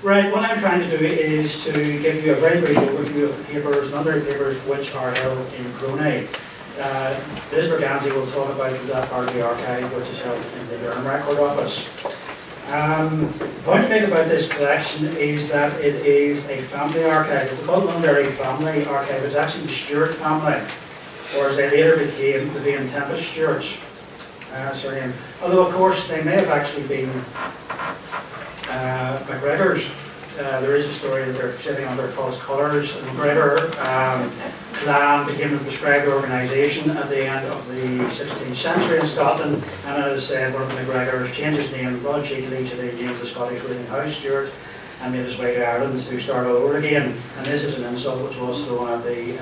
Right, what I'm trying to do is to give you a very brief overview of the papers, Londonderry Papers, which are held in PRONI. Liz Bregazzi will talk about that part of the archive, which is held in the Durham Record Office. The point to make about this collection is that it is a family archive. It's called Londonderry Family Archive. It's actually the Stewart family, or as they later became, the Tempest Stewarts. Although, of course, they may have actually been MacGregors. There is a story that they're sitting under false colours. The MacGregor clan became a prescribed organisation at the end of the 16th century in Scotland, and as I said, one of the MacGregors changed his name broad cheekily to the name of the Scottish ruling house, Stewart, and made his way to Ireland to start all over again. And this is an insult which was thrown at the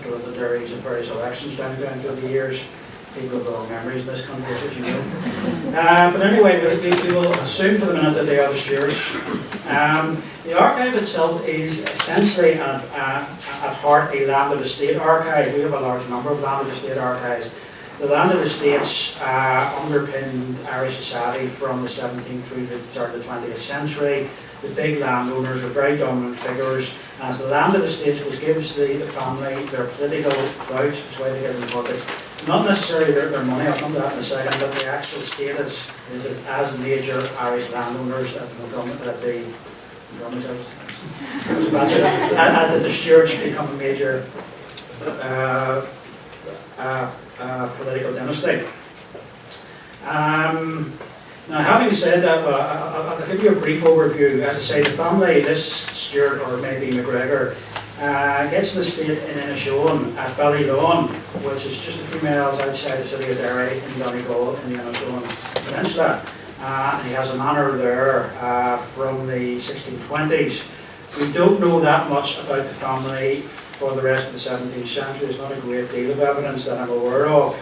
Londonderry's in various elections down through the years. People have long memories in this country, as you know. But anyway, we will assume for the minute that they are the Stewarts. The archive itself is essentially at heart a landed estate archive. We have a large number of landed estate archives. The landed estates underpinned Irish society from the 17th through the start of the 20th century. The big landowners are very dominant figures. As the landed estates, which gives the family their political clout, which way they get involved. Not necessarily their money, I'll come to that in a second, but the actual status is as major Irish landowners at the Stewarts become a major political dynasty. Now, having said that, I'll give you a brief overview. As I say, the family, this Stewart or maybe MacGregor, gets an estate in Inishowen at Ballylawn, which is just a few miles outside the city of Derry in Donegal in the Inishowen Peninsula. And he has a manor there from the 1620s. We don't know that much about the family for the rest of the 17th century. There's not a great deal of evidence that I'm aware of.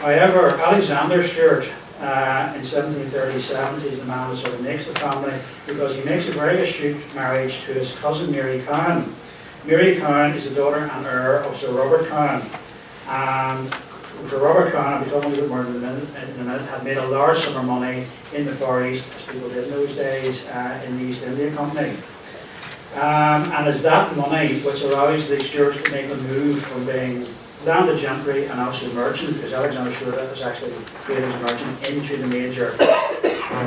However, Alexander Stewart in 1737 is the man who sort of makes the family, because he makes a very astute marriage to his cousin Mary Cowan. Mary Cowan is the daughter and heir of Sir Robert Cowan, and Sir Robert Cowan, I'll be talking a little more in a minute, had made a large sum of money in the Far East, as people did in those days, in the East India Company. And it's that money which allows the Stewarts to make a move from being landed gentry and also merchant, because Alexander Stewart was actually traded as a merchant, into the major,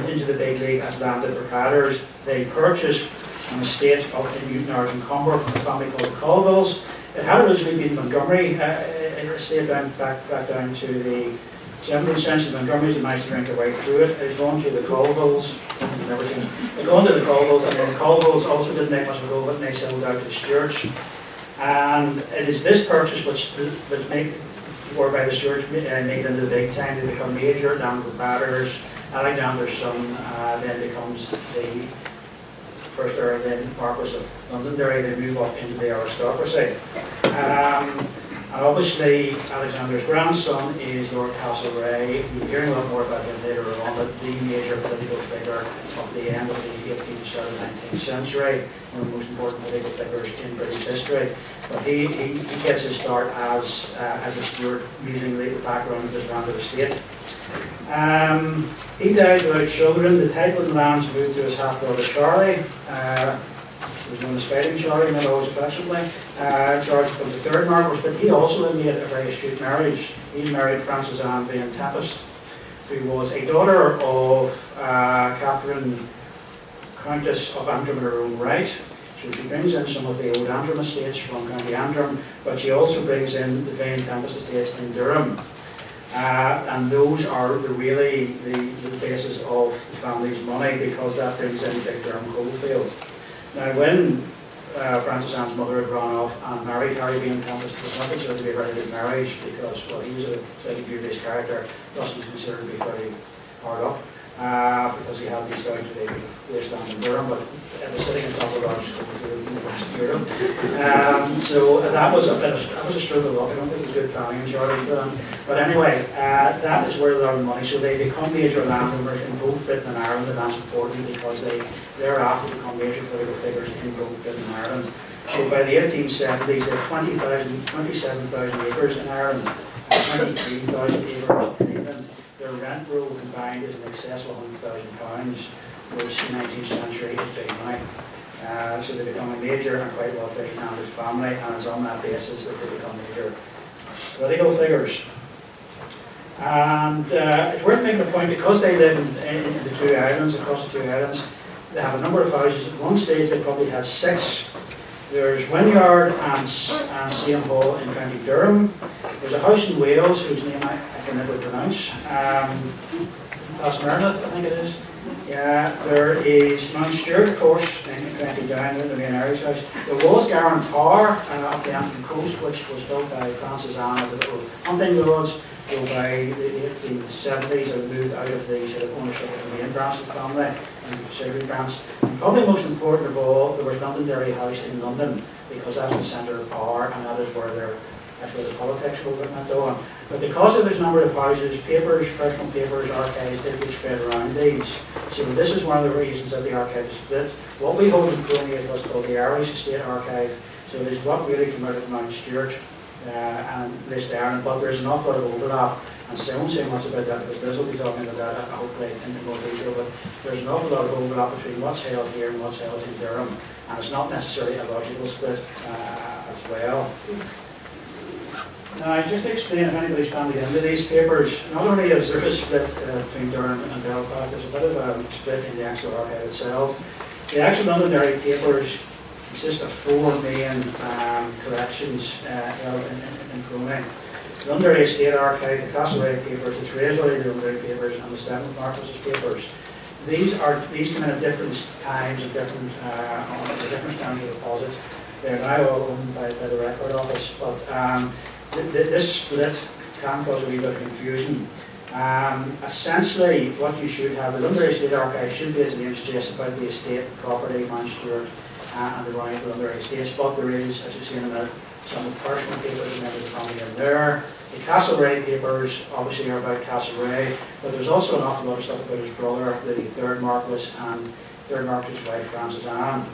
into the big league as landed proprietors. They purchased an estate up in Newton Argent Comber from a family called the Colvilles. It had originally been Montgomery, an estate back down to the 17th century. Montgomery's managed to drink their way through it. They'd gone to the Colvilles, they'd gone to the Colvilles, and then the Colvilles also didn't make much of a go of it, and they settled out to the Stewarts. And it is this purchase which whereby the Stewarts made into the big time. They become major landed proprietors. Alexander's son then becomes the first Earl, then Marquess of Londonderry. They move up into the aristocracy. And obviously, Alexander's grandson is Lord Castlereagh. We'll be hearing a lot more about him later on, but the major political figure of the end of the 18th, start of the 19th century, one of the most important political figures in British history. But he gets his start as a Stewart, using the background of his landed estate. He dies without children. The title and lands moved to his half-brother Charlie. He was known as Fighting Charlie, not always affectionately. George becomes the third Marquess, but he also made a very astute marriage. He married Frances Anne Van Tempest, who was a daughter of Catherine, Countess of Antrim in her own right. So she brings in some of the old Antrim estates from County Antrim, but she also brings in the Van Tempest estates in Durham. And those are really the basis of the family's money, because that brings in big Durham coalfield. Now, when Frances Anne's mother had gone off and married Harry Van Tempest, it was not considered to be a very good marriage, because, well, he was a slightly dubious character, thus he was considered to be very hard up, because he had these down to the wasteland in Durham, but it was sitting on top of large coalfields in the west of Europe. So that was a stroke of luck. I don't think it was good planning in Charlie's plan. But anyway, that is where they earn money. So they become major landowners in both Britain and Ireland, and that's important because they thereafter become major political figures in both Britain and Ireland. So by the 1870s, they have 27,000 acres in Ireland, and 23,000 acres in England. Their rent roll combined is in excess of £100,000. which in the 19th century is big money. So they become a major and quite wealthy landed family, and it's on that basis that they become major political figures. And it's worth making a point, because they live in the two islands, across the two islands, they have a number of houses. At one stage they probably had 6. There's Wynyard and Same Hall in County Durham. There's a house in Wales whose name I can never pronounce. Casement, I think it is. Yeah, there is Mount Stewart, of course, in County Down, the main Irish house. There was Garran Tower up the Antrim coast, which was built by Francis Anne of the little hunting lords. So by the 1870s, it moved out of the sort of ownership of the main branch of the family into the Savory branch. And probably most important of all, there was Londonderry House in London, because that's the centre of power, and that is where that's where the politics went on. But because of this number of houses, papers, personal papers, archives did get spread around these. So this is one of the reasons that the archive is split. What we hold in PRONI is what's called the Irish Estate Archive. So it is what really came out of Mount Stewart and West Ireland, but there's an awful lot of overlap. And so I won't say much about that, because Liz will be talking about that hopefully in more detail, but there's an awful lot of overlap between what's held here and what's held in Durham, and it's not necessarily a logical split as well. Now, just to explain, if anybody's planning into these papers, not only is there a split between Durham and Belfast, there's a bit of a split in the actual archive itself. The actual Londonderry Papers consist of 4 main collections in PRONI. The Londonderry Estate Archive, the Castlement Papers, the Treasury, the Londonderry Papers, and the 7th Marquesses Papers. These come in at different times and different times of deposit. They're now all owned by the Record Office, but this split can cause a wee bit of confusion. Essentially, what you should have, the Londonderry Estate Archive should be, as the name suggests, about the estate, property, Mount Stewart, and the running of the Londonderry estates, but there is, as you see in a minute, some personal papers and members of the family in there. The Castlereagh papers obviously are about Castlereagh, but there's also an awful lot of stuff about his brother, the 3rd Marquess, and 3rd Marquess's wife, Francis Anne.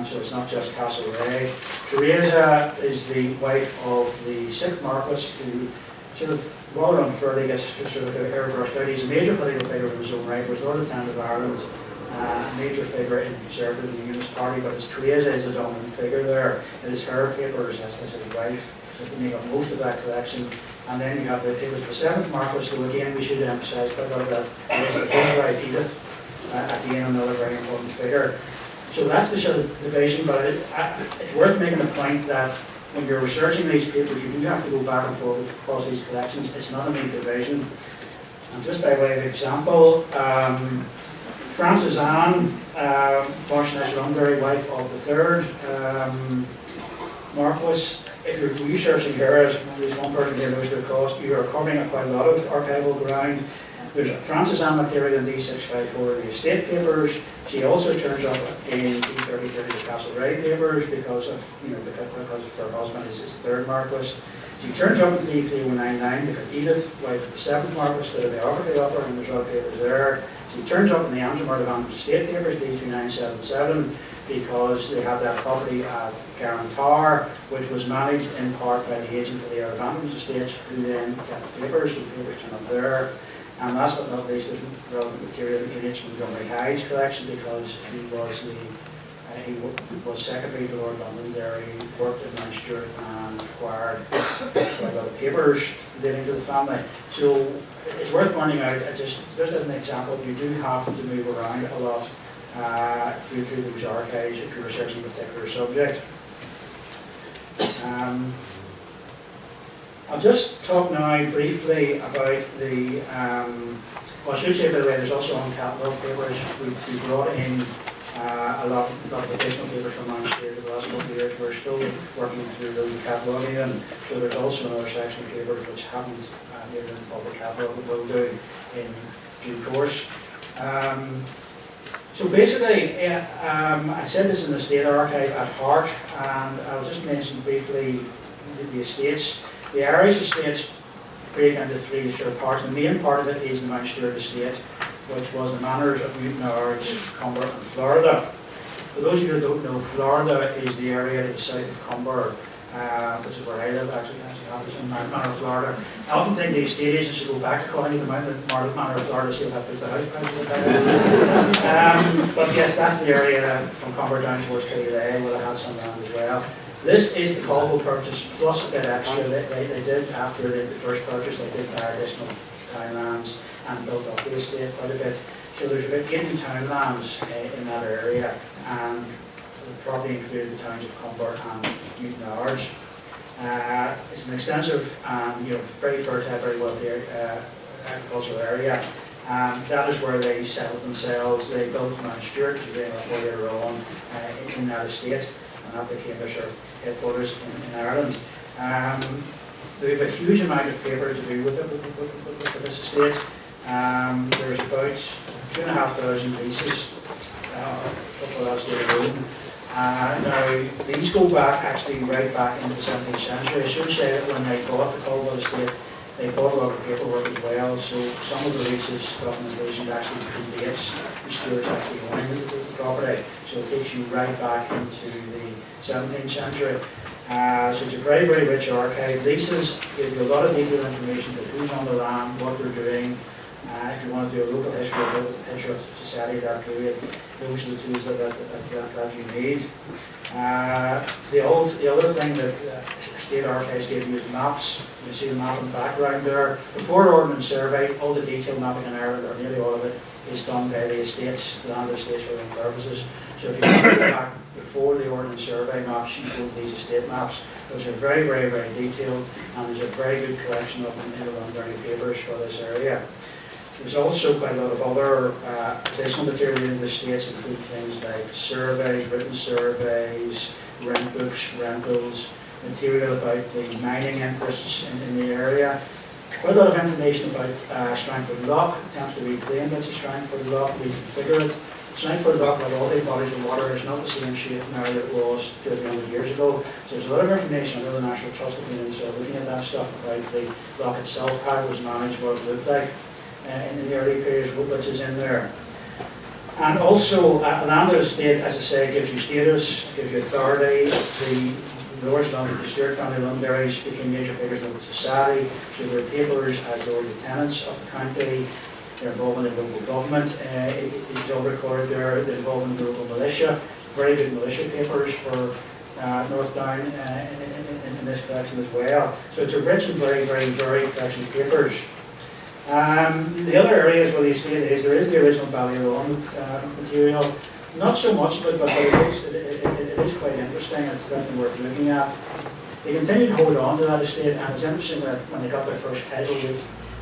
So it's not just Castlereagh. Teresa is the wife of the 6th Marquess, who sort of rather unfairly gets sort of airbrushed out. He's a major political figure in his own right. He was Lord Lieutenant of Ireland, a major figure in the Conservative and the Unionist Party, but it's Teresa is the dominant figure there. It is her papers as his wife that make up most of that collection. And then you have the papers of the 7th Marquess, who again we should emphasise quite a lot of that. His wife Edith, again another very important figure. So that's the sort of division, but it's worth making a point that when you're researching these papers, you do have to go back and forth across these collections. It's not a neat division. And just by way of example, Francis Anne, Marchioness of Londonderry, wife of the 3rd Marquess. If you're researching her, as one person here knows their cost, you are covering quite a lot of archival ground. There's Francis Anne material in D654 in the estate papers. She also turns up in D3030 the Castlereagh papers because of her husband is his 3rd Marquess. She turns up in D3199 because Edith, wife of the 7th Marquess, did a biography of her, and there's other papers there. She turns up in the Antrim estate papers, D2977, because they have that property at Garran Tower, which was managed in part by the agent for the Earl of Antrim's estates, who then kept the papers, so the papers turn up there. And last but not least, there's relevant material in H. Montgomery Hyde's collection, because he was secretary to Lord Londonderry, worked at Mount Stewart, and acquired quite a lot of papers relating to the family. So it's worth pointing out, just as an example, you do have to move around a lot through those archives if you're researching a particular subject. I'll just talk now briefly about the, well, I should say, by the way, there's also on catalogue papers. We brought in a lot of additional papers from Mount Stewart in the last couple of years. We're still working through those cataloguing them. So there's also another section of papers which haven't made it in the public catalogue, but we'll do in due course. So basically, I said this in the State Archive at heart, and I'll just mention briefly the estates. The Irish estates break into 3 sort of parts. The main part of it is the Mount Stewart estate, which was the manors of Newtownards, Cumber and Florida. For those of you who don't know, Florida is the area to the south of Cumber, which is where I live actually happens in Manor, Florida. I often think the estate agents should go back to Connie, the Manor, Florida, see if that puts the house prices but yes, that's the area from Comber down towards Killyleagh, where they had some land as well. This is the Colville purchase plus a bit extra. They did, after the first purchase, they did buy additional townlands and built up the estate quite a bit. So there's about 80 townlands in that area, and the property included the towns of Comber and Newton Ours. It's an extensive, very fertile, very wealthy agricultural area. That is where they settled themselves. They built Mount Stewart, which is right later on in that estate, and that became their sort of headquarters in Ireland. They have a huge amount of paper to do with it, with this estate. There's about 2,500 pieces of that estate alone. Now, these go back, actually, right back into the 17th century. I should say that when they bought the Colville estate, they bought a lot of paperwork as well, so some of the leases documentation actually predates the Stewarts actually owning the property, so it takes you right back into the 17th century. So it's a very, very rich archive. Leases give you a lot of detailed information about who's on the land, what they're doing. If you want to do a local history, a local picture of society at that period, those are the tools that you need. The other thing that state archives give you is maps. You see the map in the background there. Before the Ordnance Survey, all the detailed mapping in Ireland, or nearly all of it, is done by the estates, the land estates for their own purposes. So if you go back before the Ordnance Survey maps, you go to these estate maps. Those are very, very, very detailed, and there's a very good collection of them in the Londonderry Papers for this area. There's also quite a lot of other additional material in the estates, include things like surveys, written surveys, rent books, rentals, material about the mining interests in the area. Quite a lot of information about Strangford Lough. It tends to reclaim it's a Strangford Lough, reconfigure it. Strangford Lough, like all the bodies of water, is not the same shape now that it was 200 years ago. So there's a lot of information. I know the National Trust have been looking at that stuff about the lough itself, how it was managed, what it looked like in the early periods, which is in there. And also, a landed estate, as I say, gives you status, gives you authority. The Lords London, the Stewart family Londonderrys became major figures in the society, so their papers as Lord Lieutenants of the county, their involvement in local government is all recorded there, the involvement in the local militia, very good militia papers for North Down in this collection as well. So it's a rich and very, very varied collection of papers. The other areas where the estate is, there is the original Ballyroan material. Not so much of it, but it is quite interesting. It's definitely worth looking at. They continued to hold on to that estate, and it's interesting that when they got their first title,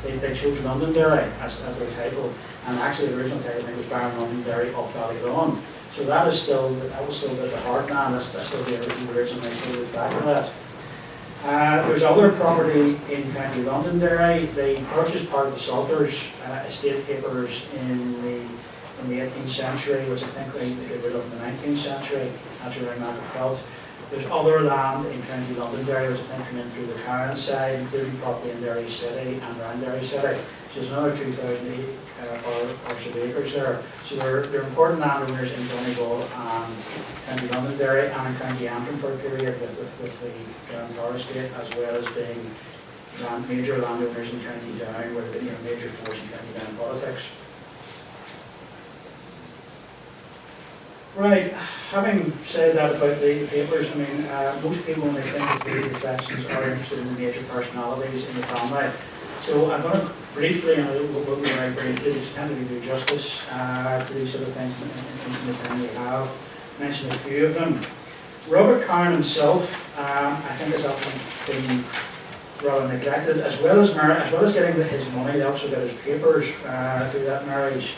they chose Londonderry as their title, and actually the original title I think was Baron Londonderry of Ballyroan. So that was still the heartland. That's still the original. They still look back at that. There's other property in County Londonderry. They purchased part of the Salters estate papers in the 18th century, which I think they got rid of in the 19th century. That's around Macclefelt. There's other land in County Londonderry, which I think come in through the Carron side, including property in Derry City and around Derry City. So there's another 2,000 or so acres there. So they're important landowners in Donegal and County Londonderry and in County Antrim for a period with the Durham Tower estate, as well as being major landowners in County Down, where they've been a major force in County Down politics. Right, having said that about the papers, I mean, most people when they think of the collections are interested in the major personalities in the family. So I'm going to briefly, and we'll be very briefly, just kind of do justice to these sort of things in the time we have. Mention a few of them. Robert Carn himself, I think, has often been rather neglected, as well as getting his money. They also got his papers through that marriage,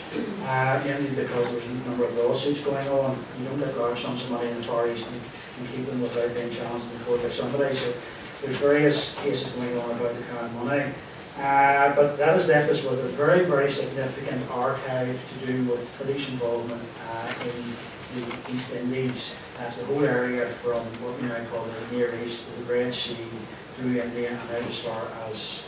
mainly because there was a number of lawsuits going on. You don't get large sums of money in the Far East and keep them without being challenged in court by somebody. So there's various cases going on about the current money. But that has left us with a very, very significant archive to do with police involvement in the East Indies. That's the whole area from what we now call the Near East, to the Red Sea, through India and out as far as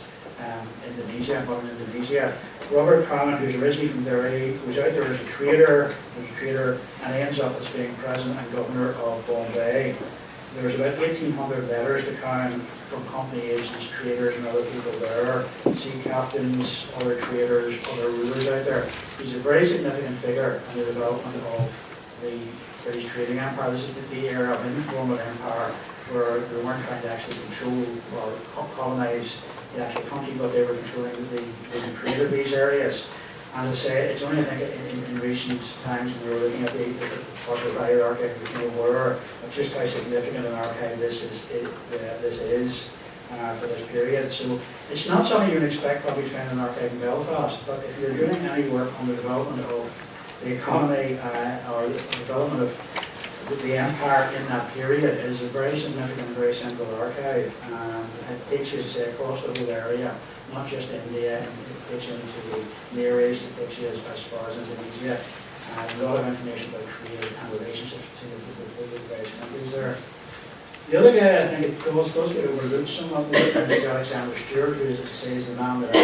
Indonesia, modern Indonesia. Robert Carman, who's originally from Derry, was out there as a trader, and he ends up as being president and governor of Bombay. There's about 1,800 letters to Crown from company agents, traders and other people there, sea captains, other traders, other rulers out there. He's a very significant figure in the development of the British trading empire. This is the era of informal empire where they weren't trying to actually control or colonise the actual country, but they were controlling the trade of these areas. And as I say, it's only, I think, in recent times when we were looking at the possible value archive, we became aware of just how significant an archive this is for this period. So it's not something you would expect probably to find in an archive in Belfast, but if you're doing any work on the development of the economy or the development of the empire in that period, it is a very significant, very central archive. It takes you, as I say, across the whole area, not just India, and it takes you into the Near East, it takes you as far as Indonesia. A lot of information about trade and relationships between the various countries there. The other guy, I think, it does get overlooked somewhat with Alexander Stewart, who, as I say, is the man that I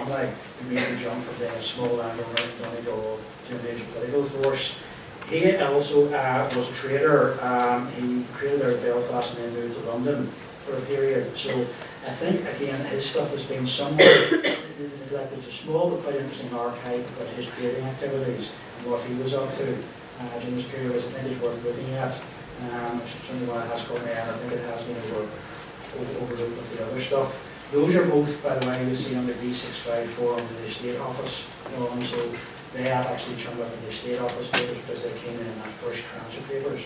family who made the jump from being a small landowner in Donegal to a major political force. He also was a trader. He traded out of Belfast and then moved to London for a period. So I think, again, his stuff has been somewhat neglected. It's a small but quite interesting archive about his trading activities and what he was up to during this period, which I think is worth looking at. Certainly when it has come in, I think it has been overlooked with the other stuff. Those are both, by the way, you see on the D654 under the Estate Office. So they have actually turned up in the Estate Office papers because they came in that first tranche of papers.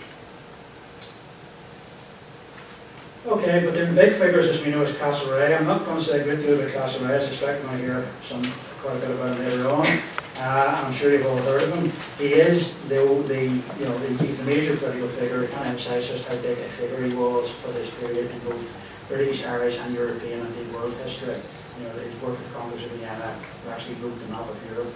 Okay, but then the big figures, as we know, is Castlereagh. I'm not going to say a great deal about Castlereagh. I suspect when I hear quite a bit about him later on. I'm sure you've all heard of him. He is he's the major political figure. I can't emphasise just how big a figure he was for this period in both British, Irish, and European and indeed world history. His work with Congress of Vienna actually wrote the map of Europe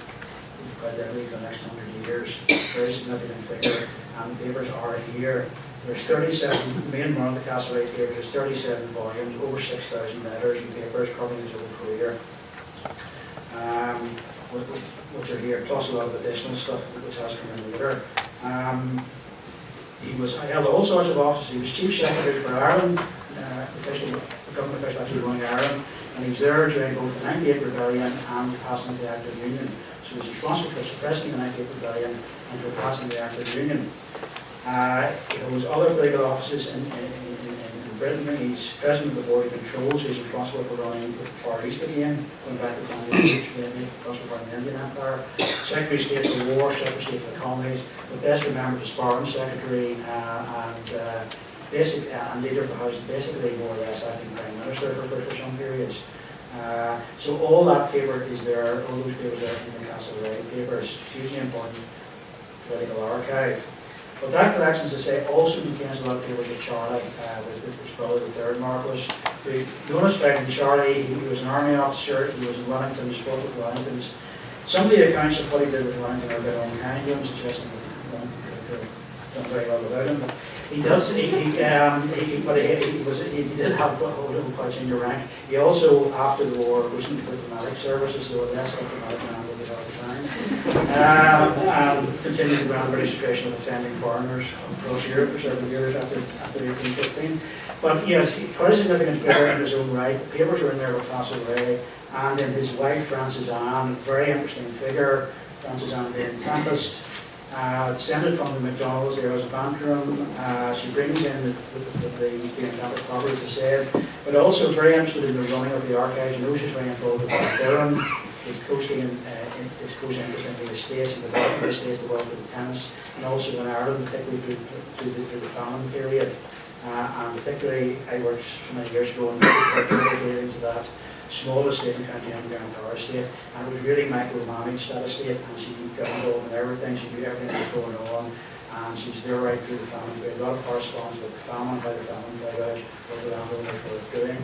quite literally for the next 100 years. Very significant figure, and the papers are here. There's 37, the main one of the Castlereagh papers, there's 37 volumes, over 6,000 letters and papers covering his whole career, which are here, plus a lot of additional stuff which has come in later. He held all sorts of offices. He was Chief Secretary for Ireland, the government official actually running Ireland, and he was there during both the 98 Rebellion and the passing of the Act of Union. So he was responsible for suppressing the 98 Rebellion and for passing the Act of Union. He holds other political offices in Britain. He's President of the Board of Control, so he's responsible for running the Far East again, going back to the family roots, responsible for the Indian Empire. Secretary of State for War, Secretary of State for the Colonies, but best remembered as Foreign Secretary and leader of the House, basically more or less acting Prime Minister for some periods. So all that paper is there, all those papers are in the Castlereagh papers, hugely important political archive. But that collection, as I say, also contains a lot of papers of Charlie, his brother, the third Marquess. Jonas found Charlie, he was an army officer, he was in Wellington, he fought with Wellingtons. Some of the accounts of what he did with Wellington are a bit unkind, I'm suggesting that Wellington done very well without him. But he did have quite senior rank. He also, after the war, was in the diplomatic services, so less diplomatic man than he had at the time. Continued the grand British tradition of defending foreigners across Europe for several years after 1815. But yes, quite a significant figure in his own right. The papers are in there with Castlereagh, and then his wife, Frances Anne, very interesting figure. Frances Anne Vane Tempest. Descended from the MacDonalds, eras of Antrim. She brings in the Tempest property, as I said, but also very interested in the running of the archives. You know, she's very involved with Durham. She's closely interested in the estates and the development of the estates, the wealth of the tenants, and also in Ireland, particularly through the famine period. And particularly, I worked so many years ago in relating to that small estate in County Antrim estate, and it was really micromanaged, that estate, and she got involved in everything. She knew everything that was going on, and she's there right through the famine. We had a lot of correspondence with the famine, how the famine played out, what the landowners were doing.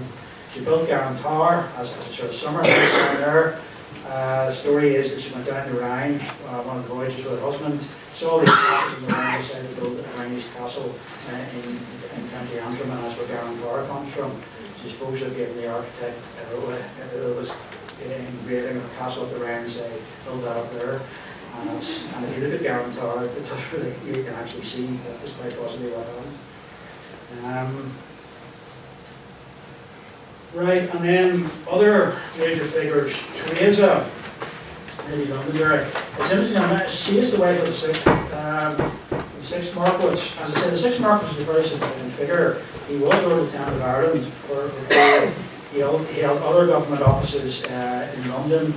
She built Garran Tower as a sort of summer house down there. The story is that she went down the Rhine, one of the voyages with her husband, saw these castles in the Rhine, decided to build a Rhine's castle in County Antrim, and that's where Garran Tower comes from. She supposedly given the architect it was engraving of a castle up the Rhine, say, build that up there. And if you look at Garran Tower, you can actually see that is quite possibly what happened. Right, and then other major figures. Teresa, Lady Londonderry. It's interesting, she is the wife of the sixth Marquess. As I said, the sixth Marquess is a very significant figure. He was Lord Lieutenant of Ireland for a period. He held other government offices in London,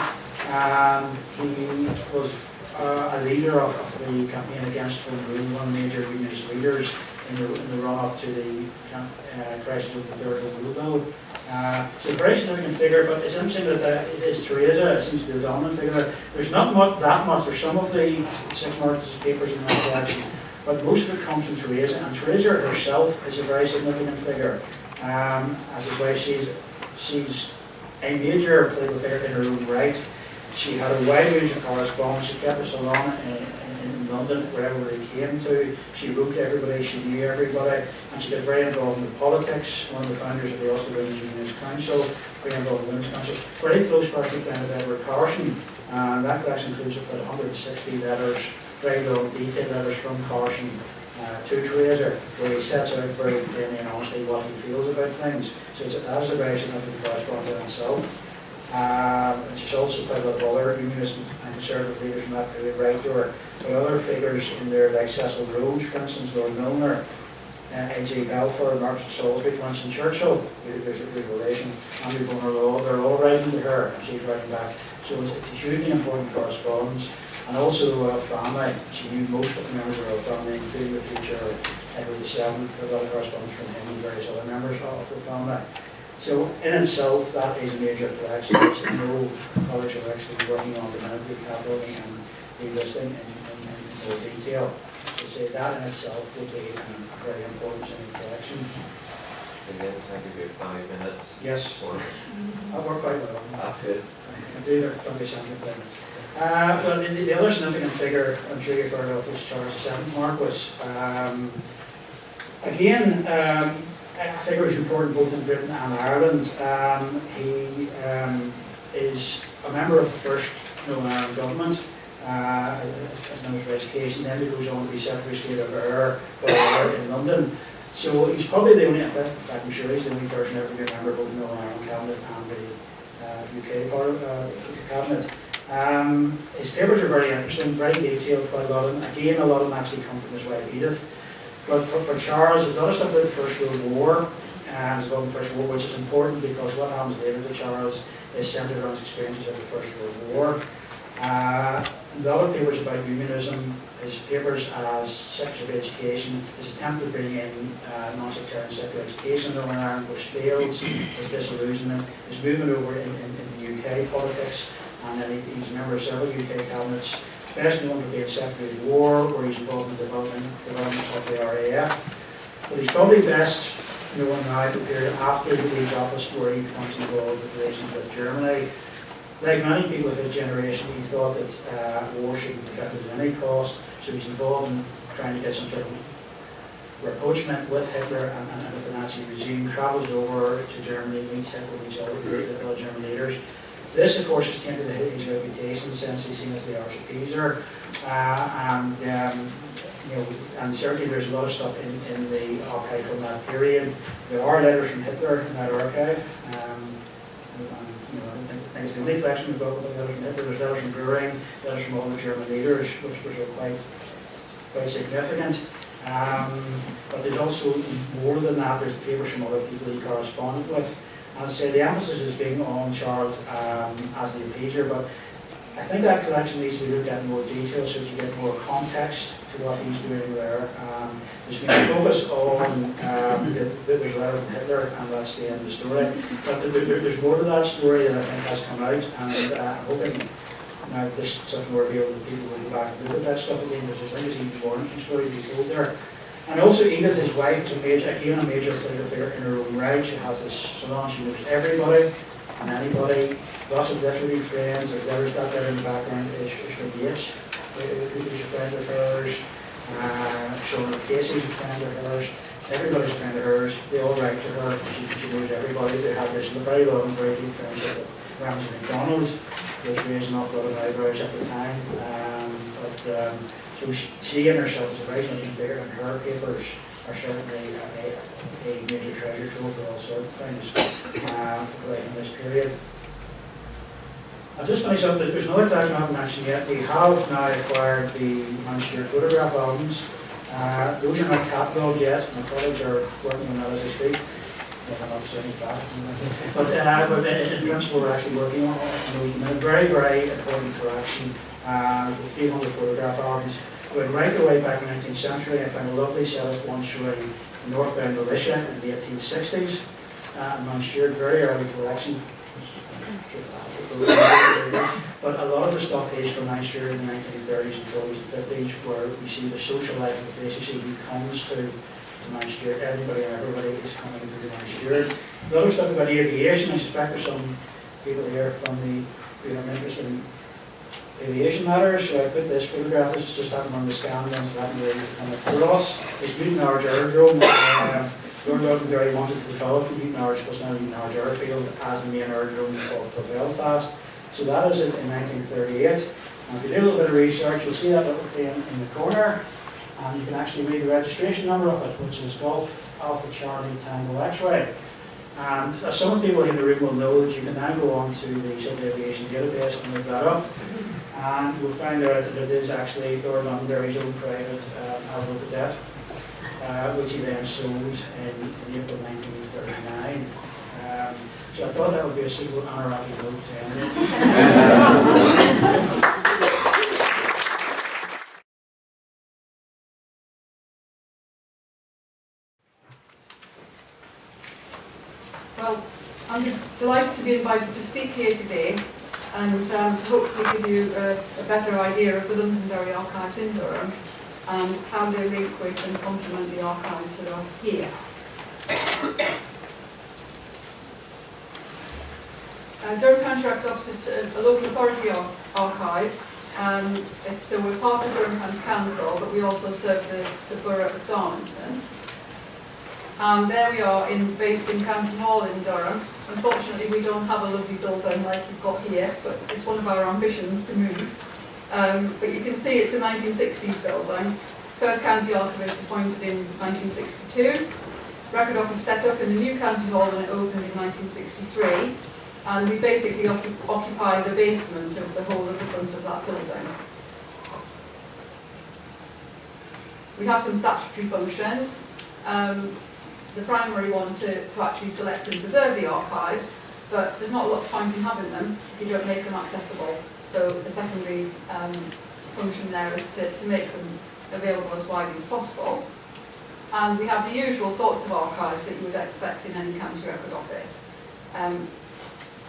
and he was a leader of the campaign against Home Rule, one of the major unionist leaders in the run-up to the crisis of the Third Home Rule Bill. So a very significant figure, but it's interesting that it is Teresa. It seems to be the dominant figure. There's not that much. There's some of the six Marquesses papers in that collection, but most of it comes from Teresa, and Teresa herself is a very significant figure. As his wife, she's a major political figure in her own right. She had a wide range of correspondence. She kept a salon in London, wherever he came to. She wrote to everybody, she knew everybody, and she got very involved in the politics. One of the founders of the Ulster Women's Unionist Council, very involved in the Women's Council. Very close personal friend of Edward Carson, and that collection includes about 160 letters, very long detailed letters from Carson to Teresa, where he sets out very plainly and honestly what he feels about things. So that is a very significant correspondence in itself. And she's also quite a lot of other unionist and conservative leaders from that period write to her. But other figures in there, like Cecil Rhodes, for instance, Lord Milner, A.J. Balfour, Martin Salisbury, Winston Churchill, there's a relation, Andrew Bonar, they're all writing to her, and she's writing back. So it's a hugely important correspondence. And also the royal family. She knew most of the members of the royal family, including the future Edward VII, a lot of correspondence from him and various other members of the family. So in itself, that is a major collection, which I know College are actually working on the minute, cataloguing and relisting in more detail. So say that in itself would be a very important collection. And then I give you 5 minutes. Yes, I work quite well. That's good. I do their 20th thing. Well, the other significant figure, I'm sure you've heard of, is Charles VII Marquess. Again, a figure is important both in Britain and Ireland. He is a member of the first Northern Ireland government as Minister of Education. Then he goes on to be Secretary of State of Air for Air in London. So he's probably the only, in fact I'm sure he's the only person ever to be a member of both the Northern Ireland Cabinet and the UK part of the Cabinet. His papers are very interesting, very detailed, quite a lot of them. Again, a lot of them actually come from his wife Edith. But for Charles, there's a lot of stuff about the First World War, and about the First World War, which is important because what happens later to Charles is centred on his experiences of the First World War. A lot of papers about unionism, his papers as Secretary of Education, his attempt to bring in non-sectarian Secretary of Education in Northern Ireland, which fails, his disillusionment, his movement over into UK politics, and then he's a member of several UK cabinets. Best known for being Secretary of War, where he's involved in the development of the RAF. But he's probably best known now for the period after he leaves office, where he becomes involved with relations with Germany. Like many people of his generation, he thought that war shouldn't be prevented at any cost, so he's involved in trying to get some sort of rapprochement with Hitler and with the Nazi regime, travels over to Germany, meets Hitler, meets other German leaders. This, of course, has tainted his reputation since he's seen as the arch-appeaser, and certainly there's a lot of stuff in the archive from that period. There are letters from Hitler in that archive. I don't think it's the only collection we've got with letters from Hitler. There's letters from Durham, letters from all the German leaders, which are quite significant. But there's also more than that. There's papers from other people he corresponded with. As I say, the emphasis is being on Charles as the appeaser, but I think that collection needs to be looked at in more detail so that you get more context to what he's doing there. There's been a focus on there's a letter from Hitler, and that's the end of the story. But there's more to that story that I think has come out, and I'm hoping now this stuff more be able to people will go back and look at that stuff again, because there's things even more interesting story to be told there. And also Edith, his wife, is a major political figure in her own right. She has this salon, she knows everybody and anybody, lots of literary friends. There's letters that there in the background is from Yates, who's a friend of hers. Sean Casey's a friend of hers. Everybody's a friend of hers. They all write to her. She knows everybody. They have this very long, very deep friendship with Ramsay MacDonald, which raised an awful lot of eyebrows at the time. So she in herself is a very significant figure, and her papers are certainly a major treasure trove for all sorts of things for life in this period. I'll just finish up, there's another collection I haven't mentioned yet. We have now acquired the Mount Stewart photograph albums. Those are not catalogued yet, my colleagues are working on that as I speak. I'm not saying it's bad. But in principle we're actually working on it. A very, very important collection with 800 photograph albums. Going right the way back in the 19th century, I found a lovely set of ones showing northbound militia in the 1860s. Mount Stewart, very early collection. But a lot of the stuff is from Mount Stewart in the 1930s and 40s and 50s, where we see the social life of the place. You see who comes to Mount Stewart. Everybody and everybody is coming to Mount Stewart. The other stuff about aviation, I suspect there's some people here from who have an interest in aviation matters. So I put this photograph, this is just happened on the scan ones that haven't really come across. It's Newton Arch Aerodrome. Lord Londonderry wanted to develop Newton Arch, was now Newton Arch Airfield, as the main aerodrome for Belfast. So that is it in 1938. And if you do a little bit of research, you'll see that little plane in the corner. And you can actually read the registration number of it, which is Golf Alpha Charlie Tango X-Ray. And as some people in the room will know, that you can then go on to the Civil Aviation Database and look that up. And you'll find out that it is actually Lord Londonderry's own private Avro Cadet, which he then sold in April 1939. So I thought that would be a suitable honorary note to end it. Well, I'm delighted to be invited to speak here today and to hopefully give you a better idea of the Londonderry archives in Durham and how they link with and complement the archives that are here. Durham County Record Office is a local authority archive. So we're part of Durham County Council, but we also serve the borough of Darlington. There we are, based in County Hall in Durham. Unfortunately, we don't have a lovely building like we've got here, but it's one of our ambitions to move. But you can see it's a 1960s building. First county archivist appointed in 1962. Record office set up in the new County Hall when it opened in 1963. And we basically occupy the basement of the whole of the front of that building. We have some statutory functions. The primary one to actually select and preserve the archives, but there's not a lot of point in having them if you don't make them accessible. So the secondary function there is to make them available as widely as possible. And we have the usual sorts of archives that you would expect in any county record office.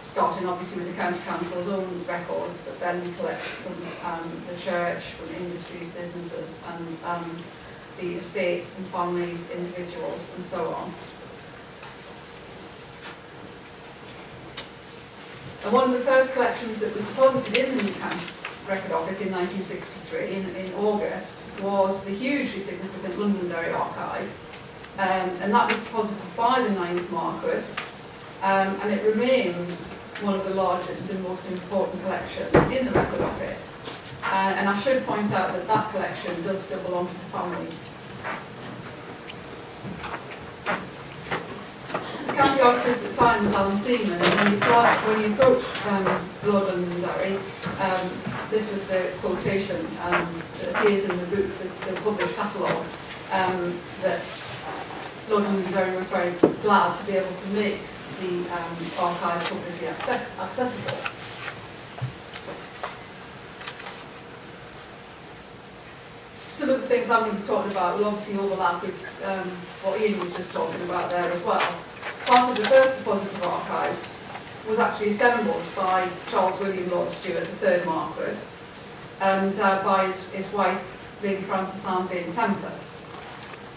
Starting obviously with the County Council's own records, but then we collect from the church, from industries, businesses, and the estates and families, individuals, and so on. And one of the first collections that was deposited in the new County Record Office in 1963, in August, was the hugely significant Londonderry archive. And that was deposited by the 9th Marquess, and it remains one of the largest and most important collections in the Record Office. And I should point out that that collection does still belong to the family. The county archivist at the time was Alan Seaman, and when he approached Lord Londonderry, this was the quotation that appears in the book, the published catalogue, that Lord Londonderry was very glad to be able to make the archive publicly accessible. Some of the things I'm going to be talking about will obviously overlap with what Ian was just talking about there as well. Part of the first deposit of archives was actually assembled by Charles William Lord Stewart, the 3rd Marquess, and by his wife, Lady Frances Anne Bain Tempest.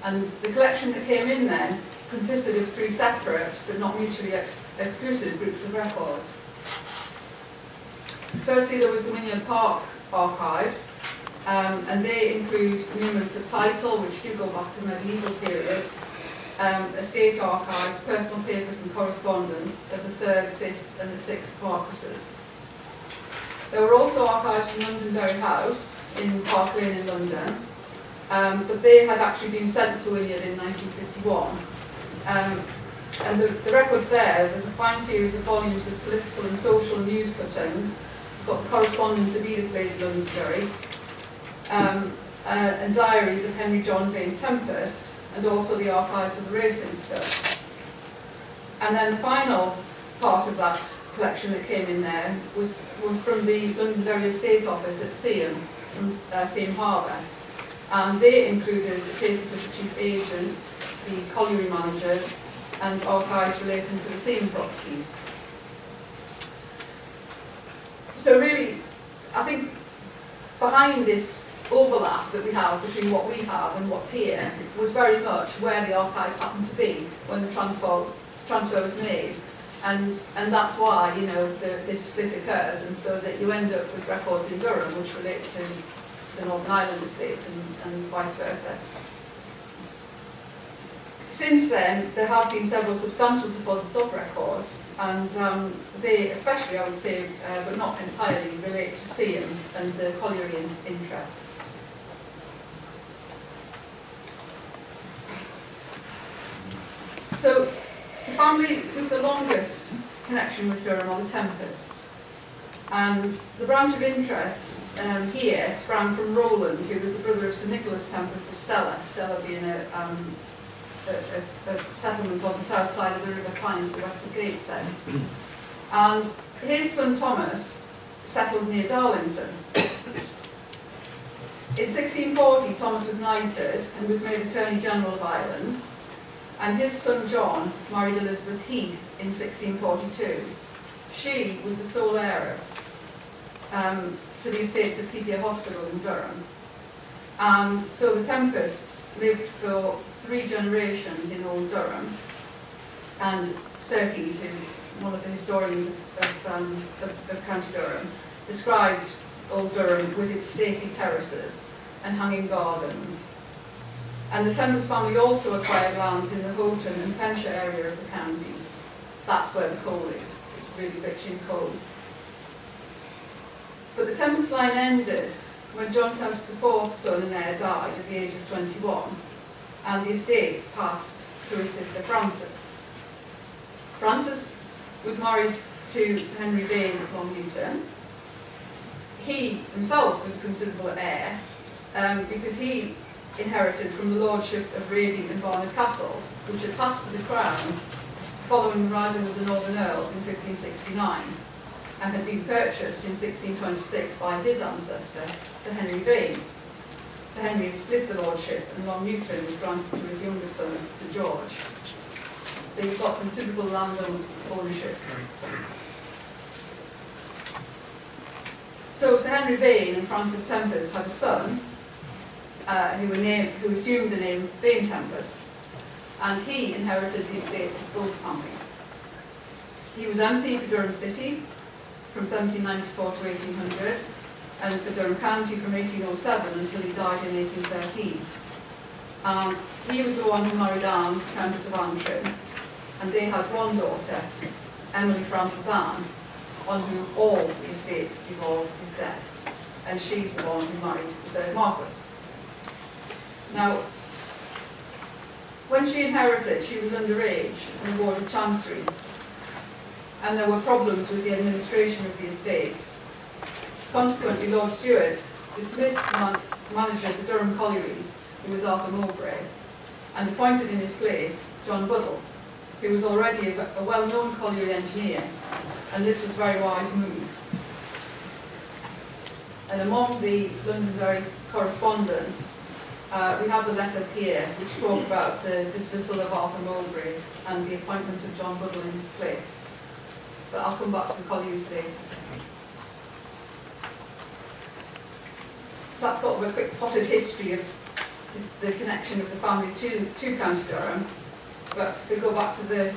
And the collection that came in then consisted of 3 separate but not mutually exclusive groups of records. Firstly, there was the Wynyard Park archives, and they include monuments of title, which do go back to the medieval period, estate archives, personal papers and correspondence of the 3rd, 5th and the 6th Marquesses. There were also archives from Londonderry House in Park Lane in London, but they had actually been sent to Wynyard in 1951. And the records there's a fine series of volumes of political and social news cuttings. We've got the correspondence of Edith Lady Londonderry, and diaries of Henry John Vane Tempest, and also the archives of the racing stuff. And then the final part of that collection that came in there was from the Londonderry Estate Office at Seaham, from Seaham Harbour. And they included the papers of the chief agents, the colliery managers, and archives relating to the Seaham properties. So really, I think behind this overlap that we have between what we have and what's here was very much where the archives happened to be when the transfer was made. And that's why, you know, this split occurs, and so that you end up with records in Durham which relate to the Northern Ireland estate and vice versa. Since then, there have been several substantial deposits of records, and they, especially I would say, but not entirely, relate to Seaham and the colliery interests. So, the family with the longest connection with Durham are the Tempests, and the branch of interest here sprang from Roland, who was the brother of Sir Nicholas Tempest of Stella, Stella being a settlement on the south side of the River Tyne to the west of Gateshead. And his son Thomas settled near Darlington. In 1640, Thomas was knighted and was made Attorney General of Ireland, and his son John married Elizabeth Heath in 1642. She was the sole heiress to the estates of Keepier Hospital in Durham. And so the Tempests lived for 3 generations in Old Durham, and Surtees, who one of the historians of County Durham, described Old Durham with its stately terraces and hanging gardens. And the Tempest family also acquired lands in the Houghton and Penshire area of the county. That's where the coal is. It's really rich in coal. But the Tempest line ended when John Tempest IV's son and heir died at the age of 21, and the estates passed to his sister Frances. Frances was married to Sir Henry Vane of Longnewton. He himself was a considerable heir, because he inherited from the lordship of Rading and Barnard Castle, which had passed to the crown following the rising of the Northern Earls in 1569, and had been purchased in 1626 by his ancestor, Sir Henry Vane. Sir Henry had split the lordship, and Longnewton was granted to his younger son, Sir George. So you've got considerable land ownership. So Sir Henry Vane and Frances Tempest had a son who assumed the name Vane Tempest, and he inherited the estates of both families. He was MP for Durham City from 1794 to 1800, and for Durham County from 1807 until he died in 1813. And he was the one who married Anne, Countess of Antrim, and they had one daughter, Emily Frances Anne, on whom all the estates devolved at his death, and she's the one who married the third Marquess. Now, when she inherited, she was underage and awarded chancery, and there were problems with the administration of the estates. Consequently, Lord Stewart dismissed the manager of the Durham collieries, who was Arthur Mowbray, and appointed in his place John Buddle, who was already a well-known colliery engineer, and this was a very wise move. And among the Londonderry correspondence, we have the letters here which talk about the dismissal of Arthur Mowbray and the appointment of John Buddle in his place. But I'll come back to the collieries later. So that's sort of a quick potted history of the connection of the family to County Durham. But if we go back to the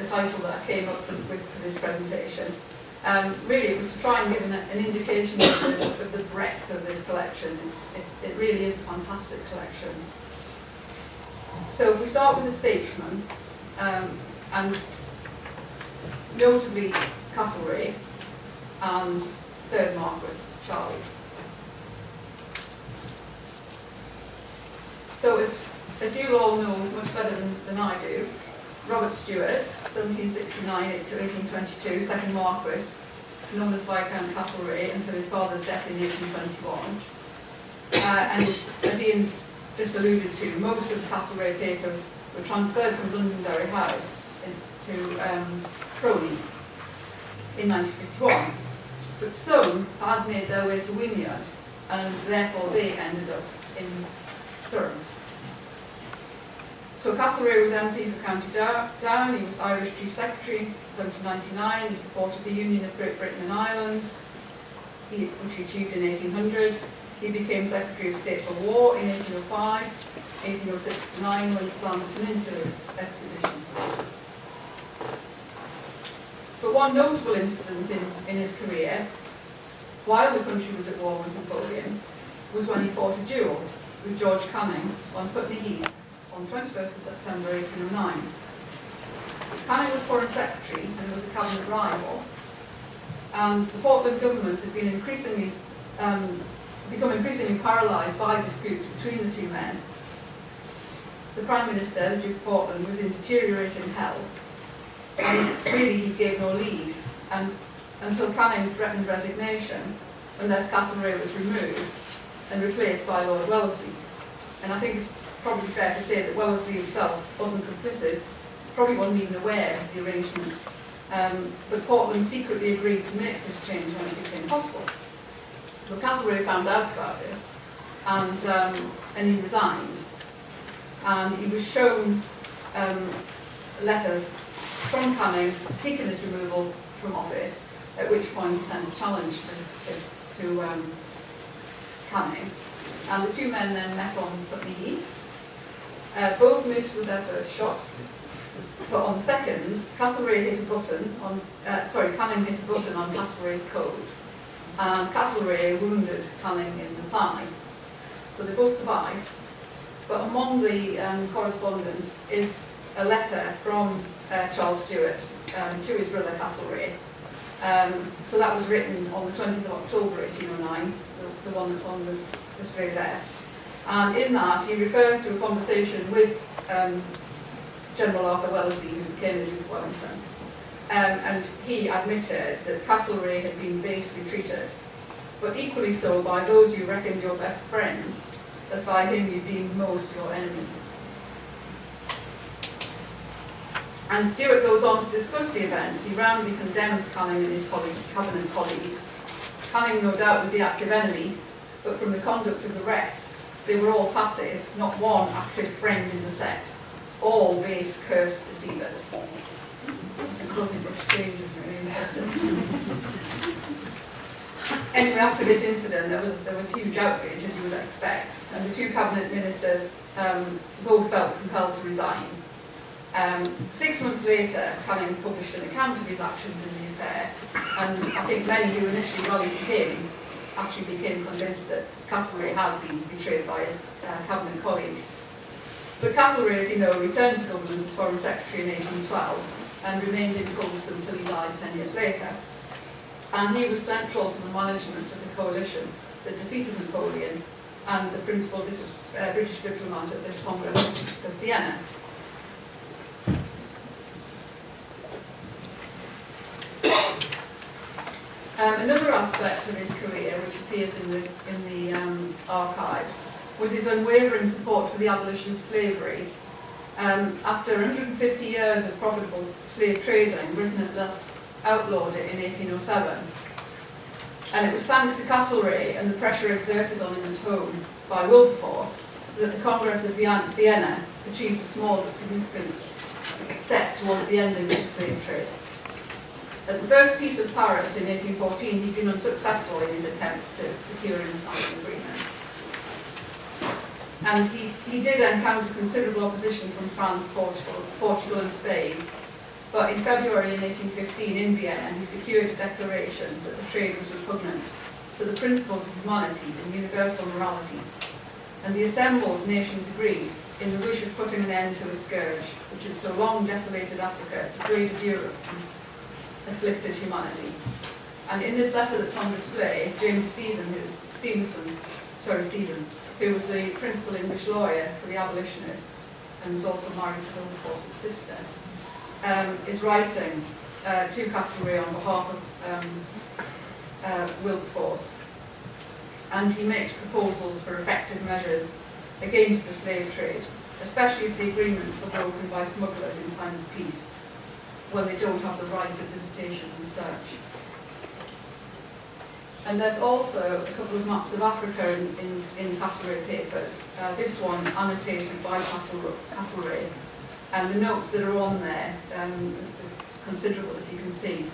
title that I came up with for this presentation, really it was to try and give an indication of the breadth of this collection. It really is a fantastic collection. So if we start with the statesmen, and notably Castlereagh and third Marquess, Charlie. So as you all know much better than I do, Robert Stewart, 1769 to 1822, second Marquess, known as Viscount Castlereagh until his father's death in 1821. And as Ian's just alluded to, most of the Castlereagh papers were transferred from Londonderry House to PRONI in 1951. But some had made their way to Wynyard, and therefore they ended up in Durham. So Castlereagh was MP for County Down, he was Irish Chief Secretary in 1799, he supported the Union of Great Britain and Ireland, which he achieved in 1800. He became Secretary of State for War in 1805, 1806 to 9 when he planned the Peninsular Expedition. But one notable incident in his career, while the country was at war with Napoleon, was when he fought a duel with George Canning on Putney Heath on 21st of September 1809. Canning was Foreign Secretary and was a cabinet rival, and the Portland government had been become increasingly paralysed by disputes between the two men. The Prime Minister, the Duke of Portland, was in deteriorating health, and really he gave no lead, and until Canning threatened resignation unless Castlereagh was removed and replaced by Lord Wellesley. And I think it's probably fair to say that Wellesley himself wasn't complicit, probably wasn't even aware of the arrangement, but Portland secretly agreed to make this change when it became possible. But Castlereagh found out about this, and he resigned. And he was shown letters from Canning seeking his removal from office, at which point he sent a challenge to Canning. And the two men then met on Putney Heath. Both missed with their first shot, but on second, Castlereagh hit a button on, Canning hit a button on Castlereagh's coat, and Castlereagh wounded Canning in the thigh. So they both survived. But among the correspondence is a letter from Charles Stewart to his brother Castlereagh. So that was written on the 20th of October 1809, the one that's on the display there. And in that he refers to a conversation with General Arthur Wellesley, who became the Duke of Wellington. And he admitted that Castlereagh had been basely treated, but equally so by those you reckoned your best friends, as by him you deemed most your enemy. And Stewart goes on to discuss the events. He roundly condemns Canning and his cabinet colleagues. Canning, no doubt, was the active enemy, but from the conduct of the rest, they were all passive, not one active friend in the set. All base, cursed deceivers. Clothing brush change is really important. Anyway, after this incident, there was huge outrage, as you would expect, and the two cabinet ministers both felt compelled to resign. 6 months later, Canning published an account of his actions in the affair, and I think many who initially rallied to him actually became convinced that Castlereagh had been betrayed by his cabinet colleague. But Castlereagh, as you know, returned to government as Foreign Secretary in 1812 and remained in post until he died 10 years later. And he was central to the management of the coalition that defeated Napoleon and the principal British diplomat at the Congress of Vienna. Another aspect of his career, which appears in the archives, was his unwavering support for the abolition of slavery. After 150 years of profitable slave trading, Britain at last outlawed it in 1807. And it was thanks to Castlereagh and the pressure exerted on him at home by Wilberforce that the Congress of Vienna achieved a small but significant step towards the ending of the slave trade. At the First Peace of Paris in 1814, he'd been unsuccessful in his attempts to secure an international agreement. And he did encounter considerable opposition from France, Portugal and Spain. But in February in 1815 in Vienna, he secured a declaration that the trade was repugnant to the principles of humanity and universal morality. And the assembled nations agreed in the wish of putting an end to a scourge which had so long desolated Africa, degraded Europe, afflicted humanity. And in this letter that's on display, James Stephenson Stephen, who was the principal English lawyer for the abolitionists and was also married to Wilberforce's sister, is writing to Castlereagh on behalf of Wilberforce. And he makes proposals for effective measures against the slave trade, especially if the agreements are broken by smugglers in time of peace, when they don't have the right of visitation and search. And there's also a couple of maps of Africa in Castlereagh Papers, this one annotated by Castlereagh, and the notes that are on there, considerable as you can see,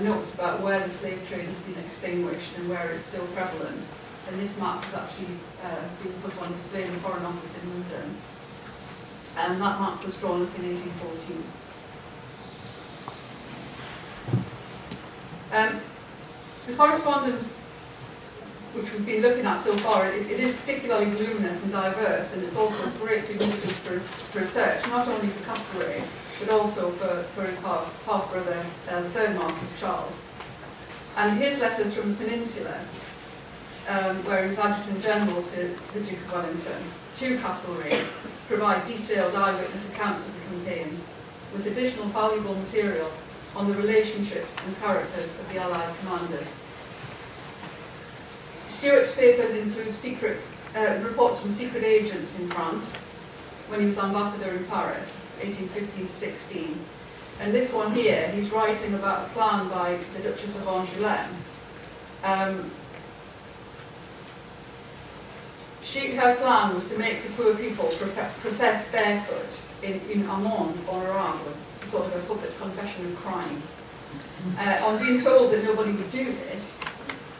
notes about where the slave trade has been extinguished and where it's still prevalent. And this map was actually being put on display in the Foreign Office in London. And that map was drawn up in 1814. The correspondence which we've been looking at so far, it is particularly voluminous and diverse, and it's also of great significance for research, not only for Castlereagh, but also for his half-brother, the third Marquess Charles. And his letters from the Peninsula, where he was Adjutant General to the Duke of Wellington, to Castlereagh, provide detailed eyewitness accounts of the campaigns, with additional valuable material on the relationships and characters of the Allied commanders. Stewart's papers include reports from secret agents in France, when he was ambassador in Paris, 1815-16. And this one here, he's writing about a plan by the Duchess of Angoulême. Her plan was to make the poor people process barefoot in amende honorable, sort of a public confession of crime. On being told that nobody would do this,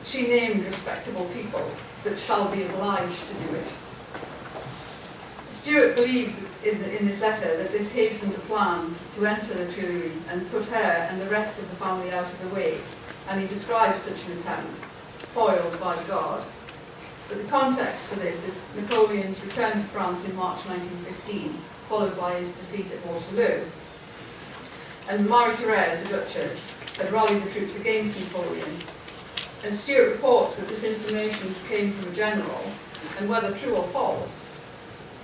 she named respectable people that shall be obliged to do it. Stewart believed in this letter that this hastened the plan to enter the Tuileries and put her and the rest of the family out of the way, and he describes such an attempt, foiled by God. But the context for this is Napoleon's return to France in March 1915, followed by his defeat at Waterloo. And Marie-Thérèse, the Duchess, had rallied the troops against Napoleon. And Stewart reports that this information came from a general, and whether true or false,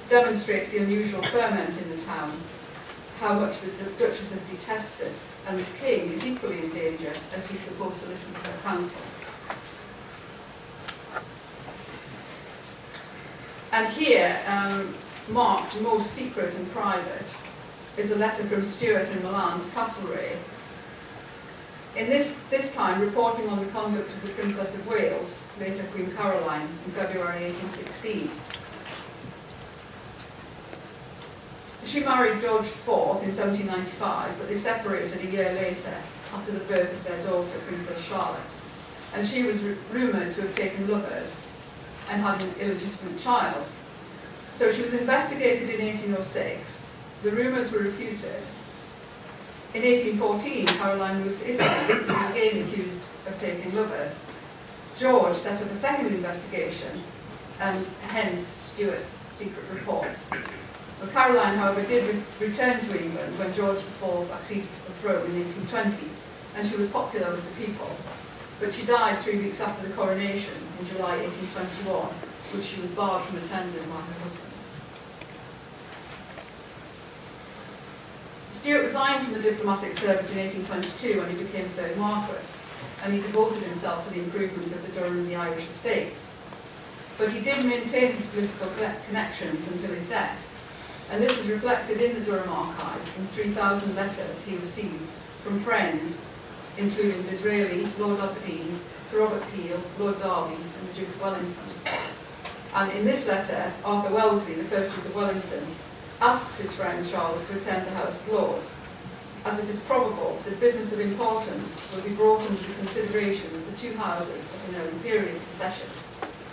demonstrates the unusual ferment in the town, how much the Duchess is detested, and the King is equally in danger, as he's supposed to listen to her counsel. And here, marked most secret and private, is a letter from Stewart in Milan to Castlereagh. In this time, reporting on the conduct of the Princess of Wales, later Queen Caroline, in February 1816. She married George IV in 1795, but they separated a year later, after the birth of their daughter, Princess Charlotte. And she was rumoured to have taken lovers and had an illegitimate child. So she was investigated in 1806. The rumours were refuted. In 1814, Caroline moved to Italy and was again accused of taking lovers. George set up a second investigation, and hence Stewart's secret reports. Well, Caroline, however, did return to England when George IV acceded to the throne in 1820, and she was popular with the people. But she died 3 weeks after the coronation in July 1821, which she was barred from attending by her husband. Stewart resigned from the diplomatic service in 1822 when he became third Marquess, and he devoted himself to the improvement of the Durham and the Irish estates. But he did maintain his political connections until his death, and this is reflected in the Durham archive in 3,000 letters he received from friends, including Disraeli, Lord Aberdeen, Sir Robert Peel, Lord Derby, and the Duke of Wellington. And in this letter, Arthur Wellesley, the first Duke of Wellington, asks his friend Charles to attend the House of Lords, as it is probable that business of importance will be brought under the consideration of the two houses at an early period of the session,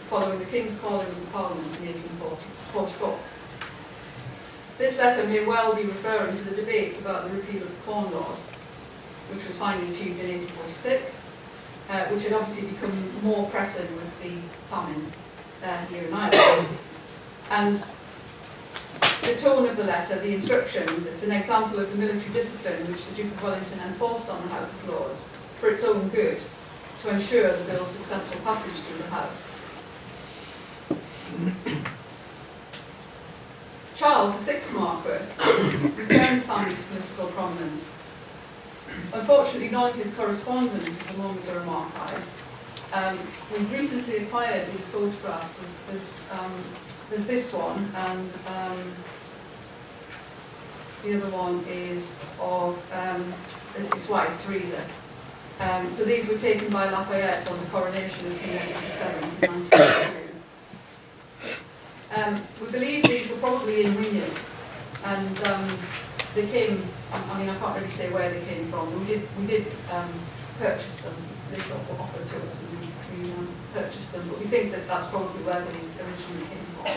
following the King's calling of the Parliament in 1844. This letter may well be referring to the debates about the repeal of the Corn Laws, which was finally achieved in 1846, which had obviously become more pressing with the famine here in Ireland. And the tone of the letter, the instructions, it's an example of the military discipline which the Duke of Wellington enforced on the House of Lords for its own good, to ensure the bill's successful passage through the House. Charles, the sixth Marquess, returned the family to political prominence. Unfortunately, none of his correspondence is among the Durham archives. We've recently acquired these photographs. There's this one, and the other one is of his wife, Teresa. So these were taken by Lafayette on the coronation of King Edward VII in 1902. We believe these were probably in Wynyard, and they came, I mean, I can't really say where they came from. We did purchase them. They sort of offered to us, and we purchased them, but we think that that's probably where they originally came from.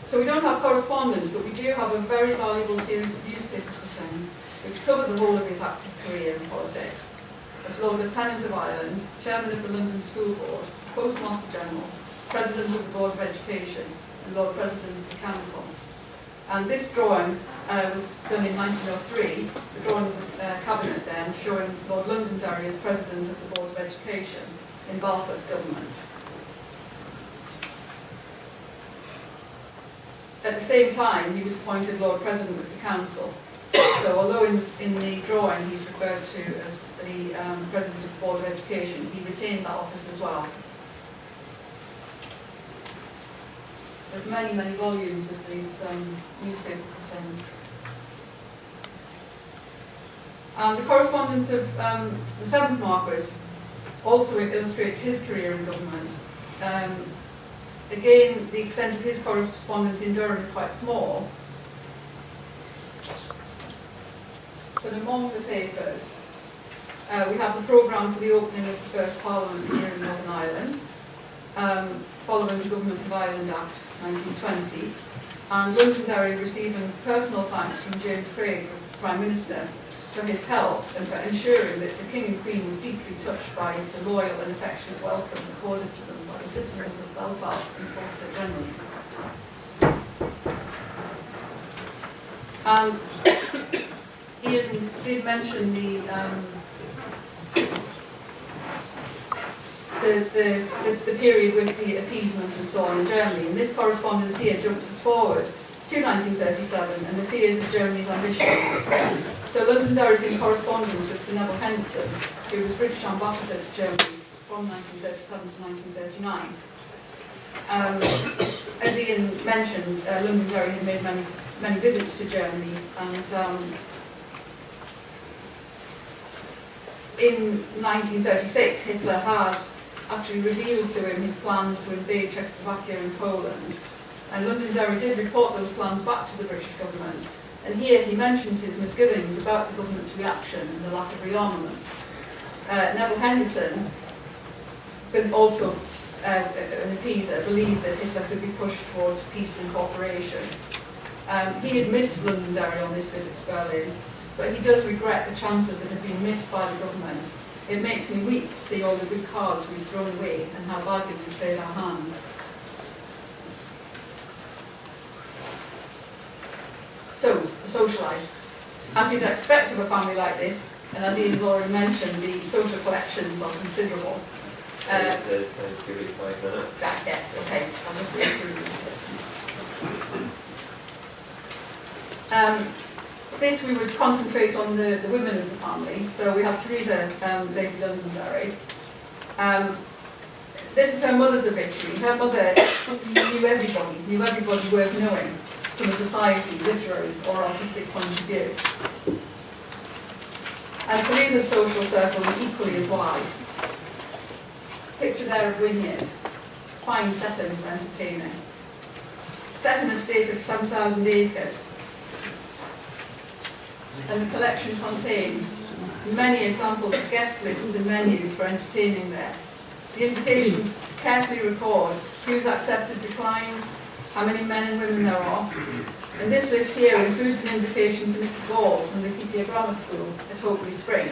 So we don't have correspondence, but we do have a very valuable series of newspaper cuttings which cover the whole of his active career in politics. As Lord Lieutenant of Ireland, Chairman of the London School Board, Postmaster General, President of the Board of Education, and Lord President of the Council. And this drawing was done in 1903, the drawing of the Cabinet then, showing Lord Londonderry as President of the Board of Education in Balfour's government. At the same time, he was appointed Lord President of the Council. So although in the drawing he's referred to as the President of the Board of Education, he retained that office as well. There's many, many volumes of these newspaper cuttings. The correspondence of the seventh Marquess also illustrates his career in government. Again, the extent of his correspondence in Durham is quite small. But among the papers, we have the programme for the opening of the first Parliament here in Northern Ireland, following the Government of Ireland Act 1920, and Londonderry receiving personal thanks from James Craig, the Prime Minister, for his help and for ensuring that the King and Queen were deeply touched by the loyal and affectionate welcome accorded to them by the citizens of Belfast and Ulster generally. And Ian did mention the period with the appeasement and so on in Germany, and this correspondence here jumps us forward to 1937 and the fears of Germany's ambitions. So Londonderry's in correspondence with Sir Neville Henderson, who was British Ambassador to Germany from 1937 to 1939. As Ian mentioned, Londonderry had made many visits to Germany, and in 1936 Hitler had actually revealed to him his plans to invade Czechoslovakia and Poland, and Londonderry did report those plans back to the British government. And here he mentions his misgivings about the government's reaction and the lack of rearmament. Neville Henderson, but also an appeaser, believed that Hitler could be pushed towards peace and cooperation. He had missed Londonderry on this visit to Berlin, but he does regret the chances that have been missed by the government. It makes me weep to see all the good cards we've thrown away and how badly we played our hand. So, the socialites. As you'd expect of a family like this, and as Ian's already mentioned, the social collections are considerable. Let's give it 5 minutes. Yeah, okay, I'll just go through them. This we would concentrate on the women of the family. So we have Teresa, Lady Londonderry. This is her mother's obituary. Her mother knew everybody worth knowing, from a society, literary or artistic point of view. And Teresa's social circle was equally as wide. Picture there of Wynyard, fine setting for entertaining. Set in a state of 7,000 acres. And the collection contains many examples of guest lists and menus for entertaining there. The invitations carefully record who's accepted, declined, how many men and women there are. And this list here includes an invitation to Mr. Ball from the Keepier Grammar School at Hopely Spring.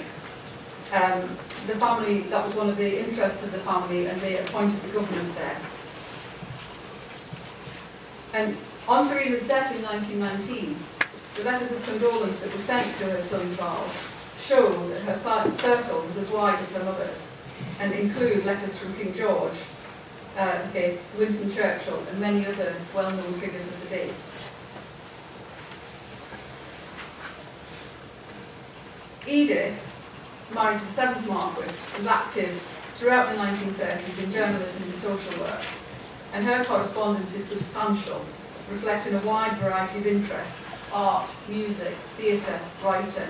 The family, that was one of the interests of the family, and they appointed the governors there. And on Teresa's death in 1919, the letters of condolence that were sent to her son Charles show that her circle was as wide as her mother's. and include letters from King George V, Winston Churchill, and many other well-known figures of the day. Edith, married to the 7th Marquess, was active throughout the 1930s in journalism and social work, and her correspondence is substantial, reflecting a wide variety of interests: art, music, theatre, writing.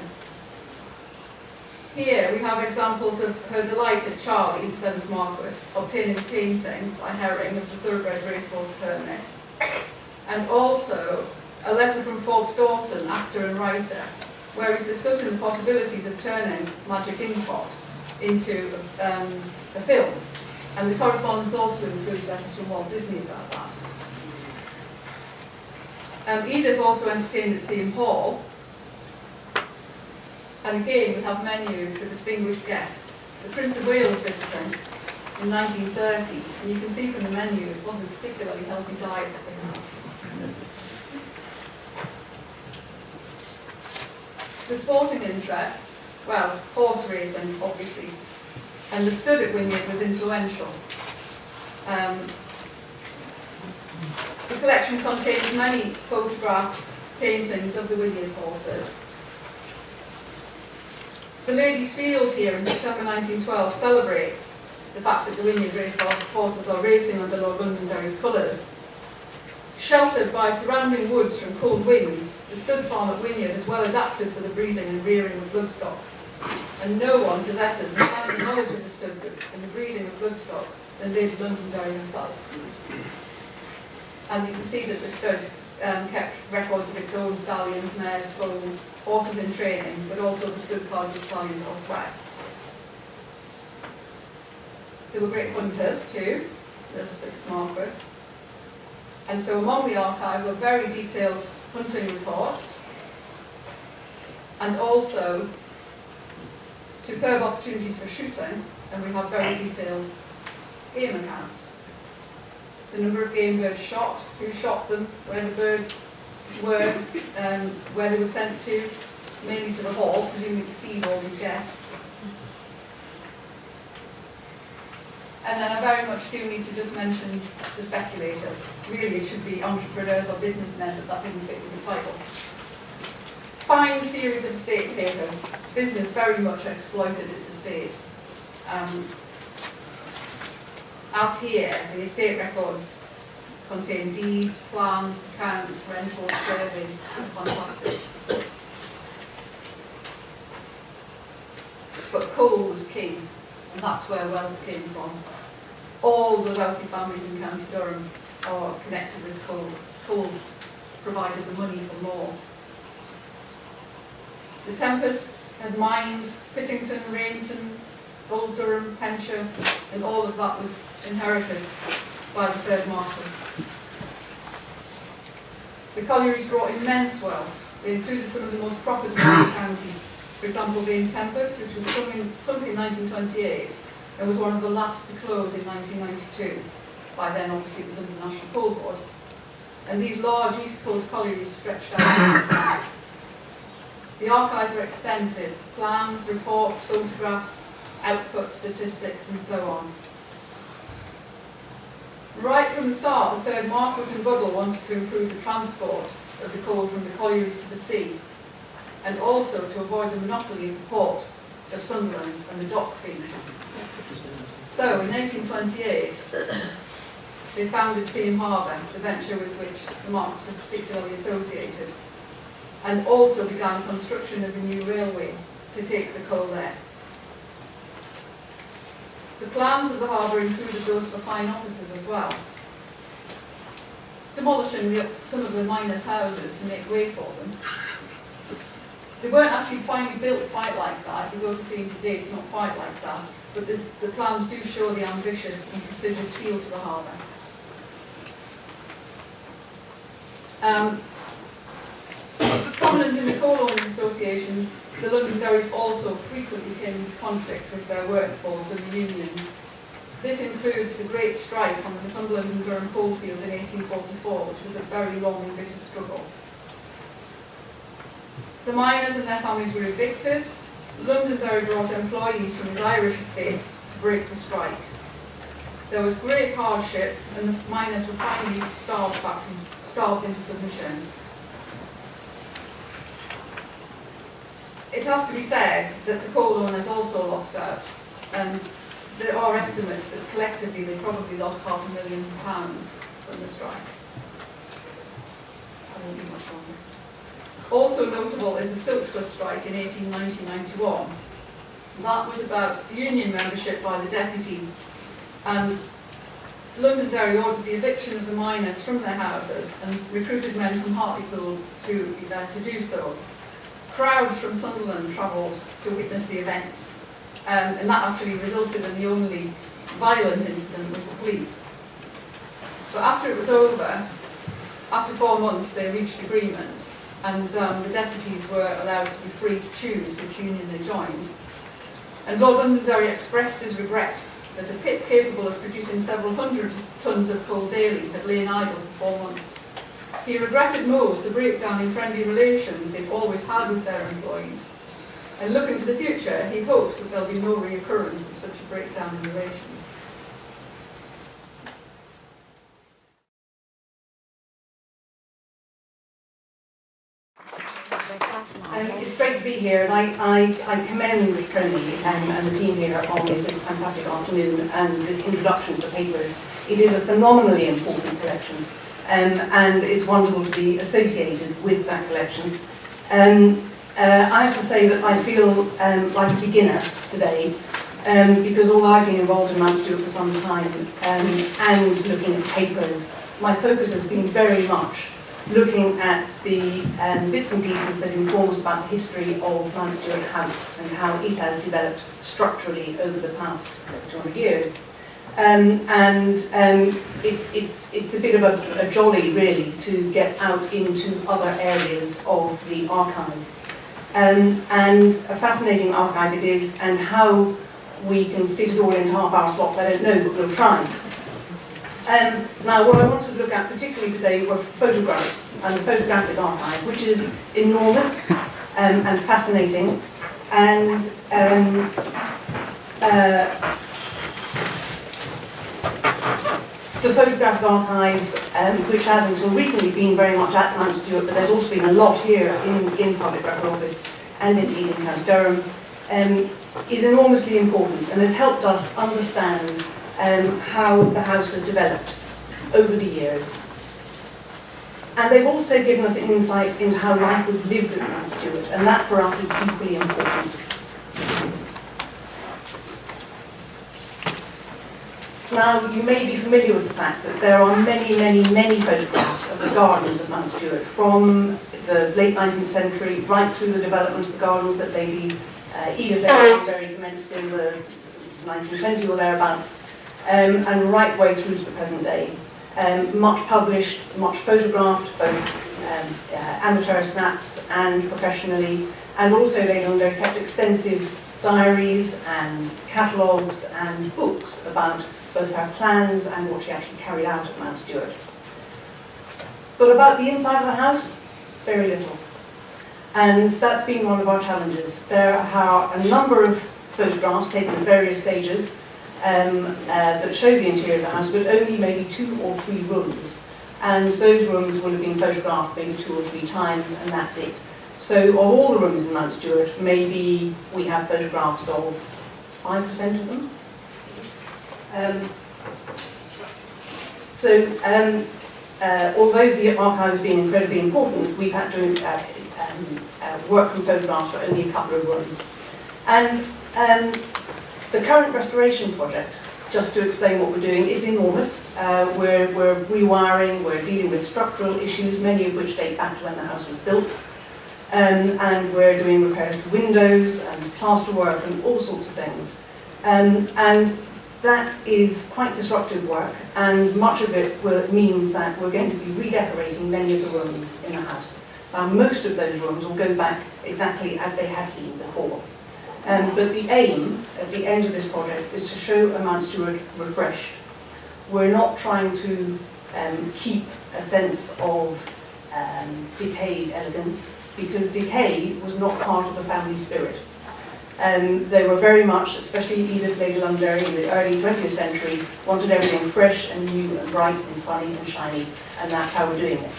Here we have examples of her delight at Charlie, the 7th Marquess, obtaining a painting by Herring of the thoroughbred racehorse Hermit, and also a letter from Forbes Dawson, actor and writer, where he's discussing the possibilities of turning Magic Ink Pot into a film. And the correspondence also includes letters from Walt Disney about that. Edith also entertained at Seaham Hall. And again, we have menus for distinguished guests. The Prince of Wales visiting in 1930, and you can see from the menu it wasn't a particularly healthy diet that they had. The sporting interests, well, horse racing, obviously, and the stud at Wynyard was influential. The collection contains many photographs, paintings of the Wynyard horses. The Ladies' Field here in September 1912 celebrates the fact that the Wynyard race horses are racing under Lord Londonderry's colours. Sheltered by surrounding woods from cold winds, the stud farm at Wynyard is well adapted for the breeding and rearing of bloodstock, and no one possesses a finer knowledge of the stud group and the breeding of bloodstock than Lady Londonderry herself. And you can see that the stud kept records of its own stallions, mares, foals, horses in training, but also the stud cards of stallions elsewhere. They were great hunters too. There's a 6th Marquess. And so among the archives are very detailed hunting reports, and also superb opportunities for shooting, and we have very detailed game accounts. The number of game birds shot, who shot them, where the birds were, where they were sent to, mainly to the hall, presumably to feed all these guests. And then I very much do need to just mention the speculators. Really, it should be entrepreneurs or businessmen, but that didn't fit with the title. Fine series of estate papers. Business very much exploited its estates. As here, the estate records contain deeds, plans, accounts, rentals, surveys. Fantastic. But coal was king, and that's where wealth came from. All the wealthy families in County Durham are connected with coal. Coal provided the money for more. The Tempests had mined Pittington, Rainton, Old Durham, Penshire, and all of that was inherited by the 3rd Marquess. The collieries brought immense wealth. They included some of the most profitable in the county. For example, Vane Tempest, which was sunk in 1928, and was one of the last to close in 1992. By then, obviously, it was under the National Coal Board. And these large East Coast collieries stretched out. The archives are extensive: plans, reports, photographs, output statistics, and so on. Right from the start, the 3rd Marquess and Buddle wanted to improve the transport of the coal from the collieries to the sea, and also to avoid the monopoly of the port of Sunderland and the dock fees. So, in 1828, they founded Seaham Harbour, the venture with which the Marquess is particularly associated, and also began construction of a new railway to take the coal there. The plans of the harbour included those for fine officers as well, demolishing some of the miners' houses to make way for them. They weren't actually finally built quite like that. If you go to see them today, it's not quite like that, but the plans do show the ambitious and prestigious feel to the harbour. Prominent in the Coal Owners Association, the Londonderrys also frequently came into conflict with their workforce and the unions. This includes the Great Strike on the Northumberland and Durham coalfield in 1844, which was a very long and bitter struggle. The miners and their families were evicted. Londonderry brought employees from his Irish estates to to break the strike. There was great hardship, and the miners were finally starved into submission. It has to be said that the coal owners also lost out, and there are estimates that collectively they probably lost £500,000 from the strike. I won't be much longer. Also notable is the Silksworth strike in 1890-91. That was about union membership by the deputies, and Londonderry ordered the eviction of the miners from their houses and recruited men from Hartlepool to do so. Crowds from Sunderland travelled to witness the events, and that actually resulted in the only violent incident with the police. But after it was over, after 4 months they reached agreement, and the deputies were allowed to be free to choose which union they joined. And Lord Londonderry expressed his regret that a pit capable of producing several hundred tons of coal daily had lain idle for 4 months. He regretted most the breakdown in friendly relations they'd always had with their employees. And looking to the future, he hopes that there'll be no reoccurrence of such a breakdown in relations. It's great to be here, and I commend PRONI and the team here on this fantastic afternoon and this introduction to papers. It is a phenomenally important collection, and it's wonderful to be associated with that collection. I have to say that I feel like a beginner today, because although I've been involved in Mount Stewart for some time and looking at papers, my focus has been very much looking at the bits and pieces that inform us about the history of Mount Stewart House and how it has developed structurally over the past 200 years. It's a bit of a jolly, really, to get out into other areas of the archive. And a fascinating archive it is, and how we can fit it all into half-hour slots, I don't know, but we'll try. Now, what I wanted to look at particularly today were photographs and the photographic archive, which is enormous and fascinating. And the photographic archive, which has until recently been very much at Mount Stewart, but there's also been a lot here in Public Record Office and indeed in County Durham, is enormously important and has helped us understand how the house has developed over the years. And they've also given us an insight into how life was lived at Mount Stewart, and that for us is equally important. Now, you may be familiar with the fact that there are many photographs of the gardens of Mount Stewart from the late 19th century right through the development of the gardens that Lady Edith Londonderry commenced in the 1920 or thereabouts, and right way through to the present day. Much published, much photographed, both amateur snaps and professionally, and also Lady Londonderry kept extensive diaries and catalogues and books about both her plans and what she actually carried out at Mount Stewart. But about the inside of the house, very little. And that's been one of our challenges. There are a number of photographs taken at various stages that show the interior of the house, but only maybe 2 or 3 rooms. And those rooms will have been photographed maybe 2 or 3 times, and that's it. So of all the rooms in Mount Stewart, maybe we have photographs of 5% of them. Although the archive has been incredibly important, we've had to work from photographs for only a couple of rooms. And the current restoration project, just to explain what we're doing, is enormous. We're rewiring, we're dealing with structural issues, many of which date back to when the house was built. And we're doing repairs to windows and plasterwork and all sorts of things. And that is quite disruptive work, and much of it means that we're going to be redecorating many of the rooms in the house. Most of those rooms will go back exactly as they had been before. But the aim at the end of this project is to show a Mount Stewart refreshed. We're not trying to keep a sense of decayed elegance, because decay was not part of the family spirit. They were very much, especially Edith, Lady Londonderry in the early 20th century, wanted everything fresh and new and bright and sunny and shiny, and that's how we're doing it.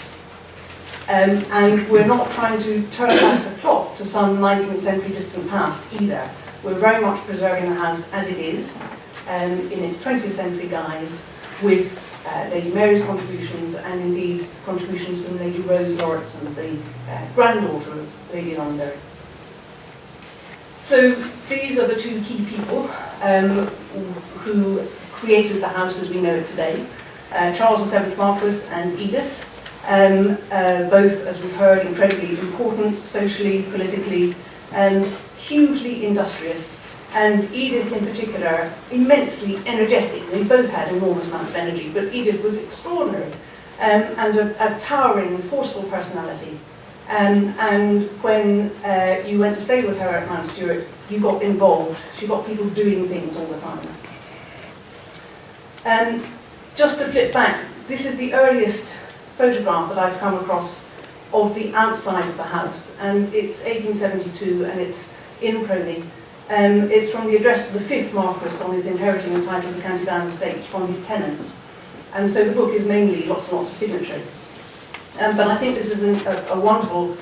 And we're not trying to turn back the clock to some 19th century distant past either. We're very much preserving the house as it is, in its 20th century guise, with Lady Mary's contributions and indeed contributions from Lady Rose Lauritsen, the granddaughter of Lady Londonderry. So these are the two key people who created the house as we know it today, Charles VII Marquess and Edith. Both, as we've heard, incredibly important socially, politically, and hugely industrious, and Edith in particular, immensely energetic. They both had enormous amounts of energy, but Edith was extraordinary, and a towering and forceful personality. And when you went to stay with her at Mount Stewart, you got involved. She got people doing things all the time. Just to flip back, this is the earliest photograph that I've come across of the outside of the house, and it's 1872 and it's in PRONI. It's from the address to the 5th Marquess on his inheriting the title of the County Down estates from his tenants. And so the book is mainly lots and lots of signatures. But I think this is a wonderful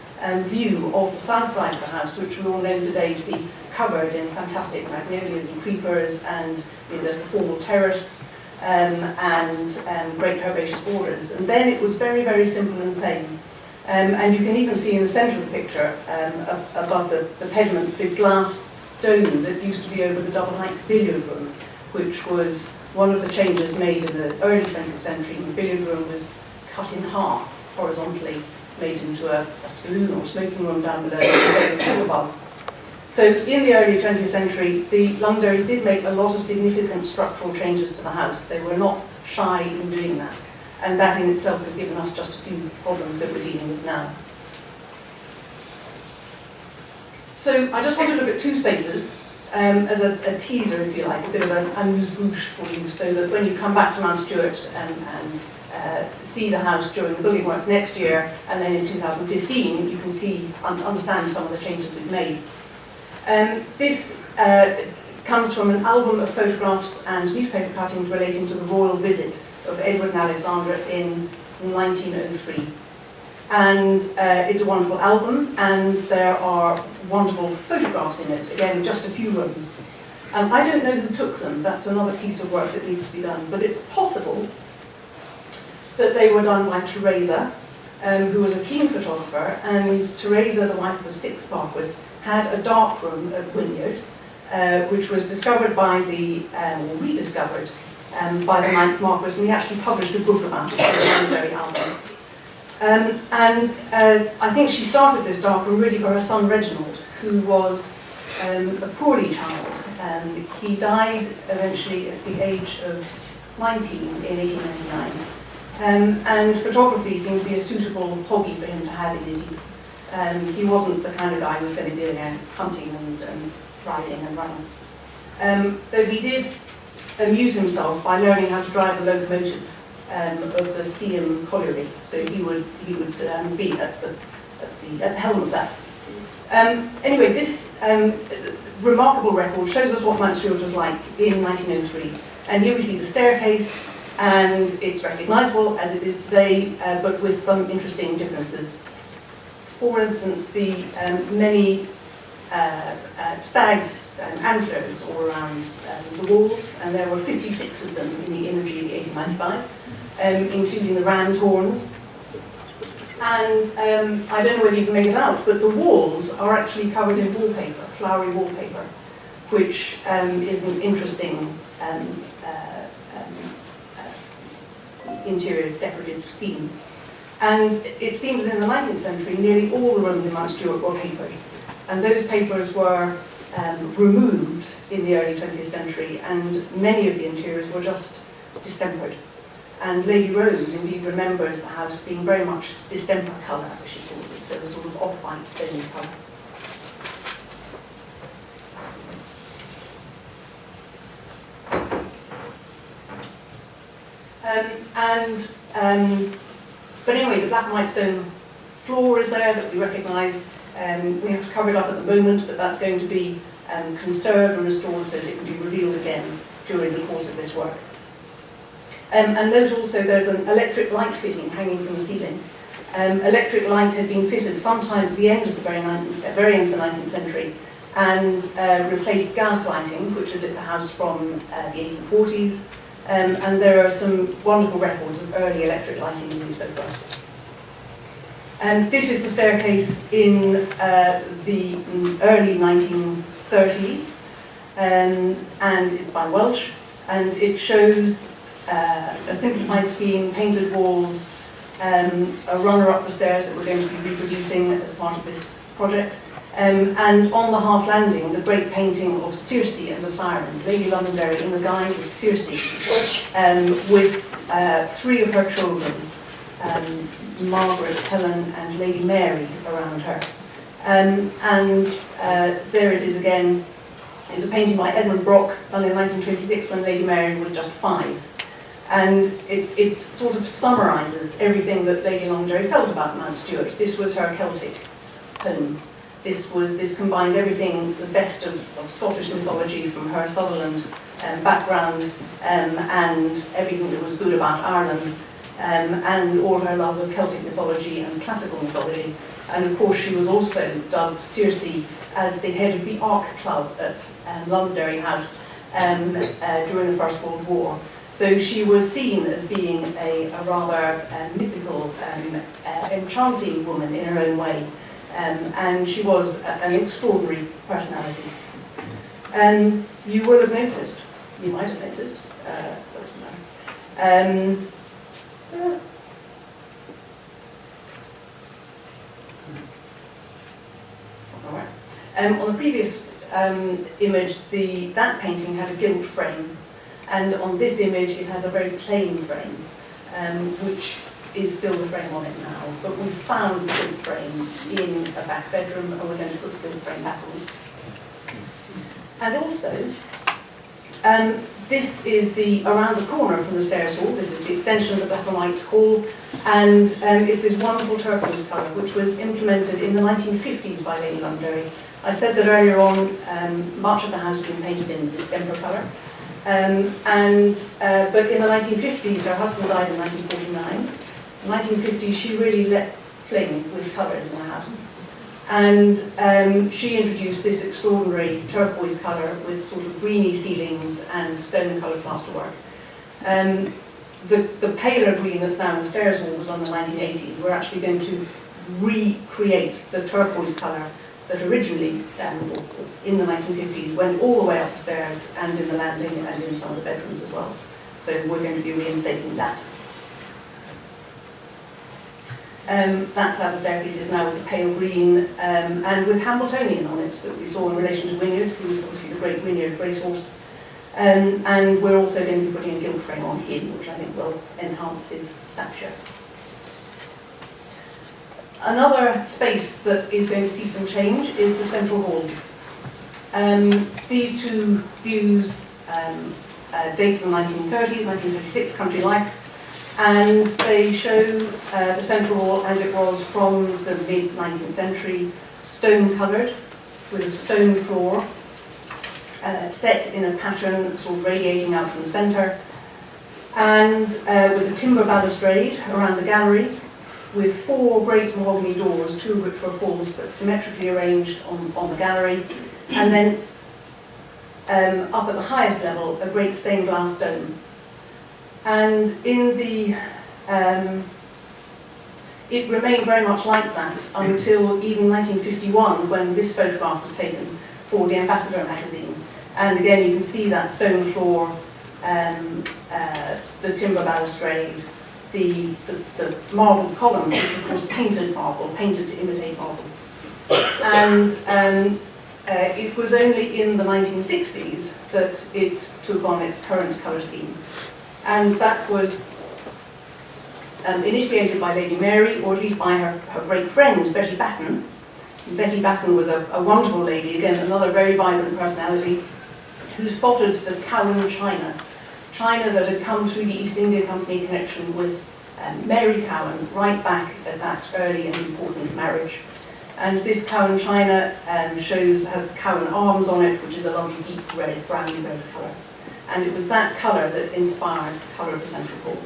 view of the south side of the house, which we all know today to be covered in fantastic magnolias and creepers, and there's the formal terrace, and great herbaceous borders. And then it was very, very simple and plain. And you can even see in the centre of the picture, above the pediment, the glass dome that used to be over the double-height billiard room, which was one of the changes made in the early 20th century. The billiard room was cut in half, horizontally, made into a saloon or smoking room down below and above. So in the early 20th century, the Londonderrys did make a lot of significant structural changes to the house. They were not shy in doing that. And that in itself has given us just a few problems that we're dealing with now. So I just want to look at two spaces as a teaser, if you like, a bit of an amuse-bouche for you, so that when you come back to Mount Stewart and see the house during the building works next year, and then in 2015, you can see, understand some of the changes we've made. This comes from an album of photographs and newspaper cuttings relating to the royal visit of Edward and Alexandra in 1903. And it's a wonderful album, and there are wonderful photographs in it, again, just a few rooms. And I don't know who took them, that's another piece of work that needs to be done, but it's possible that they were done by Teresa, who was a keen photographer, and Teresa, the wife of the 6th Marquess, had a dark room at Wynyard, which was discovered by or rediscovered by the 9th Marquess, and he actually published a book about it, the Londonderry album. I think she started this dark room really for her son Reginald, who was a poorly child. He died eventually at the age of 19 in 1899. And photography seemed to be a suitable hobby for him to have in his youth. He wasn't the kind of guy who was going to be doing hunting and riding and running. Though he did amuse himself by learning how to drive the locomotive of the Seaham colliery. So he would be at the helm of that. Anyway, this remarkable record shows us what Mount Stewart was like in 1903. And here we see the staircase, and it's recognisable as it is today, but with some interesting differences. For instance, the many stags' antlers all around the walls, and there were 56 of them in the imagery 1895, including the ram's horns. And I don't know whether you can make it out, but the walls are actually covered in wallpaper, flowery wallpaper, which is an interesting interior decorative scheme. And it seems that in the 19th century, nearly all the rooms in Mount Stewart were papered. And those papers were removed in the early 20th century, and many of the interiors were just distempered. And Lady Rose indeed remembers the house being very much distemper colour, as she calls it, so a sort of off-white stony colour. But anyway, the black and white stone floor is there that we recognise. We have to cover it up at the moment, but that's going to be conserved and restored so that it can be revealed again during the course of this work. And note also there's an electric light fitting hanging from the ceiling. Electric light had been fitted sometime at the end of the very end of the 19th century and replaced gas lighting, which had lit the house from the 1840s. And there are some wonderful records of early electric lighting in these photographs. This is the staircase in the early 1930s, and it's by Welsh, and it shows a simplified scheme, painted walls, a runner up the stairs that we're going to be reproducing as part of this project, and on the half landing, the great painting of Circe and the Sirens, Lady Londonderry in the guise of Circe, with three of her children, Margaret, Helen and Lady Mary around her. There it is again. It's a painting by Edmund Brock done in 1926 when Lady Mary was just 5. And it sort of summarises everything that Lady Londonderry felt about Mount Stewart. This was her Celtic home. This combined everything, the best of Scottish mythology from her Sutherland background, and everything that was good about Ireland, and all her love of Celtic mythology and classical mythology. And of course she was also dubbed Circe as the head of the Ark Club at Londonderry House during the First World War. So she was seen as being a rather mythical, enchanting woman in her own way. And she was an extraordinary personality. You will have noticed, you might have noticed, on the previous image, that painting had a gilt frame, and on this image it has a very plain frame, which is still the frame on it now. But we found the gilt frame in a back bedroom, and we're going to put the gilt frame back on. And also, this is around the corner from the stairs hall. This is the extension of the black and white hall, and it's this wonderful turquoise colour which was implemented in the 1950s by Lady Londonderry. I said that earlier on, much of the house had been painted in distemper colour, but in the 1950s, her husband died in 1949. In the 1950s, she really let fling with colours in the house. And she introduced this extraordinary turquoise colour with sort of greeny ceilings and stone-coloured plasterwork. The paler green that's now in the stairs hall was on the 1980s. We're actually going to recreate the turquoise colour that originally, in the 1950s, went all the way up the stairs and in the landing and in some of the bedrooms as well. So we're going to be reinstating that. That's how the staircase is now, with the pale green and with Hambletonian on it that we saw in relation to Wynyard, who was obviously the great Wynyard racehorse. And we're also going to be putting a gilt frame on him, which I think will enhance his stature. Another space that is going to see some change is the central hall. These two views date from the 1930s, 1936, country life. And they show the central hall as it was from the mid-19th century, stone-covered, with a stone floor, set in a pattern sort of radiating out from the centre, and with a timber balustrade around the gallery, with 4 great mahogany doors, 2 of which were false but symmetrically arranged on the gallery, and then up at the highest level, a great stained glass dome. And it remained very much like that until even 1951, when this photograph was taken for the Ambassador magazine. And again, you can see that stone floor, the timber balustrade, the marble columns, which of course painted marble, painted to imitate marble. And it was only in the 1960s that it took on its current colour scheme. And that was initiated by Lady Mary, or at least by her great friend, Betty Batten. And Betty Batten was a wonderful lady, again, another very vibrant personality, who spotted the Cowan china that had come through the East India Company connection with Mary Cowan, right back at that early and important marriage. And this Cowan china has the Cowan arms on it, which is a lovely deep red, brandy red colour. And it was that colour that inspired the colour of the central hall.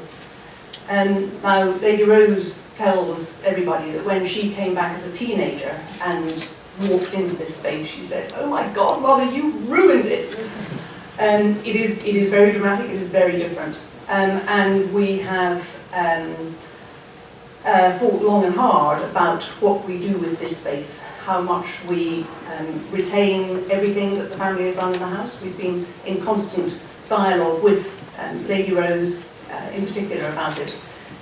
Now, Lady Rose tells everybody that when she came back as a teenager and walked into this space, she said, "Oh my God, Mother, you ruined it." It is very dramatic, it is very different. And we have thought long and hard about what we do with this space, how much we retain everything that the family has done in the house. We've been in constant dialogue with Lady Rose in particular about it.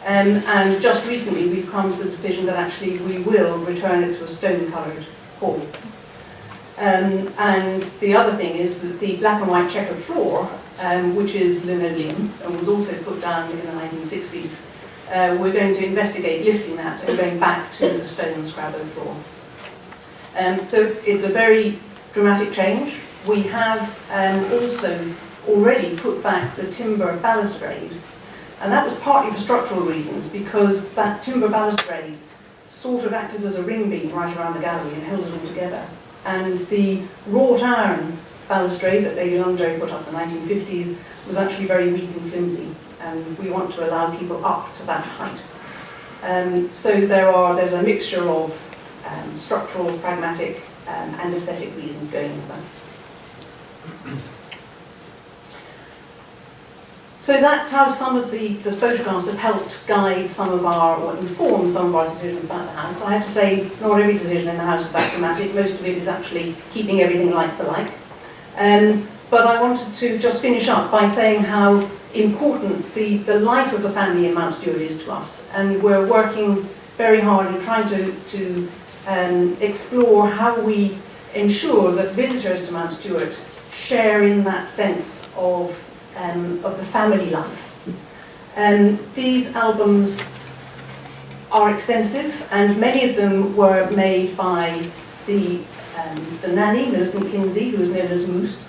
And just recently we've come to the decision that actually we will return it to a stone-coloured hall. And the other thing is that the black and white checkered floor, which is linoleum and was also put down in the 1960s, we're going to investigate lifting that and going back to the stone scrabble floor. So it's a very dramatic change. We have also already put back the timber balustrade, and that was partly for structural reasons, because that timber balustrade sort of acted as a ring beam right around the gallery and held it all together. And the wrought iron balustrade that Lady Londonderry put up in the 1950s was actually very weak and flimsy, and we want to allow people up to that height. So there's a mixture of structural, pragmatic and aesthetic reasons going into that. So that's how some of the photographs have helped guide some of our, or inform some of our decisions about the house. I have to say, not every decision in the house is that dramatic. Most of it is actually keeping everything like for like. But I wanted to just finish up by saying how important the life of the family in Mount Stewart is to us. And we're working very hard in trying to explore how we ensure that visitors to Mount Stewart share in that sense of the family life. These albums are extensive, and many of them were made by the nanny, Millicent Kinsey, who is known as Moose,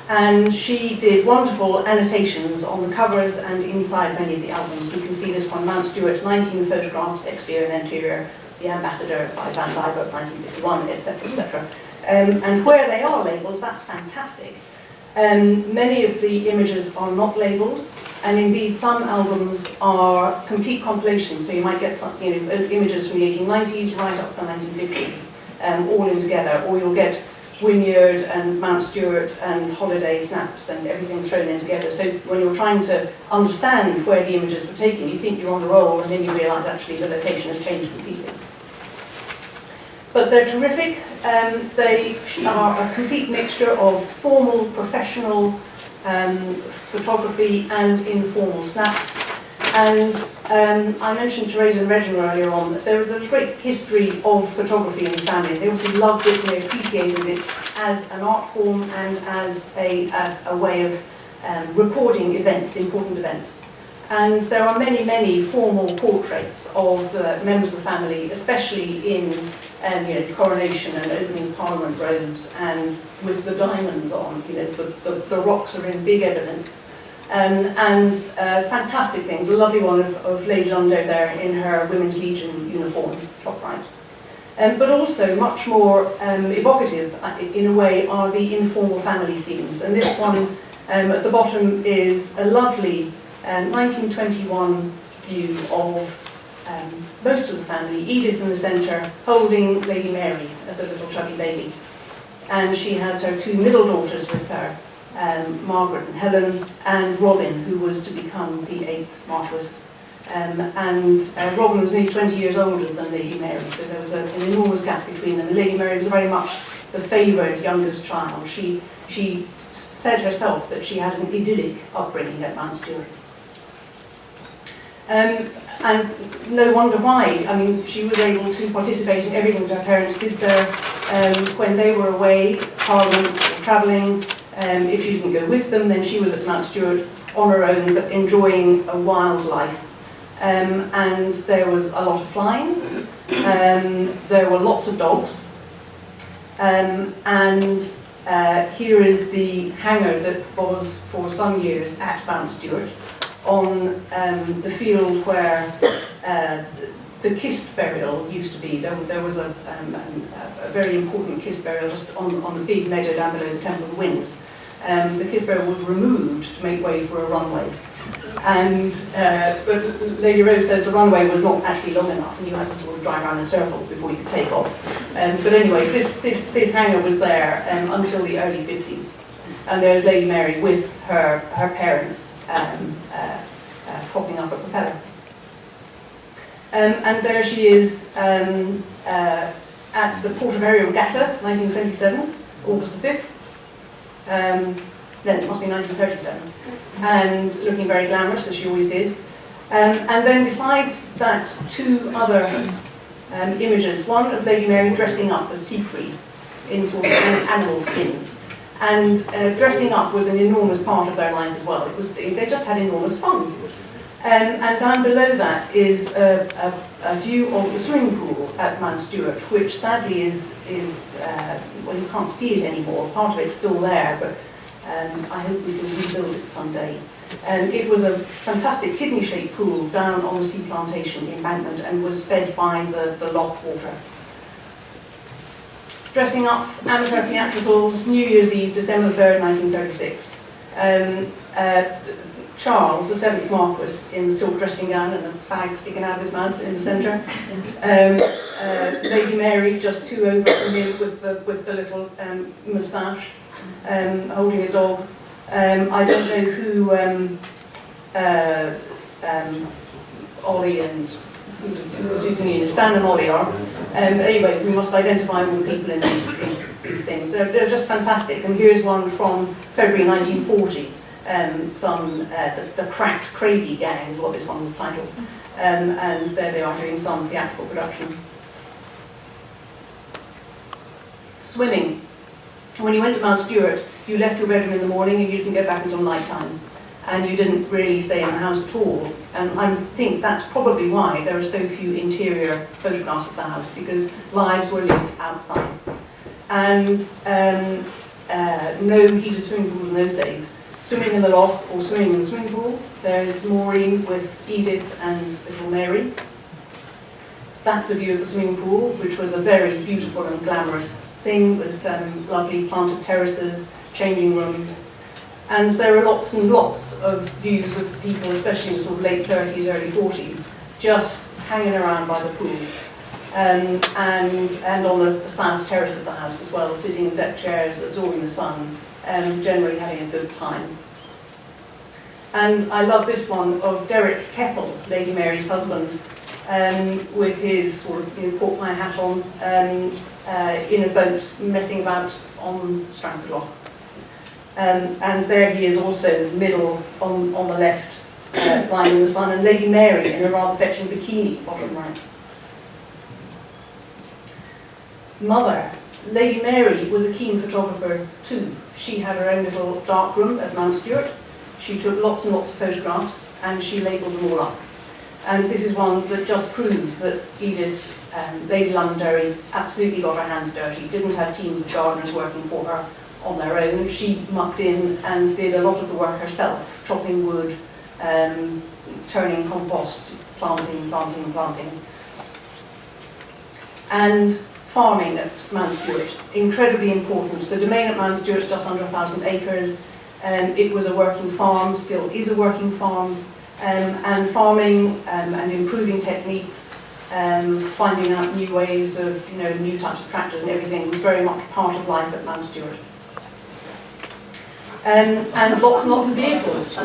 and she did wonderful annotations on the covers and inside many of the albums. You can see this one, Mount Stewart, 19 photographs, exterior and interior, The Ambassador by Van Dyver, 1951, etc., etc. And where they are labelled, that's fantastic. Many of the images are not labelled, and indeed some albums are complete compilations, so you might get some, images from the 1890s right up to the 1950s, all in together, or you'll get Wynyard and Mount Stewart and holiday snaps and everything thrown in together. So when you're trying to understand where the images were taken, you think you're on the roll, and then you realise actually the location has changed completely. But they're terrific. They are a complete mixture of formal, professional photography and informal snaps. And I mentioned Teresa and Reginald earlier on that there was a great history of photography in the family. They also loved it and they appreciated it as an art form and as a way of recording events, important events. And there are many, many formal portraits of members of the family, especially in coronation and opening Parliament robes, and with the diamonds on. The rocks are in big evidence. And fantastic things. A lovely one of Lady Londonderry there in her Women's Legion uniform, top right. But also much more evocative, in a way, are the informal family scenes. And this one at the bottom is a lovely 1921 view of most of the family. Edith in the centre, holding Lady Mary as a little chubby baby. And she has her two middle daughters with her, Margaret and Helen, and Robin, who was to become the 8th Marquess. Robin was nearly 20 years older than Lady Mary, so there was an enormous gap between them. And Lady Mary was very much the favoured youngest child. She said herself that she had an idyllic upbringing at Mount Stewart. And no wonder why. I mean, she was able to participate in everything that her parents did there. When they were away, Parliament, or travelling, if she didn't go with them, then she was at Mount Stewart on her own, but enjoying a wild life. And there was a lot of flying. There were lots of dogs. Here is the hangar that was for some years at Mount Stewart, on the field where the kist burial used to be. There was a very important kist burial just on the big meadow down below the Temple of the Winds. The kist burial was removed to make way for a runway. And but Lady Rose says the runway was not actually long enough, and you had to sort of drive around in circles before you could take off. But anyway, this hangar was there until the early 50s, and there's Lady Mary with her parents propping up a propeller. And there she is at the Portoverio Regatta, 1927, August the 5th. Then it must be 1937, and looking very glamorous, as she always did. And then besides that, two other images. One of Lady Mary dressing up as Siegfried in sort of animal skins. And dressing up was an enormous part of their life as well. They just had enormous fun. And down below that is a view of the swimming pool at Mount Stewart, which sadly is well, you can't see it anymore. Part of it's still there, but I hope we can rebuild it someday. It was a fantastic kidney-shaped pool down on the sea plantation embankment and was fed by the loch water. Dressing up, amateur theatricals, New Year's Eve, December 3rd, 1936. Charles, the 7th Marquess, in the silk dressing gown and a fag sticking out of his mouth in the centre. Lady Mary, just two over from him with the little moustache, holding a dog. I don't know who Ollie and Stan and Ollie are. Anyway, we must identify all the people in these things. They're just fantastic. And here's one from February 1940. The Cracked Crazy Gang is what this one was titled. And there they are doing some theatrical production. Swimming. When you went to Mount Stewart, you left your bedroom in the morning and you didn't get back until night time. And you didn't really stay in the house at all. And I think that's probably why there are so few interior photographs of the house, because lives were lived outside. And no heated swimming pools in those days. Swimming in the loch or swimming in the swimming pool. There's Maureen with Edith and little Mary. That's a view of the swimming pool, which was a very beautiful and glamorous thing with lovely planted terraces, changing rooms. And there are lots and lots of views of people, especially in the sort of late 30s, early 40s, just hanging around by the pool. And on the south terrace of the house as well, sitting in deck chairs, absorbing the sun, generally having a good time. And I love this one of Derek Keppel, Lady Mary's husband, with his sort of pork pie hat on, in a boat, messing about on Stratford Loch. And there he is also, middle on the left, lying in the sun, and Lady Mary in a rather fetching bikini, bottom right. Mother. Lady Mary was a keen photographer too. She had her own little dark room at Mount Stewart. She took lots and lots of photographs and she labelled them all up. And this is one that just proves that Edith, Lady Londonderry, absolutely got her hands dirty, didn't have teams of gardeners working for her on their own. She mucked in and did a lot of the work herself, chopping wood, turning compost, planting. And farming at Mount Stewart, incredibly important. The domain at Mount Stewart is just under 1,000 acres. It was a working farm, still is a working farm, and farming and improving techniques, finding out new ways of, new types of tractors and everything was very much part of life at Mount Stewart. And lots and lots of vehicles.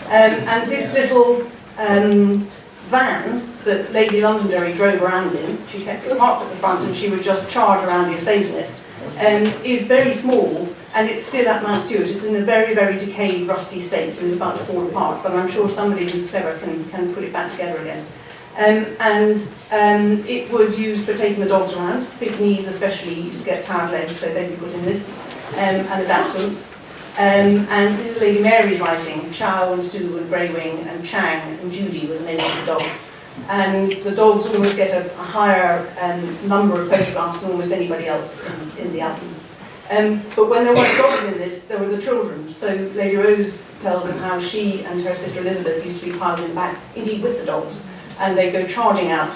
And this little van that Lady Londonderry drove around in, she kept it parked at the front and she would just charge around the estate in it, is very small, and it's still at Mount Stewart. It's in a very, very decayed, rusty state and is about to fall apart, but I'm sure somebody who's clever can put it back together again. It was used for taking the dogs around. Pygmies especially used to get tired legs, so they'd be put in this, and adaptants. And this is Lady Mary's writing. Chow and Sue and Greywing and Chang and Judy was the name of the dogs. And the dogs almost get a higher number of photographs than almost anybody else in the albums. But when there weren't dogs in this, there were the children. So Lady Rose tells of how she and her sister Elizabeth used to be piled in the back, indeed with the dogs, and they go charging out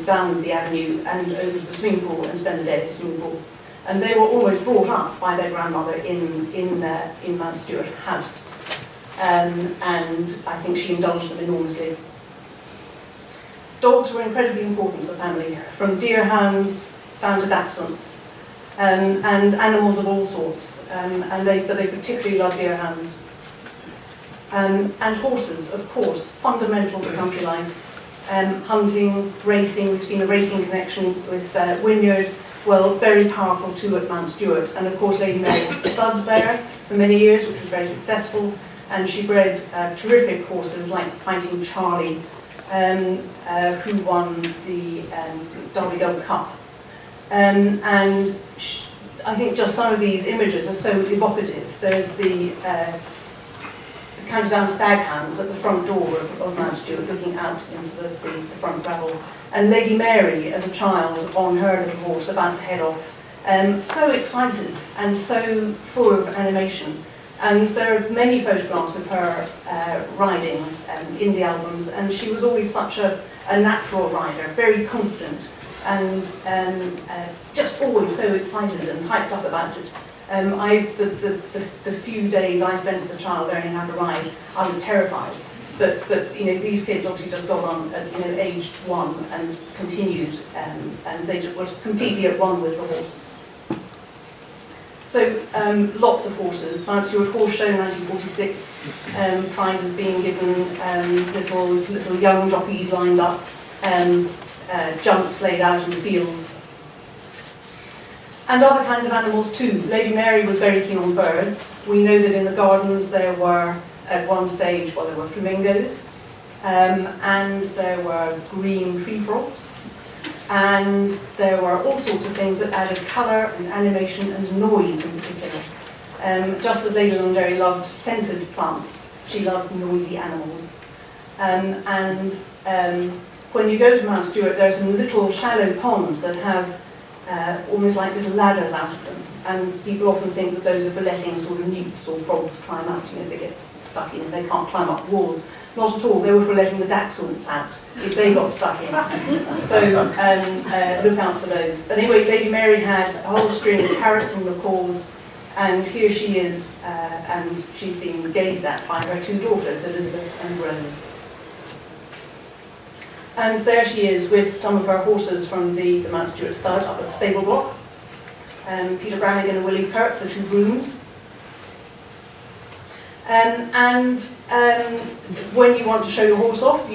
down the avenue and over to the swimming pool and spend the day at the swimming pool. And they were almost brought up by their grandmother in Mount Stewart house. And I think she indulged them enormously. Dogs were incredibly important for the family, from deerhounds down to dachshunds, and animals of all sorts. But they particularly loved deerhounds. And horses, of course, fundamental to country life. Hunting, racing, we've seen a racing connection with Wynyard, well, very powerful too at Mount Stewart. And of course, Lady Mary was stud there for many years, which was very successful. And she bred terrific horses like Fighting Charlie, who won the Donegal Cup. I think just some of these images are so evocative. There's the counted down staghounds at the front door of Mount Stewart, looking out into the front gravel. And Lady Mary, as a child, on her little horse, about to head off, so excited and so full of animation. And there are many photographs of her riding in the albums, and she was always such a natural rider, very confident, and just always so excited and hyped up about it. The few days I spent as a child learning how to ride, I was terrified. But these kids obviously just got on at age 1 and continued, and they just was completely at one with the horse. So lots of horses. Mount Stewart Horse Show 1946, prizes being given, little young jockeys lined up, jumps laid out in the fields. And other kinds of animals too. Lady Mary was very keen on birds. We know that in the gardens there were, at one stage, well, there were flamingos, and there were green tree frogs, and there were all sorts of things that added colour and animation and noise in particular. Just as Lady Londonderry loved scented plants, she loved noisy animals. When you go to Mount Stewart, there are some little shallow ponds that have almost like little ladders out of them, and people often think that those are for letting sort of newts or frogs climb out, if they get stuck in and they can't climb up walls. Not at all, they were for letting the dachshunds out if they got stuck in. So look out for those. But anyway, Lady Mary had a whole string of parrots and macaws, and here she is, and she's being gazed at by her 2 daughters, Elizabeth and Rose. And there she is with some of her horses from the Mount Stewart stud up at the stable block. Peter Brannigan and Willie Kirk, the 2 grooms. When you want to show your horse off,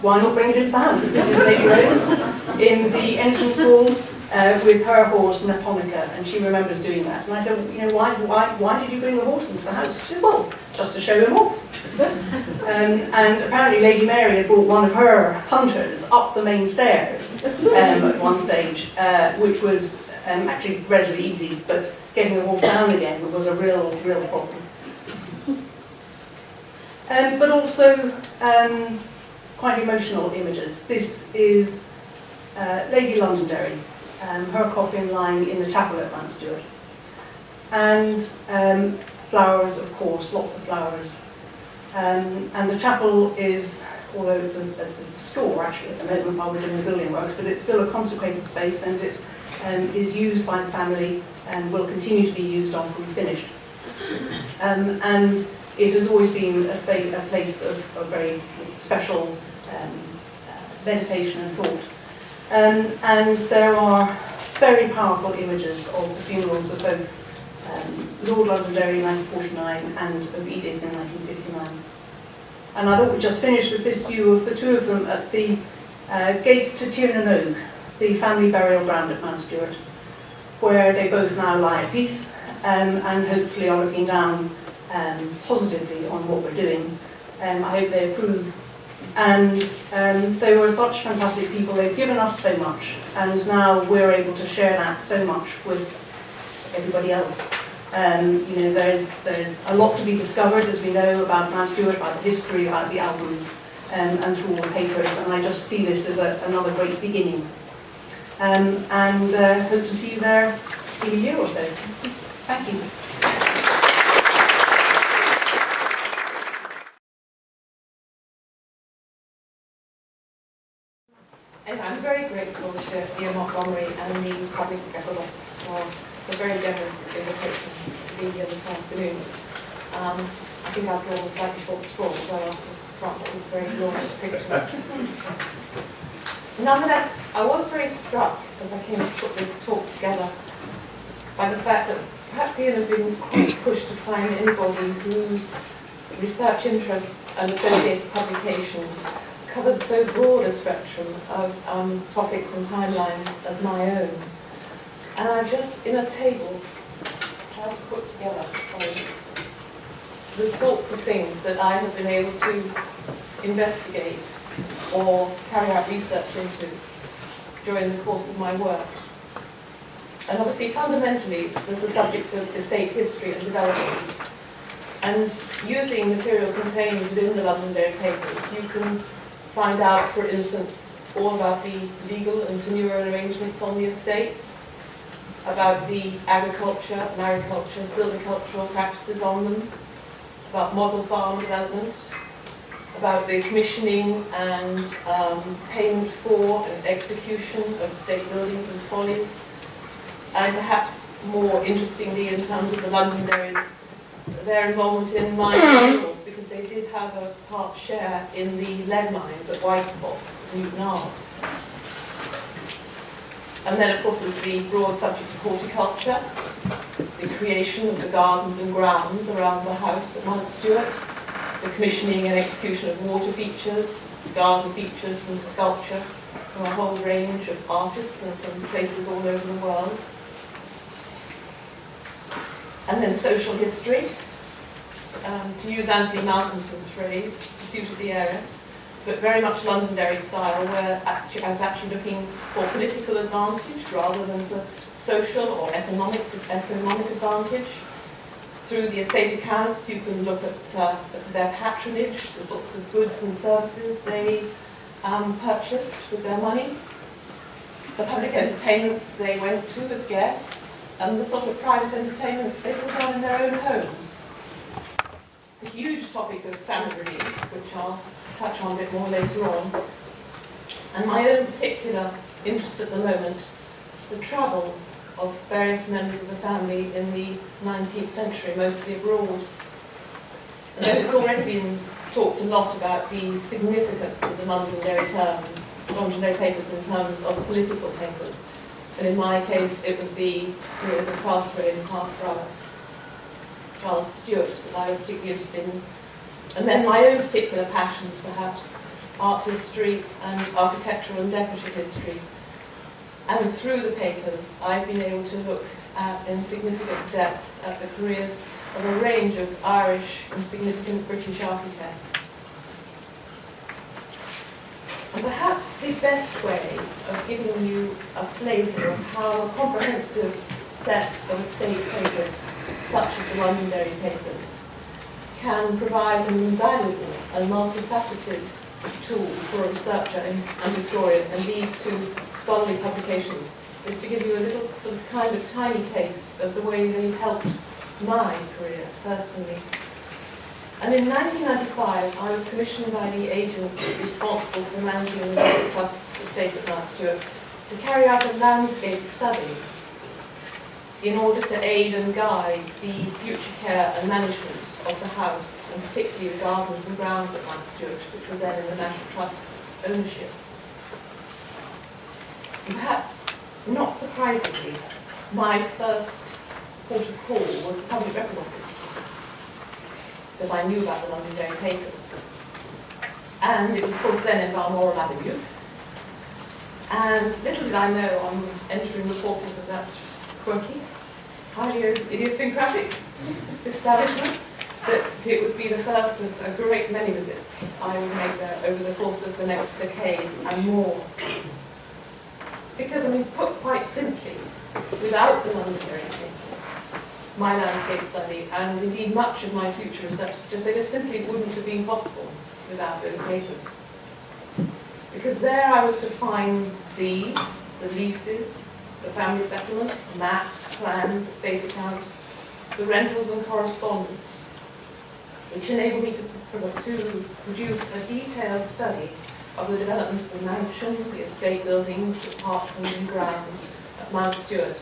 why not bring it into the house? This is Lady Rose in the entrance hall with her horse Neponica, and she remembers doing that. And I said, why did you bring the horse into the house? She said, well, just to show him off. And apparently Lady Mary had brought one of her hunters up the main stairs at one stage, which was actually relatively easy, but getting the horse down again was a real problem. But also quite emotional images. This is Lady Londonderry, her coffin lying in the chapel at Mount Stewart. And flowers, of course, lots of flowers. And the chapel is, although it's a store actually at the moment while we're doing the building works, but it's still a consecrated space, and it is used by the family and will continue to be used after we've finished. And it has always been a place of very special meditation and thought. And there are very powerful images of the funerals of both Lord Londonderry in 1949 and of Edith in 1959. And I thought we'd just finish with this view of the 2 of them at the gate to Tirnanog, the family burial ground at Mount Stewart, where they both now lie at peace and hopefully are looking down positively on what we're doing. I hope they approve. And they were such fantastic people. They've given us so much, and now we're able to share that so much with everybody else. There's a lot to be discovered, as we know, about Mount Stewart, about the history, about the albums, and through all the papers. And I just see this as another great beginning. And hope to see you there in a year or so. Thank you. And I'm very grateful to Ian Montgomery and the Public Record Office for the very generous invitation to be here this afternoon. I think I've drawn a slightly short straw as well after Francis's very glorious pictures. Nonetheless, I was very struck as I came to put this talk together by the fact that perhaps Ian had been quite pushed to find anybody whose research interests and associated publications covered so broad a spectrum of topics and timelines as my own. And I've just, in a table, tried to put together the sorts of things that I have been able to investigate or carry out research into during the course of my work. And obviously, fundamentally, there's the subject of estate history and development. And using material contained within the Londonderry Papers, you can find out, for instance, all about the legal and tenure arrangements on the estates, about the agriculture, mariculture, silvicultural practices on them, about model farm development, about the commissioning and payment for and execution of state buildings and follies, and perhaps more interestingly in terms of the Londonderrys, their involvement in mine minerals, because they did have a part share in the lead mines at White Spots, Newton Ards. And then, of course, there's the broad subject of horticulture, the creation of the gardens and grounds around the house at Mount Stewart, the commissioning and execution of water features, garden features and sculpture from a whole range of artists and from places all over the world. And then social history, to use Anthony Malcolmson's phrase, pursuit of the heiress, but very much Londonderry style, where I was actually looking for political advantage rather than for social or economic advantage. Through the estate accounts, you can look at their patronage, the sorts of goods and services they purchased with their money, the public entertainments they went to as guests, and the sort of private entertainments they put on in their own homes. The huge topic of family relief, which I'll touch on a bit more later on, and my own particular interest at the moment, the travel of various members of the family in the 19th century, mostly abroad. And then it's already been talked a lot about the significance of the Londonderry Papers in terms of political papers. And in my case, it was the careers of Castlereagh's half-brother, Charles Stewart, that I was particularly interested in. And then my own particular passions, perhaps, art history and architectural and decorative history. And through the papers, I've been able to look at, in significant depth, at the careers of a range of Irish and significant British architects. And perhaps the best way of giving you a flavour of how a comprehensive set of estate papers, such as the Londonderry Papers, can provide an invaluable and multifaceted tool for a researcher and historian and lead to scholarly publications, is to give you a little sort of kind of tiny taste of the way they helped my career personally. And in 1995, I was commissioned by the agent responsible for managing the Trust's estate at Mount Stewart to carry out a landscape study in order to aid and guide the future care and management of the house, and particularly the gardens and grounds at Mount Stewart, which were then in the National Trust's ownership. And perhaps, not surprisingly, my first port of call was the Public Record Office, because I knew about the Londonderry Papers. And it was, of course, then in Balmoral Avenue. And little did I know, on entering the portals of that quirky, highly idiosyncratic establishment, that it would be the first of a great many visits I would make there over the course of the next decade and more. Because, I mean, put quite simply, without the Londonderry Papers, my landscape study, and indeed much of my future research, they just simply wouldn't have been possible without those papers. Because there I was to find deeds, the leases, the family settlements, maps, plans, estate accounts, the rentals and correspondence, which enabled me to produce a detailed study of the development of the mansion, the estate buildings, the parkland and grounds at Mount Stewart,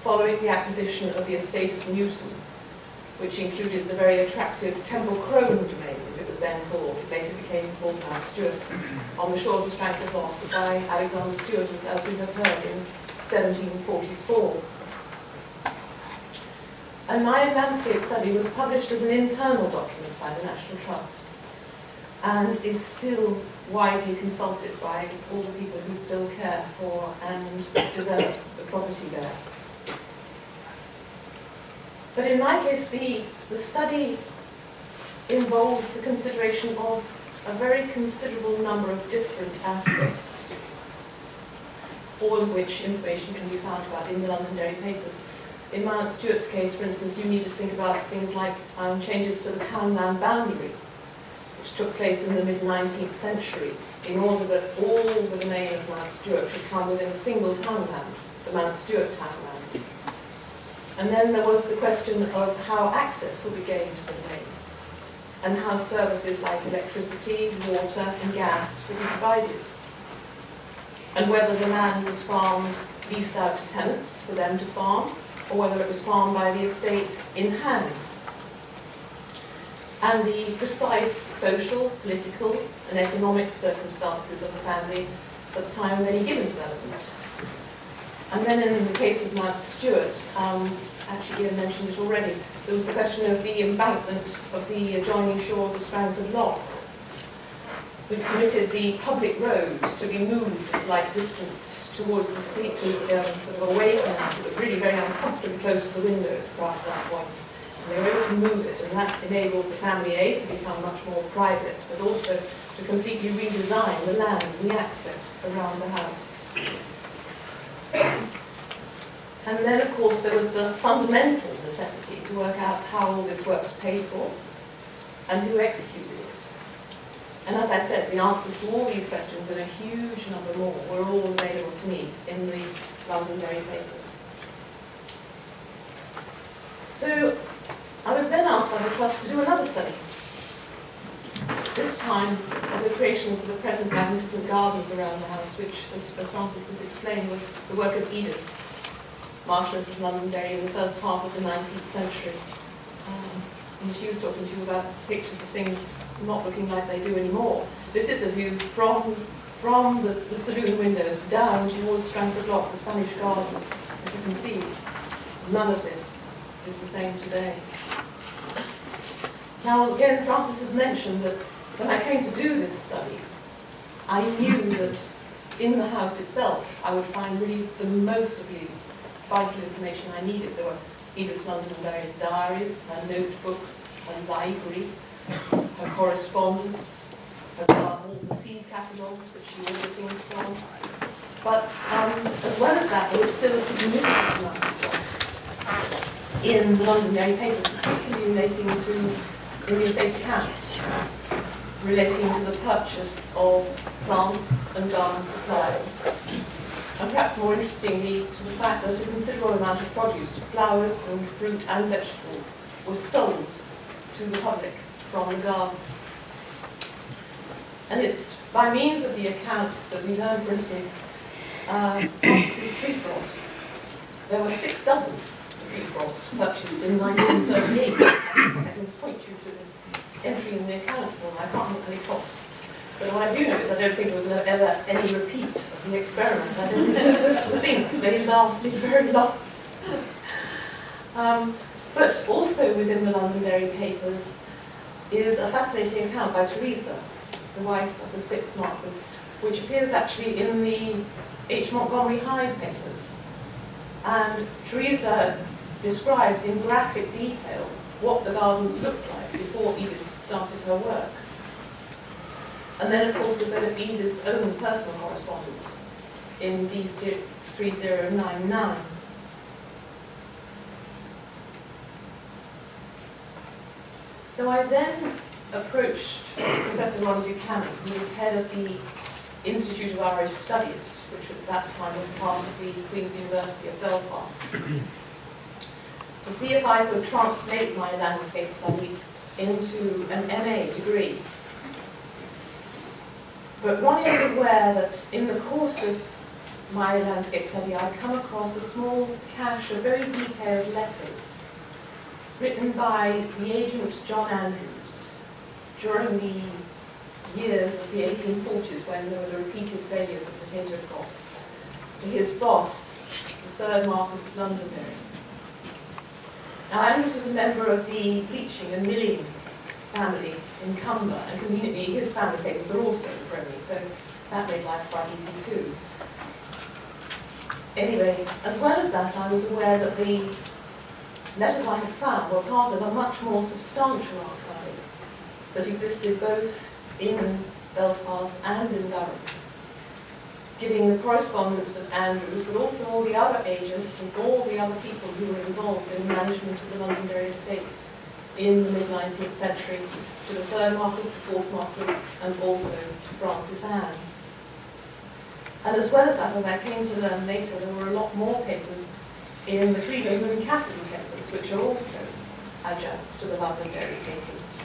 following the acquisition of the estate of Newton, which included the very attractive Temple Crone domain, as it was then called. It later became called Mount Stewart, on the shores of Strangford Lough by Alexander Stewart, as we have heard, in 1744. And my landscape study was published as an internal document by the National Trust and is still widely consulted by all the people who still care for and develop the property there. But in my case, the study involves the consideration of a very considerable number of different aspects, all of which information can be found about in the Londonderry Papers. In Mount Stewart's case, for instance, you need to think about things like changes to the townland boundary, which took place in the mid-19th century, in order that all the domain of Mount Stewart should come within a single townland, the Mount Stewart townland. And then there was the question of how access would be gained to the domain, and how services like electricity, water and gas would be provided, and whether the land was farmed, leased out to tenants for them to farm, or whether it was farmed by the estate in hand, and the precise social, political and economic circumstances of the family at the time of any given development. And then in the case of Mount Stewart, actually Ian mentioned it already, there was the question of the embankment of the adjoining shores of Strangford Lough, which permitted the public road to be moved a slight distance towards the sea, sort of away from the house. It was really very uncomfortably close to the windows prior to that point. And they were able to move it, and that enabled the family A to become much more private, but also to completely redesign the land and the access around the house. And then, of course, there was the fundamental necessity to work out how all this work was paid for and who executed it. And as I said, the answers to all these questions and a huge number more were all available to me in the Londonderry Papers. So I was then asked by the Trust to do another study, this time of the creation of the present magnificent gardens around the house, which, as Francis has explained, was the work of Edith, Marquesses of Londonderry, in the first half of the 19th century. And she was talking to you about pictures of things not looking like they do anymore. This is a view from the saloon windows down towards Strangford Lough, the Spanish Garden. As you can see, none of this is the same today. Now, again, Francis has mentioned that when I came to do this study, I knew that in the house itself I would find really the most of the vital information I needed. There were Edith Londonderry's diaries, her notebooks, her library, her correspondence, her garden, all the seed catalogues that she ordered things from. But as well as that, there was still a significant amount of stuff in the Londonderry Papers, particularly relating to the estate accounts, relating to the purchase of plants and garden supplies. And perhaps more interestingly, to the fact that a considerable amount of produce, flowers and fruit and vegetables, was sold to the public from the garden. And it's by means of the accounts that we learn, for instance, Francis's tree frogs. There were 6 dozen tree frogs purchased in 1938. I can point you to the entry in the account form. I can't remember any cost. But what I do know is I don't think there was ever any repeat of the experiment. I don't think they lasted very long. But also within the Londonderry Papers is a fascinating account by Teresa, the wife of the 6th Marquess, which appears actually in the H. Montgomery Hyde Papers. And Teresa describes in graphic detail what the gardens looked like before Edith started her work. And then, of course, there's Edith's own personal correspondence in D3099. So I then approached Professor Ron Buchanan, who was head of the Institute of Irish Studies, which at that time was part of the Queen's University of Belfast, to see if I could translate my landscape study into an MA degree. But Ronnie is aware that in the course of my landscape study, I'd come across a small cache of very detailed letters written by the agent John Andrews during the years of the 1840s when there were the repeated failures of potato crop, to his boss, the 3rd Marquess of Londonderry. Now, Andrews was a member of the bleaching and milling family in Cumber, and conveniently his family papers are also PRONI, so that made life quite easy too. Anyway, as well as that, I was aware that the letters I had found were part of a much more substantial archive that existed both in Belfast and in Durham, giving the correspondence of Andrews, but also all the other agents and all the other people who were involved in the management of the Londonderry estates in the mid-19th century, to the 3rd Marquess, the 4th Marquess, and also to Francis Anne. And as well as that, as I came to learn later, there were a lot more papers in the Freedom and Casement papers, which are also adjuncts to the Londonderry papers.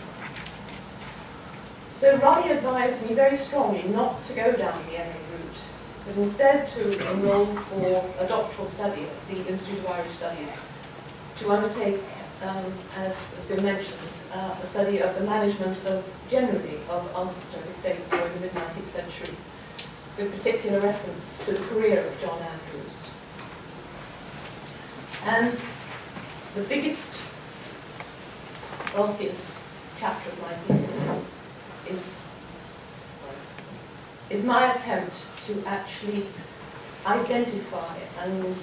So Ronnie advised me very strongly not to go down the MA route, but instead to enroll for a doctoral study at the Institute of Irish Studies, to undertake, as has been mentioned, a study of the management of, generally, of Ulster estates during the mid-19th century, with particular reference to the career of John Andrews. And the biggest, wealthiest chapter of my thesis is my attempt to actually identify and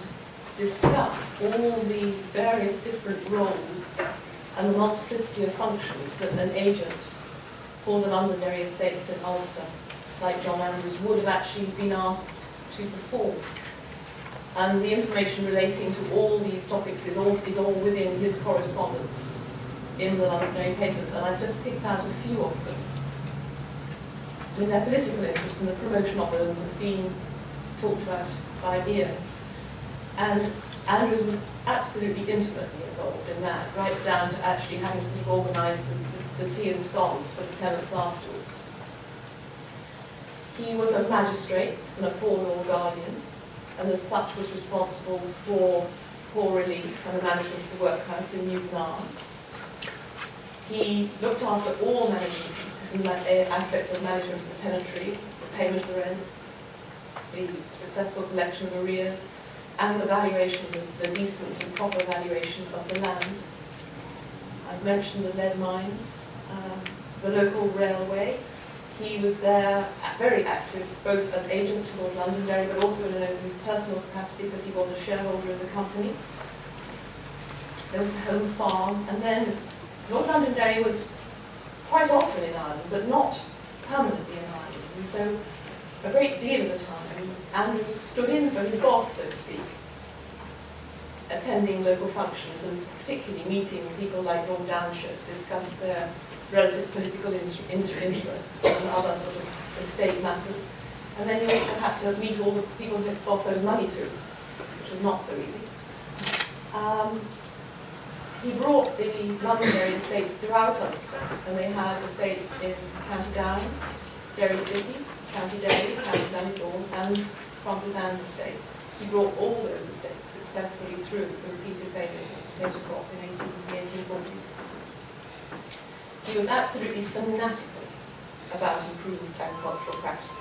discuss all the various different roles and the multiplicity of functions that an agent for the Londonderry estates in Ulster, like John Andrews, would have actually been asked to perform. And the information relating to all these topics is all within his correspondence in the Londonderry Papers, and I've just picked out a few of them. I mean, their political interest and the promotion of them has been talked about by Ian. And Andrews was absolutely intimately involved in that, right down to actually having to sort of organise the tea and scones for the tenants afterwards. He was a magistrate and a poor law guardian, and as such was responsible for poor relief and the management of the workhouse in Newton Arms. He looked after all aspects of management of the tenantry, the payment of the rent, the successful collection of arrears, and the valuation, the decent and proper valuation of the land. I've mentioned the lead mines, the local railway. He was there very active, both as agent to Lord Londonderry, but also in his personal capacity because he was a shareholder in the company. There was the home farm, and then Lord Londonderry was quite often in Ireland, but not permanently in Ireland. And so a great deal of the time, Andrews stood in for his boss, so to speak, attending local functions and particularly meeting people like Lord Downshire to discuss their relative political interests and other sort of estate matters. And then he also had to meet all the people that his boss owed money to, which was not so easy. He brought the Londonderry estates throughout Ulster, and they had estates in County Down, Derry City, County Derry, County Donegal, and Francis Anne's estate. He brought all those estates successfully through the repeated failures of potato crop in the 1840s. He was absolutely fanatical about improved agricultural practices.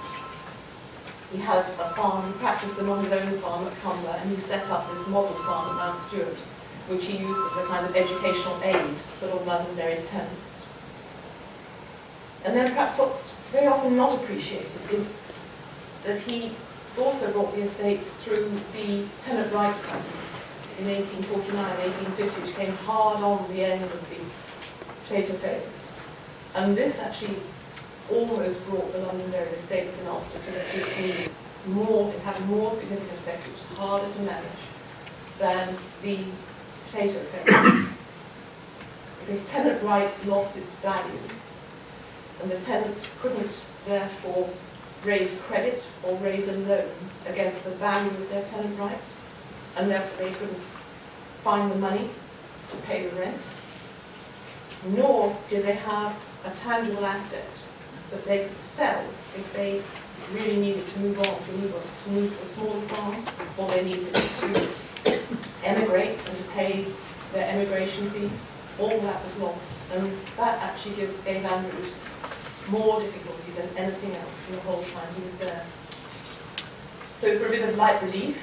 He had a farm, he practiced them on his own farm at Cumber, and he set up this model farm at Mount Stewart, which he used as a kind of educational aid for Lord Londonderry's tenants. And then perhaps what's very often not appreciated is that he also brought the estates through the tenant right crisis in 1849, 1850, which came hard on the end of the potato failures. And this actually almost brought the Londonderry estates in Ulster to its knees. It had a more significant effect, it was harder to manage than the potato failures. Because tenant right lost its value, and the tenants couldn't therefore raise credit or raise a loan against the value of their tenant rights, and therefore they couldn't find the money to pay the rent, nor did they have a tangible asset that they could sell if they really needed to move on, to move to a smaller farm, or they needed to emigrate and to pay their emigration fees. All that was lost, and that actually gave Andrews more difficulty than anything else in the whole time he was there. So for a bit of light relief,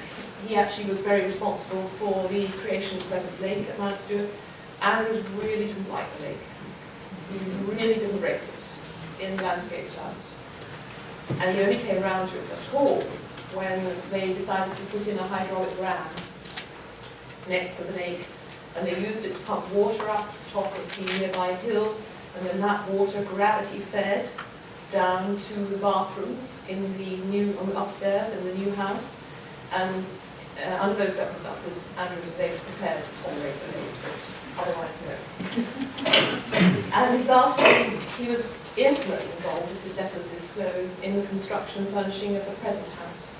he actually was very responsible for the creation of the present lake at Mount Stewart. Andrews really didn't like the lake. He really didn't rate it in landscape terms. And he only came around to it at all when they decided to put in a hydraulic ram next to the lake, and they used it to pump water up to the top of the nearby hill, and then that water gravity fed down to the bathrooms in the new, upstairs in the new house. And under those circumstances, Andrews was able to prepare to tolerate the lake, but otherwise no. And lastly, he was intimately involved, as his letters disclose, in the construction and furnishing of the present house,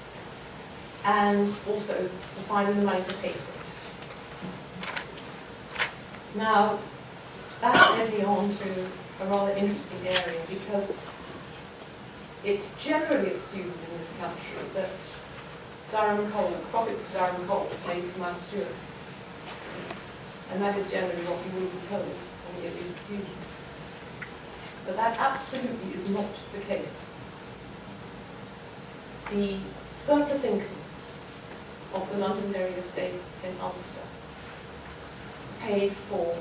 and also finding the money to pay for it. Now, that led me on to a rather interesting area, because it's generally assumed in this country that Durham coal, the profits of Durham coal came from Mount Stewart. And that is generally what you will be told, and it is assumed. But that absolutely is not the case. The surplus income of the Londonderry estates in Ulster paid for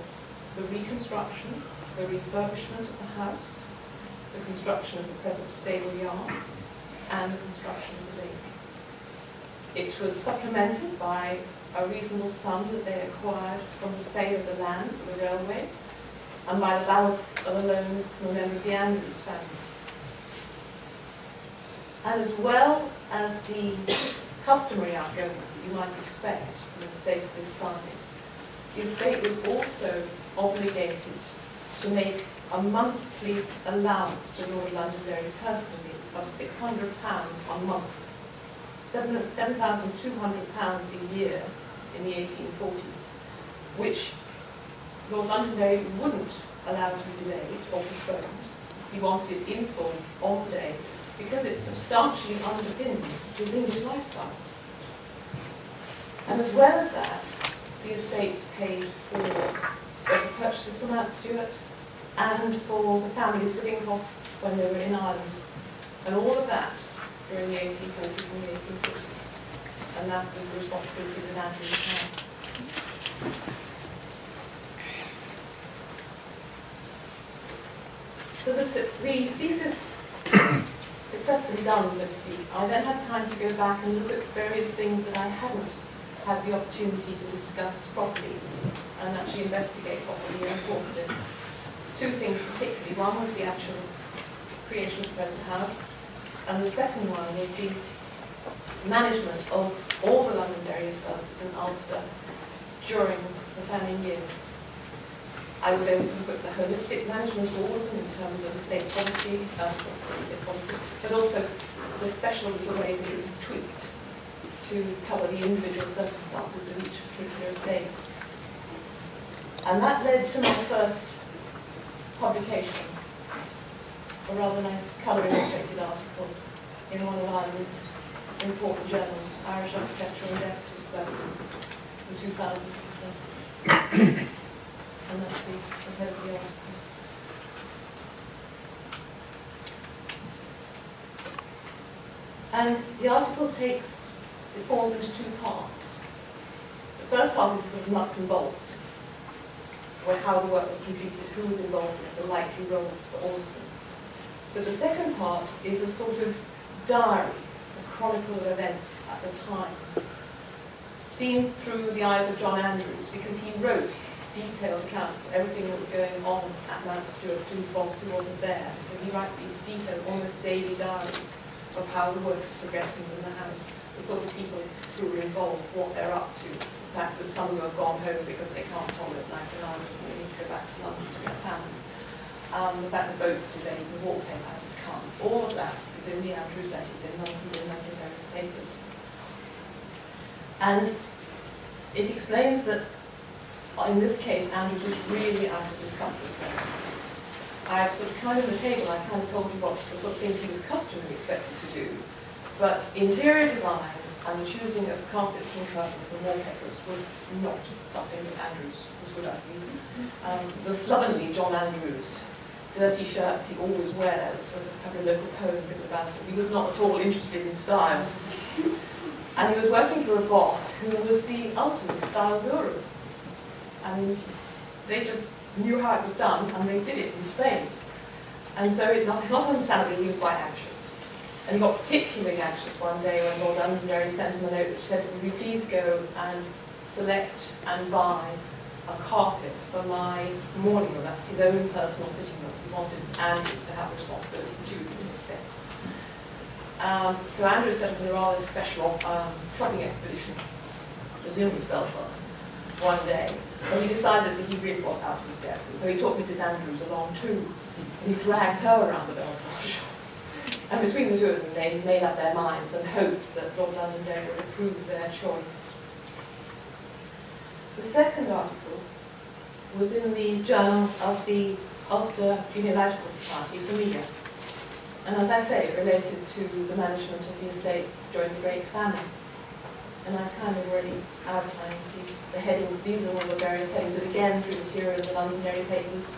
the reconstruction, the refurbishment of the house, the construction of the present stable yard, and the construction of the lake. It was supplemented by a reasonable sum that they acquired from the sale of the land for the railway, and by the balance of a loan from a member of the Andrews family. And as well as the customary outgoings that you might expect from an estate of this size, the estate was also obligated to make a monthly allowance to Lord Londonderry personally of £600 a month, £7,200 a year in the 1840s, which Lord Londonderry wouldn't allow to be delayed or postponed. He wanted it in full on the day, because it substantially underpinned his English lifestyle. And as well as that, the estates paid for special purchases from Mount Stewart and for the family's living costs when they were in Ireland. And all of that during the 1840s and the 1850s. And that was the responsibility that Andrews had. So the thesis successfully done, so to speak, I then had time to go back and look at various things that I hadn't had the opportunity to discuss properly and actually investigate properly, and of course did. Two things particularly. One was the actual creation of the present house, and the second one was the management of all the Londonderry estates in Ulster during the famine years. I would then look at the holistic management of all of them in terms of estate policy, but also the special little ways that it was tweaked to cover the individual circumstances of each particular estate. And that led to my first publication, a rather nice colour illustrated article in one of Ireland's important journals, Irish Architectural and Decorative Study, in 2007. And that's the head of the article. And the article falls into two parts. The first half is sort of nuts and bolts, where how the work was completed, who was involved in it, the likely roles for all of them. But the second part is a sort of diary, a chronicle of events at the time, seen through the eyes of John Andrews, because he wrote detailed accounts of everything that was going on at Mount Stewart to his boss who wasn't there. So he writes these detailed, almost daily diaries of how the work is progressing in the house, the sort of people who were involved, what they're up to, the fact that some of them have gone home because they can't tolerate life in Ireland and they need to go back to London to get family. The fact that boats delayed, the war paper hasn't come. All of that is in the Andrews letters in Londonderry Papers. And it explains that in this case, Andrews was really out of his comfort zone. I sort of climbed on the table, I kind of told you what the sort of things he was customarily expected to do. But interior design and the choosing of carpets and curtains and wallpapers was not something that Andrews was good at. The slovenly John Andrews, dirty shirts he always wears, was a local poem written about him. He was not at all interested in style. And he was working for a boss who was the ultimate style guru. And they just knew how it was done, and they did it in spades. And so, not understandably, he was quite anxious. And he got particularly anxious one day when Lord Londonderry sent him a note which said, "Will you please go and select and buy a carpet for my morning room?" That's his own personal sitting room. He wanted Andrews to have the responsibility for choosing his step. So Andrews set up a rather special shopping expedition, presumably to Belfast, one day. But he decided that he really was out of his depth. And so he took Mrs. Andrews along too. And he dragged her around the Belfast shops. And between the two of them, they made up their minds and hoped that Lord Londonderry would approve their choice. The second article was in the Journal of the Ulster Genealogical Society, Familia. And as I say, it related to the management of the estates during the Great Famine. And I've kind of already outlined the headings. These are all the various headings that, again, through material of the Londonderry Papers,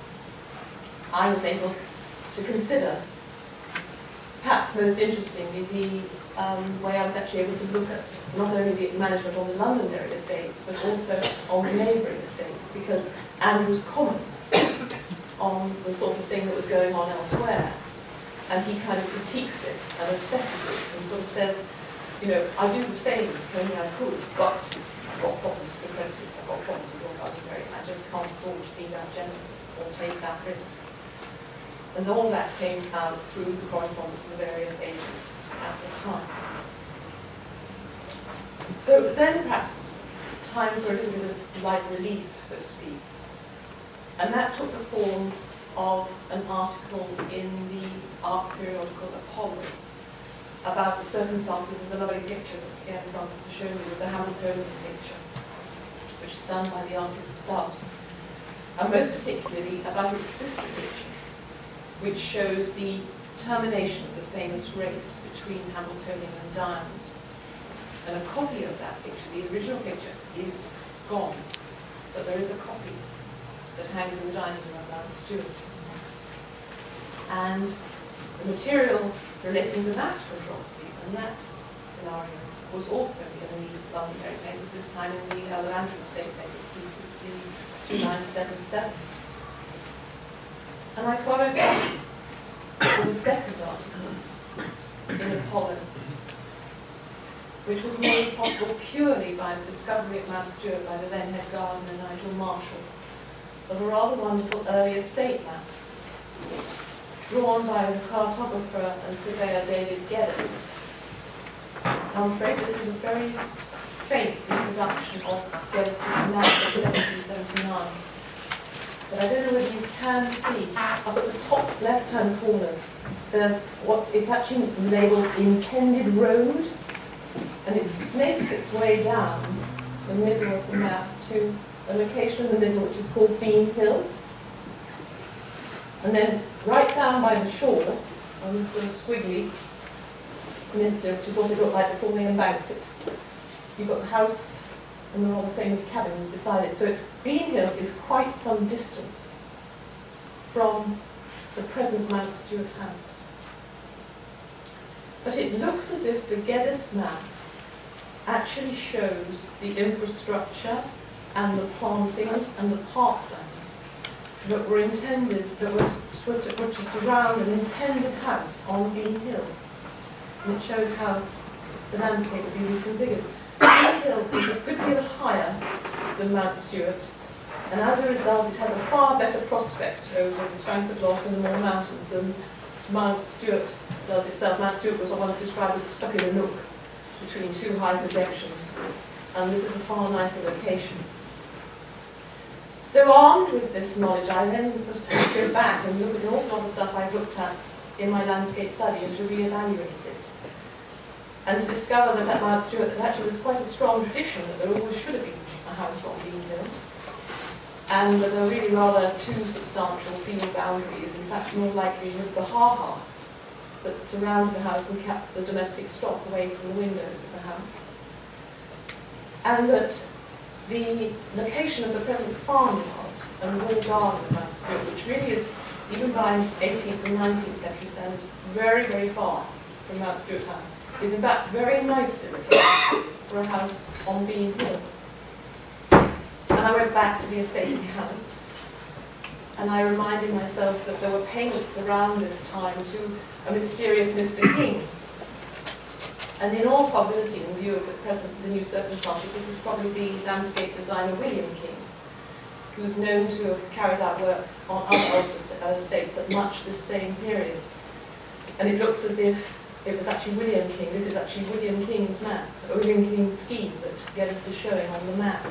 I was able to consider. Perhaps most interestingly, the way I was actually able to look at not only the management on the Londonderry estates, but also on the neighbouring estates, because Andrews comments on the sort of thing that was going on elsewhere, and he kind of critiques it and assesses it, and sort of says, you know, I do the same if only I could, but I've got problems with the creditors, I've got problems with Lord Londonderry, I just can't afford to be that generous or take that risk. And all that came out through the correspondence of the various agents at the time. So it was then perhaps time for a little bit of light relief, so to speak. And that took the form of an article in the arts periodical Apollo about the circumstances of the lovely picture that Ian Francis has shown you, with the Hamiltonian picture, which is done by the artist Stubbs, and most particularly about its sister picture, which shows the termination of the famous race between Hamiltonian and Diamond. And a copy of that picture, the original picture, is gone, but there is a copy that hangs in the dining room at Mount Stewart. And the material relating to that controversy and that scenario was also in the Londonderry Papers, this time in the Antrim State Papers, D 2977. And I followed that with a second article in Apollo, which was made possible purely by the discovery at Mount Stewart by the then head gardener Nigel Marshall of a rather wonderful early estate map, drawn by the cartographer and surveyor David Geddes. I'm afraid this is a very faint reproduction of Geddes' map of 1779. But I don't know whether you can see, up at the top left-hand corner, there's it's actually labelled Intended Road, and it snakes its way down the middle of the map to a location in the middle which is called Bean Hill. And then right down by the shore, on this sort of squiggly peninsula, which is what it looked like before they embanked it, you've got the house and the rather famous cabins beside it. So Bean Hill is quite some distance from the present Mount Stewart house. But it looks as if the Geddes map actually shows the infrastructure and the plantings and the parkland that were intended, that was to surround an intended house on Bean Hill. And it shows how the landscape would be reconfigured. Bean Hill is a good deal higher than Mount Stewart, and as a result it has a far better prospect over the Strangford Loch and the Moor Mountains than Mount Stewart does itself. Mount Stewart was once described as stuck in a nook between two high projections, and this is a far nicer location. So armed with this knowledge, I then was to go back and look at an awful lot of stuff I've looked at in my landscape study and to re-evaluate it. And to discover that at Mount Stewart that actually there's quite a strong tradition that there always should have been a house on Bean Hill. and that are really rather too substantial field boundaries, in fact more likely with the ha-ha that surround the house and kept the domestic stock away from the windows of the house. And that the location of the present farmyard and wall garden of Mount Stewart, which really is, even by 18th and 19th century standards, very, very far from Mount Stewart House, is in fact very nicely located for a house on Bean Hill. And I went back to the estate accounts, and I reminded myself that there were payments around this time to a mysterious Mr. King. And in all probability, in view of the new circumstances, this is probably the landscape designer William King, who's known to have carried out work on other Ulster estates at much the same period. And it looks as if it was actually William King. This is actually William King's map, William King's scheme that Geddes is showing on the map.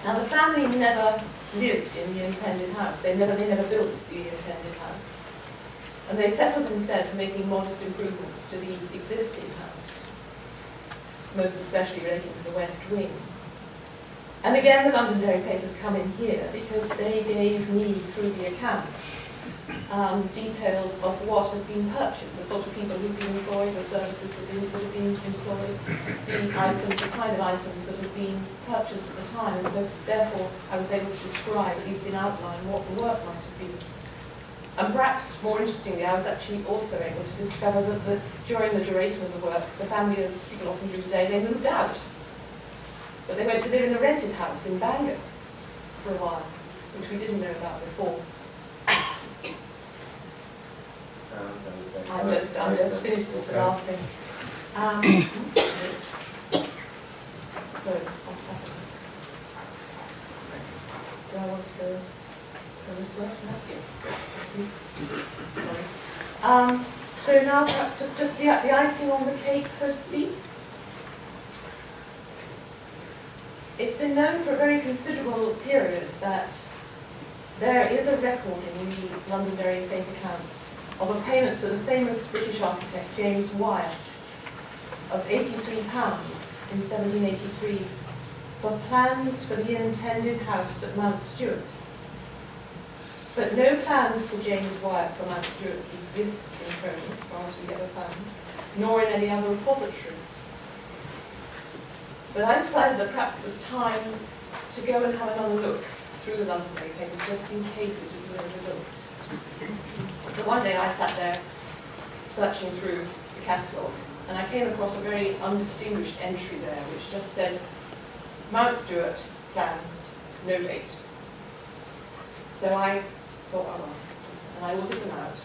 Now, the family never lived in the intended house. They never built the intended house. And they settled instead for making modest improvements to the existing house, most especially relating to the west wing. And again, the Londonderry Papers come in here because they gave me, through the accounts, details of what had been purchased, the sort of people who'd been employed, the services that had been employed, the items, the kind of items that had been purchased at the time. And so, therefore, I was able to describe, at least in outline, what the work might have been. And perhaps more interestingly, I was actually also able to discover that during the duration of the work, the family, as people often do today, they moved out. But they went to live in a rented house in Bangor for a while, which we didn't know about before. I'm just finished with the last thing. Do I want to go this way? Yes. Sorry. So now perhaps just the icing on the cake, so to speak. It's been known for a very considerable period that there is a record in the Londonderry estate accounts of a payment to the famous British architect James Wyatt of £83 in 1783 for plans for the intended house at Mount Stewart. But no plans for James Wyatt for Mount Stewart exist in PRONI, as far as we ever found, nor in any other repository. But I decided that perhaps it was time to go and have another look through the Londonderry Papers, just in case it had been overlooked. So one day I sat there searching through the catalogue, and I came across a very undistinguished entry there, which just said, Mount Stewart, plans, no date. So I thought, oh well, and I ordered them out,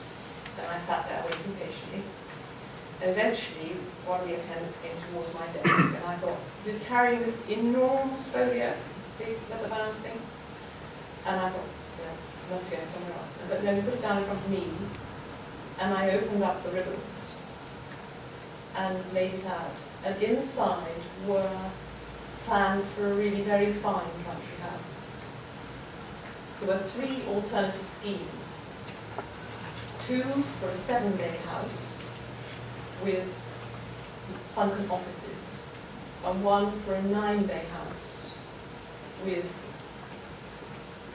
and I sat there waiting patiently. And eventually, one of the attendants came towards my desk, and I thought, he was carrying this enormous folio, big leather-bound thing, and I thought, yeah, must go somewhere else. But then he put it down in front of me, and I opened up the ribbons and laid it out. And inside were plans for a really very fine country house. There were 3 alternative schemes. 2 for a 7-bay house with sunken offices, and 1 for a 9-bay house with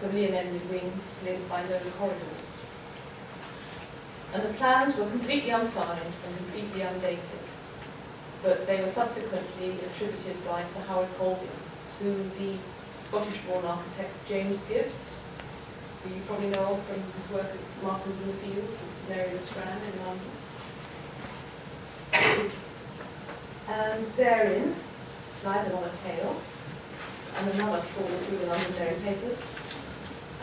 pavilion-ended wings linked by low corridors. And the plans were completely unsigned and completely undated, but they were subsequently attributed by Sir Howard Colvin to the Scottish-born architect James Gibbs, who you probably know of from his work at Marquesses in the Fields and Mary the Strand in London. And therein lies another tale, and another trawl through the Londonderry Papers,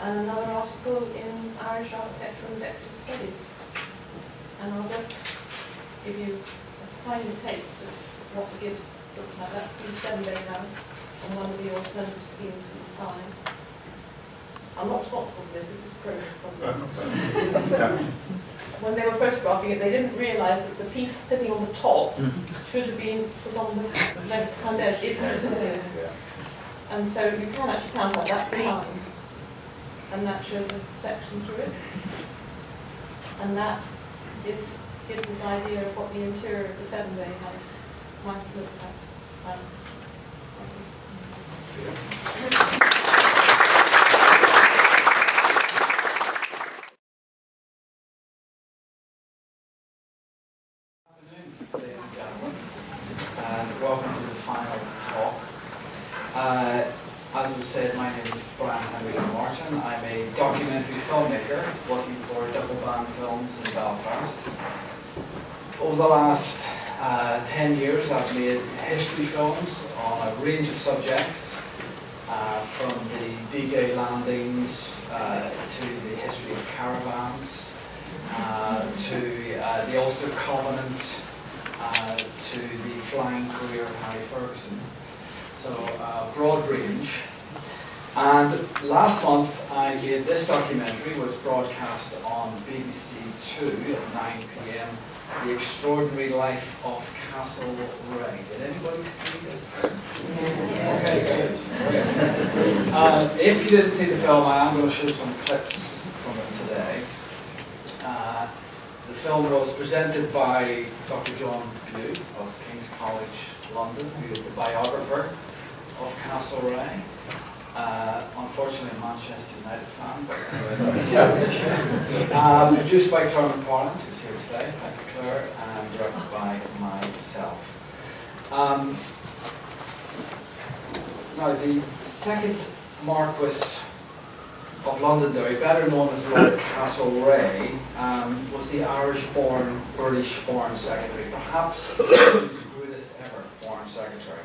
and another article in Irish Architecture and Decorative Studies. And I'll just give you a tiny taste of what the Gibbs looks like. That's the 7-bay house, and one of the alternative schemes to the side. I'm not responsible for this is PRONI. When they were photographing it, they didn't realise that the piece sitting on the top should have been put on the left-hand edge. It's and so you can actually count that. That's the line. And that shows a section through it. And that gives this idea of what the interior of the 7-bay house might have looked at. Ladies and gentlemen, and welcome to the final talk. As was said, my name is Brian Henry Martin. I'm a documentary filmmaker working for Double Band Films in Belfast. Over the last 10 years, I've made history films on a range of subjects, from the D-Day landings to the history of caravans, to the Ulster Covenant, to the flying career of Harry Ferguson. So broad range. And last month I made this documentary, was broadcast on BBC 2 at 9 p.m. The Extraordinary Life of Castlereagh. Did anybody see this film? Yes. Okay, good. If you didn't see the film, I am going to show some clips from it today. The film was presented by Dr. John Bew of King's College London, who is the biographer of Castlereagh. Unfortunately a Manchester United fan, but anyway, that's a separate issue. Produced by Claire McParland, who's here today, thank you Claire, and directed by myself. Now the second Marquess of Londonderry, better known as Lord Castlereagh, was the Irish-born British Foreign Secretary, perhaps his greatest ever Foreign Secretary.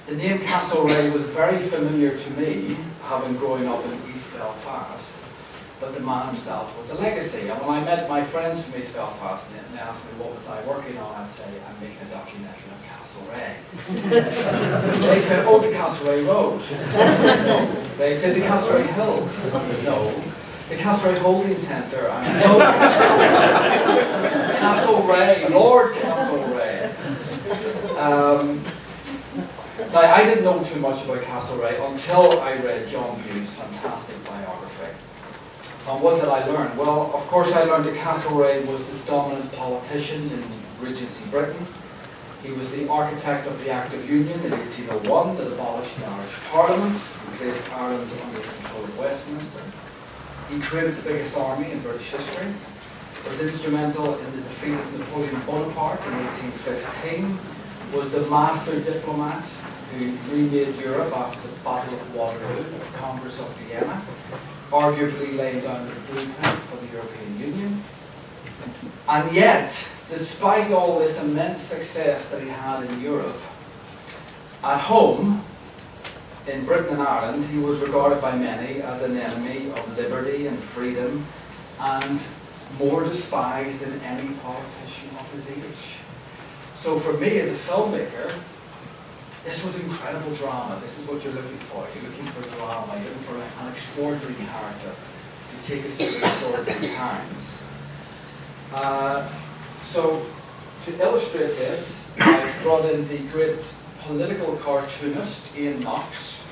The name Castlereagh was very familiar to me, having grown up in East Belfast, but the man himself was a legacy. And when I met my friends from East Belfast and they asked me what was I working on, I'd say, I'm making a documentary on Castlereagh. They said, oh, the Castlereagh Road. No. They said, the Castlereagh Hills. No. The Castlereagh Holding Centre. No. Castlereagh, Lord Castlereagh. Now, I didn't know too much about Castlereagh until I read John Bew's fantastic biography. And what did I learn? Well, of course I learned that Castlereagh was the dominant politician in Regency Britain. He was the architect of the Act of Union in 1801 that abolished the Irish Parliament and placed Ireland under control of Westminster. He created the biggest army in British history, was instrumental in the defeat of Napoleon Bonaparte in 1815, was the master diplomat who remade Europe after the Battle of Waterloo at the Congress of Vienna, arguably laying down the blueprint for the European Union. And yet, despite all this immense success that he had in Europe, at home, in Britain and Ireland, he was regarded by many as an enemy of liberty and freedom, and more despised than any politician of his age. So for me as a filmmaker, this was incredible drama. This is what you're looking for. You're looking for drama. You're looking for an extraordinary character to take us through extraordinary times. So to illustrate this, I brought in the great political cartoonist Ian Knox,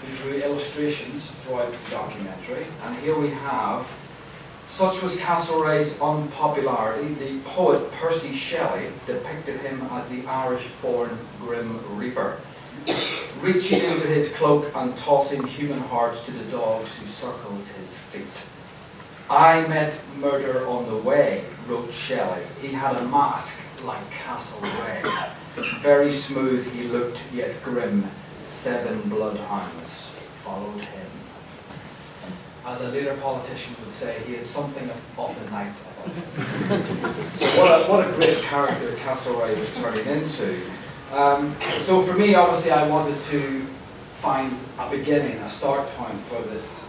who drew illustrations throughout the documentary. And here we have, such was Castlereagh's unpopularity, the poet Percy Shelley depicted him as the Irish-born Grim Reaper, reaching into his cloak and tossing human hearts to the dogs who circled his feet. I met murder on the way, wrote Shelley. He had a mask like Castlereagh. Very smooth he looked, yet grim. 7 bloodhounds followed him. As a later politician would say, he had something of the night about him. So what a great character Castlereagh was turning into. So for me, obviously, I wanted to find a beginning, a start point for this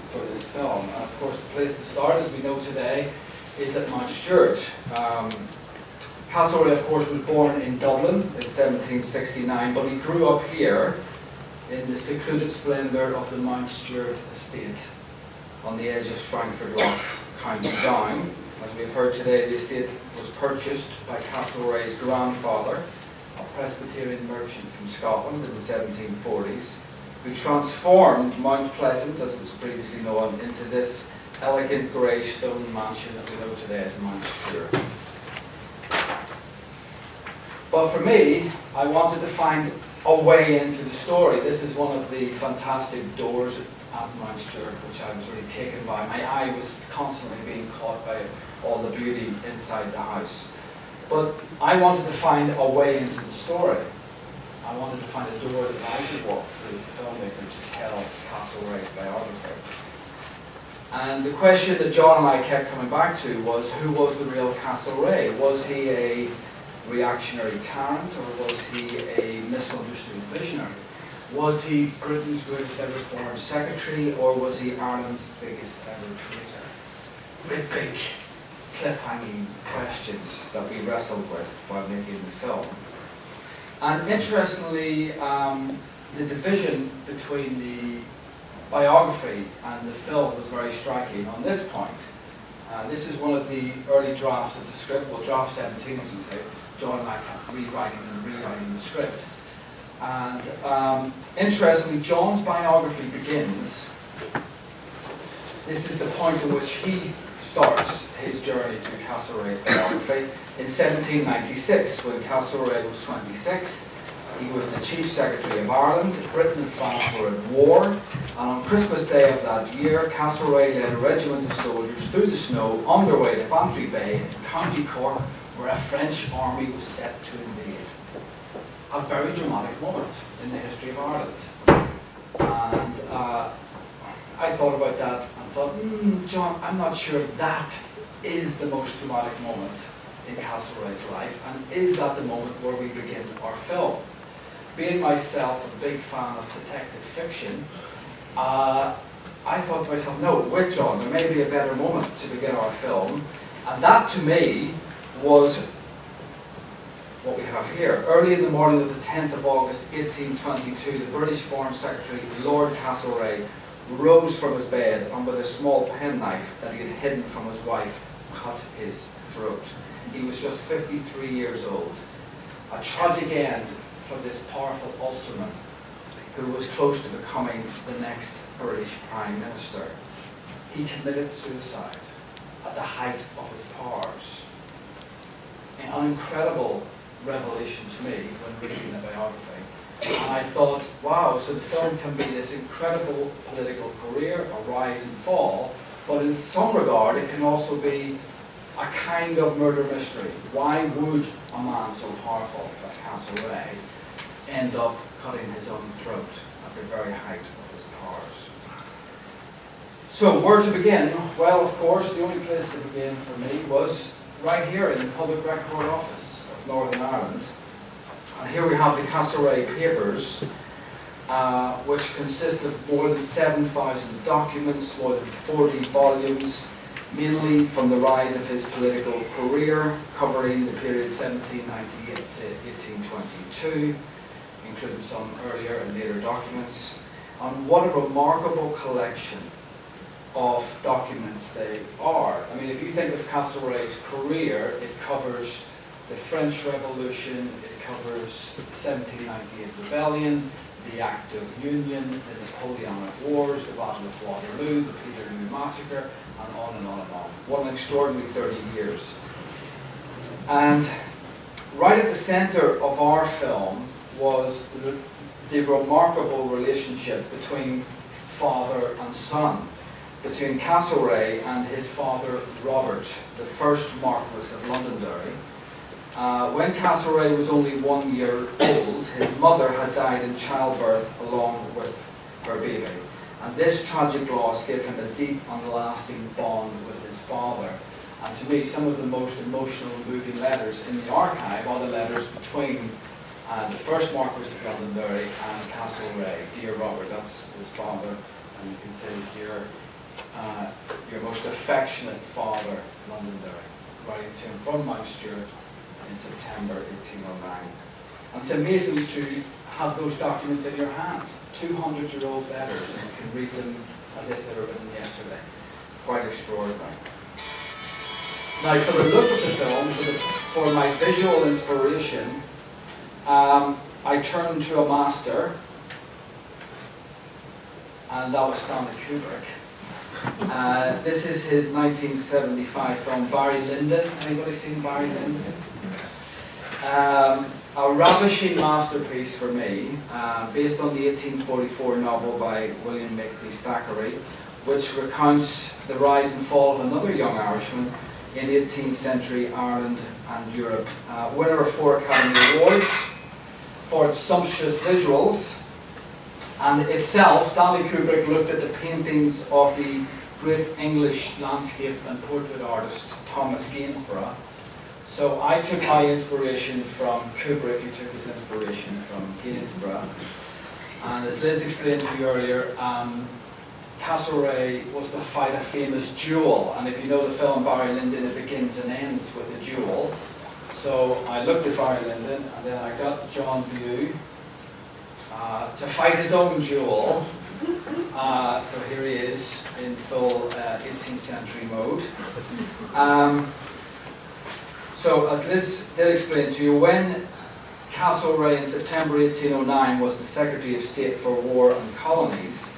film. And of course, the place to start, as we know today, is at Mount Stewart. Castlereagh, of course, was born in Dublin in 1769, but he grew up here in the secluded splendour of the Mount Stewart estate on the edge of Strangford Lough, County Down. As we have heard today, the estate was purchased by Castlereagh's grandfather, a Presbyterian merchant from Scotland in the 1740s, who transformed Mount Pleasant, as it was previously known, into this elegant grey stone mansion that we know today as Mount Stewart. But for me, I wanted to find a way into the story. This is one of the fantastic doors at Mount Stewart, which I was really taken by. My eye was constantly being caught by all the beauty inside the house. But I wanted to find a way into the story. I wanted to find a door that I could walk through the filmmaker to tell Castlereagh's biography. And the question that John and I kept coming back to was, who was the real Castlereagh? Was he a reactionary tyrant, or was he a misunderstood visionary? Was he Britain's greatest ever foreign secretary, or was he Ireland's biggest ever traitor? Great big cliffhanging questions that we wrestled with while making the film. And interestingly, the division between the biography and the film was very striking on this point. This is one of the early drafts of the script, well, draft 17 as you say. John and I kept rewriting and rewriting the script. And interestingly, John's biography begins, this is the point at which he starts his journey through Castlereagh's biography. In 1796, when Castlereagh was 26, he was the Chief Secretary of Ireland. Britain and France were at war, and on Christmas Day of that year, Castlereagh led a regiment of soldiers through the snow on their way to Bantry Bay in County Cork, where a French army was set to invade. A very dramatic moment in the history of Ireland. And I thought about that and thought, John, I'm not sure that is the most dramatic moment in Castlereagh's life, and is that the moment where we begin our film? Being myself a big fan of detective fiction, I thought to myself, no, wait John, there may be a better moment to begin our film, and that to me was what we have here. Early in the morning of the 10th of August 1822, the British Foreign Secretary, Lord Castlereagh, rose from his bed and with a small penknife that he had hidden from his wife, cut his throat. He was just 53 years old. A tragic end for this powerful Ulsterman who was close to becoming the next British Prime Minister. He committed suicide at the height of his powers. An incredible revelation to me when reading the biography. And I thought, wow, so the film can be this incredible political career, a rise and fall, but in some regard it can also be a kind of murder mystery. Why would a man so powerful as Castlereagh end up cutting his own throat at the very height of his powers? So where to begin? Well, of course, the only place to begin for me was right here in the Public Record Office of Northern Ireland. And here we have the Castlereagh Papers, which consist of more than 7,000 documents, more than 40 volumes, mainly from the rise of his political career, covering the period 1798 to 1822, including some earlier and later documents. And what a remarkable collection of documents they are. I mean, if you think of Castlereagh's career, it covers the French Revolution, it covers the 1798 Rebellion, the Act of Union, the Napoleonic Wars, the Battle of Waterloo, the Peterloo Massacre, and on and on and on. What an extraordinary 30 years. And right at the center of our film was the remarkable relationship between father and son, between Castlereagh and his father Robert, the first Marquess of Londonderry. When Castlereagh was only 1 year old, his mother had died in childbirth along with her baby. And this tragic loss gave him a deep and lasting bond with his father. And to me, some of the most emotional and moving letters in the archive are the letters between the first Marquess of Londonderry and Castlereagh. Dear Robert, that's his father. And you can say here, your most affectionate father, Londonderry, writing to him from Mount Stewart in September 1809. And it's amazing to have those documents in your hand, 200-year-old letters, and you can read them as if they were written yesterday. Quite extraordinary. Now, for the look of the film, for my visual inspiration, I turned to a master, and that was Stanley Kubrick. This is his 1975 film, Barry Lyndon. Anybody seen Barry Lyndon? A ravishing masterpiece for me, based on the 1844 novel by William Makepeace Thackeray, which recounts the rise and fall of another young Irishman in 18th century Ireland and Europe. Winner of 4 Academy Awards for its sumptuous visuals, and itself, Stanley Kubrick looked at the paintings of the great English landscape and portrait artist Thomas Gainsborough. So I took my inspiration from Kubrick, who took his inspiration from Gainsborough. And as Liz explained to you earlier, Castlereagh was to fight a famous duel, and if you know the film Barry Lyndon, it begins and ends with a duel. So I looked at Barry Lyndon, and then I got John Bew to fight his own duel. So here he is in full 18th century mode. So as Liz did explain to you, when Castlereagh in September 1809 was the Secretary of State for War and Colonies,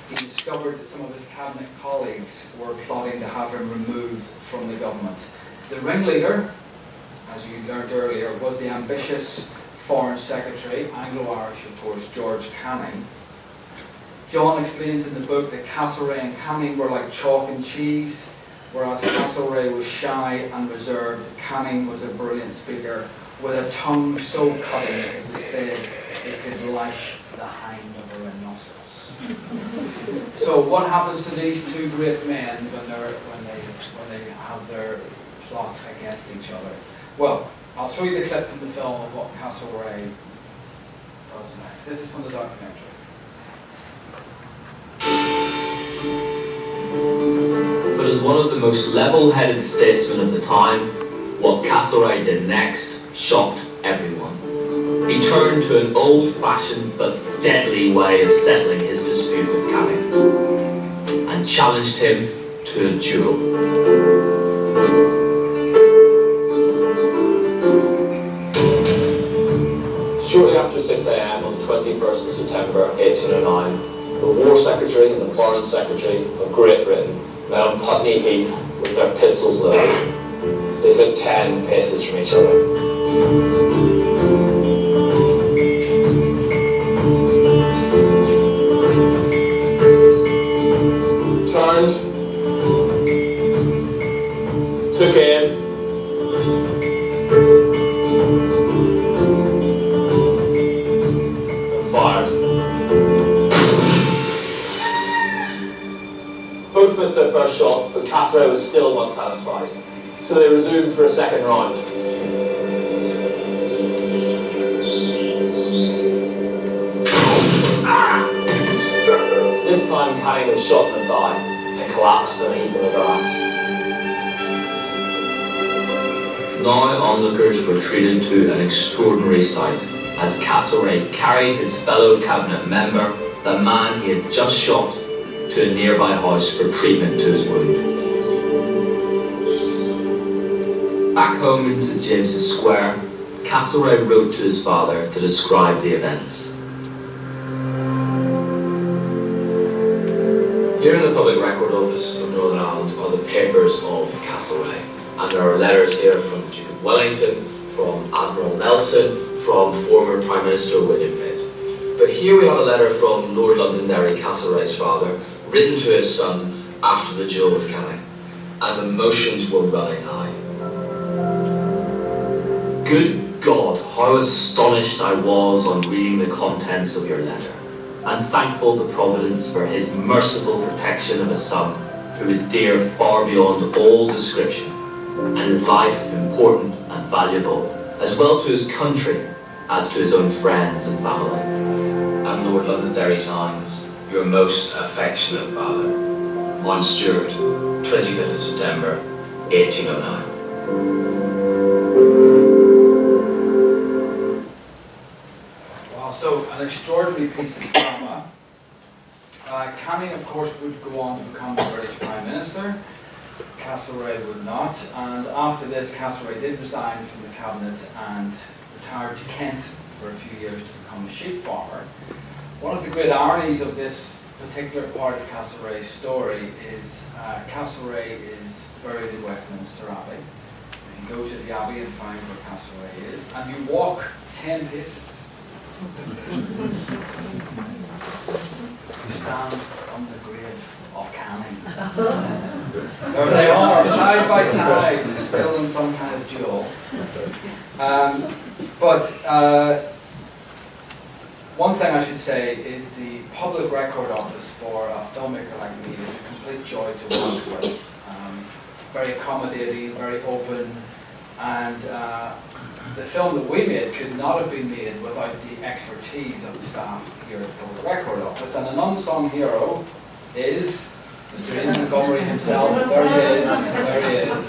he discovered that some of his cabinet colleagues were plotting to have him removed from the government. The ringleader, as you learned earlier, was the ambitious Foreign Secretary, Anglo-Irish of course, George Canning. John explains in the book that Castlereagh and Canning were like chalk and cheese, whereas Castlereagh was shy and reserved. Canning was a brilliant speaker with a tongue so cutting it was said it could lash the hind of a rhinoceros. So what happens to these two great men when they have their plot against each other? Well, I'll show you the clip from the film of what Castlereagh does next. This is from the documentary. But as one of the most level-headed statesmen of the time, what Castlereagh did next shocked everyone. He turned to an old-fashioned but deadly way of settling his dispute with Canning, and challenged him to a duel. Shortly after 6 a.m. on the 21st of September 1809, the War Secretary and the Foreign Secretary of Great Britain met on Putney Heath with their pistols loaded. They took 10 paces from each other. Turned, took aim, and fired. Both missed their first shot, but Castlereagh was still not satisfied, so they resumed for a second round. This time Canning was shot in the thigh and collapsed in a heap in the grass. Now onlookers were treated to an extraordinary sight as Castlereagh carried his fellow cabinet member, the man he had just shot, to a nearby house for treatment to his wound. Back home in St James's Square, Castlereagh wrote to his father to describe the events. Here in the Public Record Office of Northern Ireland are the papers of Castlereagh, and there are letters here from the Duke of Wellington, from Admiral Nelson, from former Prime Minister William Pitt. But here we have a letter from Lord Londonderry, Castlereagh's father, written to his son after the duel with Canning, and emotions were running high. Good God, how astonished I was on reading the contents of your letter, and thankful to Providence for his merciful protection of a son who is dear far beyond all description, and his life important and valuable, as well to his country as to his own friends and family. And Lord Londonderry signs, your most affectionate father, Mount Stewart, 25th of September, 1809. So, an extraordinary piece of drama. Canning, of course, would go on to become the British Prime Minister. Castlereagh would not. And after this, Castlereagh did resign from the cabinet and retired to Kent for a few years to become a sheep farmer. One of the great ironies of this particular part of Castlereagh's story is Castlereagh is buried in Westminster Abbey. if you go to the Abbey and find where Castlereagh is, and you walk 10 paces, you stand on the grave of Canning. There they are, side by side, still in some kind of duel. One thing I should say is the Public Record Office for a filmmaker like me is a complete joy to work with. Very accommodating, very open, and the film that we made could not have been made without the expertise of the staff here at the Public Record Office. And an unsung hero is Mr. Ian Montgomery himself. There he is, there he is.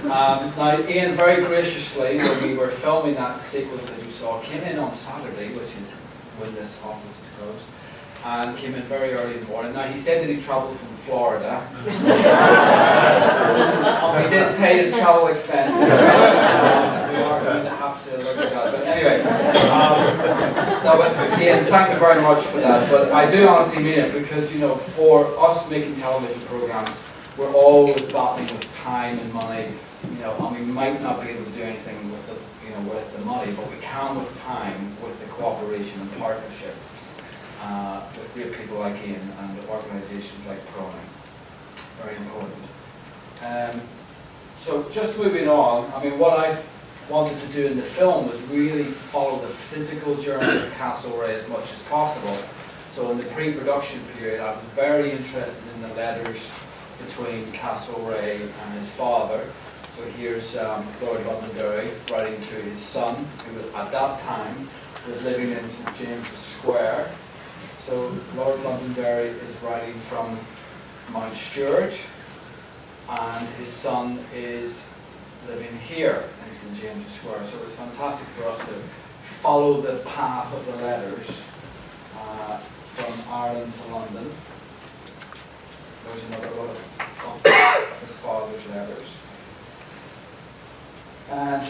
Now, Ian very graciously, when we were filming that sequence that you saw, came in on Saturday, which is when this office is closed, and came in very early in the morning. Now, he said that he travelled from Florida. We did pay his travel expenses. We are going to have to look at that. But anyway, no, but Ian, thank you very much for that. But I do honestly mean it because, you know, for us making television programmes, we're always battling with time and money. You know, and we might not be able to do anything with the, with the money, but we can with time, with the cooperation and partnerships with great people like Ian and organisations like PRONI. Very important. So just moving on, I mean, what I wanted to do in the film was really follow the physical journey of Castlereagh as much as possible. So in the pre-production period, I was very interested in the letters between Castlereagh and his father. So here's Lord Londonderry writing to his son, who at that time was living in St James's Square. So Lord Londonderry is writing from Mount Stewart, and his son is living here in St James's Square. So it's fantastic for us to follow the path of the letters from Ireland to London. There's another one of his father's letters. And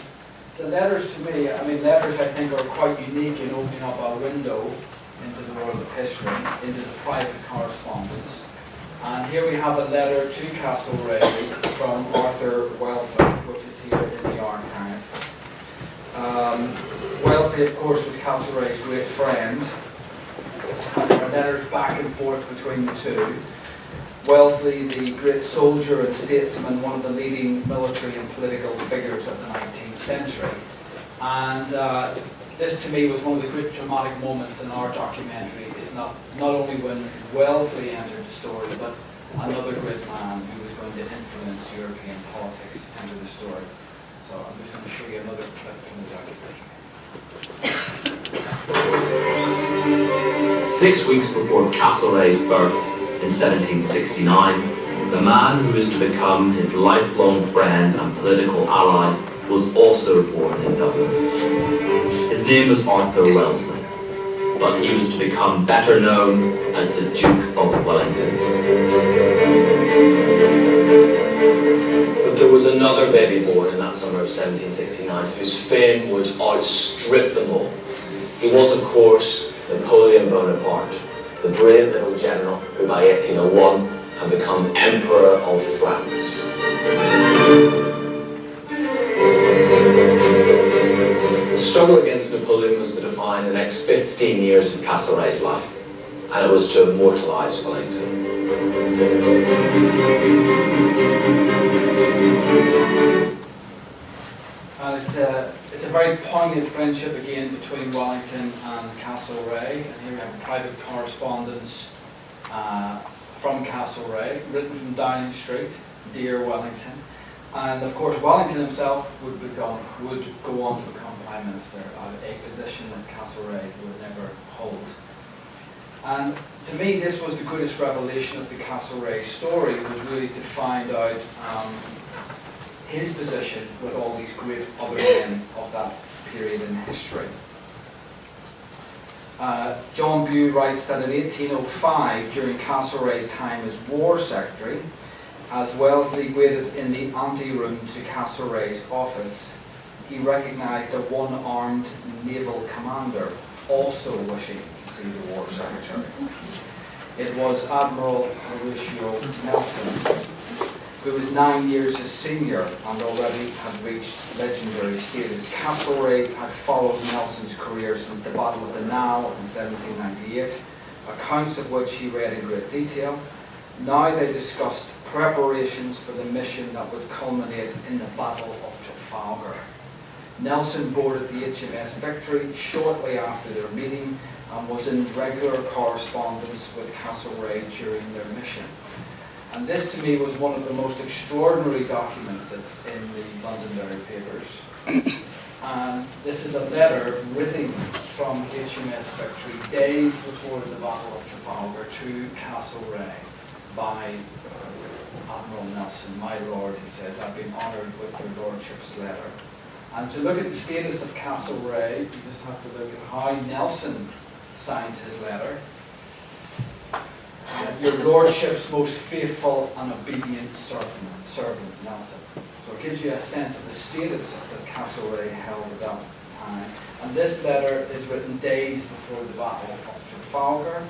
the letters to me, I mean, letters I think are quite unique in opening up our window into the world of history, into the private correspondence. And here we have a letter to Castlereagh from Arthur Wellesley, which is here in the archive. Wellesley, of course, was Castlereagh's great friend. And there are letters back and forth between the two. Wellesley, the great soldier and statesman, one of the leading military and political figures of the 19th century. And this to me was one of the great dramatic moments in our documentary, is not only when Wellesley entered the story, but another great man who was going to influence European politics entered the story. So I'm just going to show you another clip from the documentary. 6 weeks before Castlereagh's birth, in 1769, the man who was to become his lifelong friend and political ally was also born in Dublin. His name was Arthur Wellesley, but he was to become better known as the Duke of Wellington. But there was another baby born in that summer of 1769 whose fame would outstrip them all. He was, of course, Napoleon Bonaparte, the brave little general who by 1801 had become Emperor of France. The struggle against Napoleon was to define the next 15 years of Castlereagh's life, and it was to immortalise Wellington. And it's a very poignant friendship again between Wellington and Castlereagh. And here we have a private correspondence from Castlereagh, written from Downing Street, Dear Wellington. And of course Wellington himself would go on to become Prime Minister, a position that Castlereagh would never hold. And to me this was the greatest revelation of the Castlereagh story, was really to find out his position with all these great other men of that period in history. John Bew writes that in 1805, during Castlereagh's time as War Secretary, as Wellesley waited in the anteroom to Castlereagh's office, he recognised a one-armed naval commander also wishing to see the War Secretary. It was Admiral Horatio Nelson. who was 9 years his senior and already had reached legendary status. Castlereagh had followed Nelson's career since the Battle of the Nile in 1798, accounts of which he read in great detail. Now they discussed preparations for the mission that would culminate in the Battle of Trafalgar. Nelson boarded the HMS Victory shortly after their meeting and was in regular correspondence with Castlereagh during their mission. And this to me was one of the most extraordinary documents that's in the Londonderry Papers. And this is a letter written from HMS Victory days before the Battle of Trafalgar to Castlereagh by Admiral Nelson. My Lord, he says, I've been honoured with your Lordship's letter. And to look at the status of Castlereagh, you just have to look at how Nelson signs his letter. Your Lordship's most faithful and obedient servant, Nelson. So it gives you a sense of the status that Castlereagh held at that time. And this letter is written days before the Battle of Trafalgar.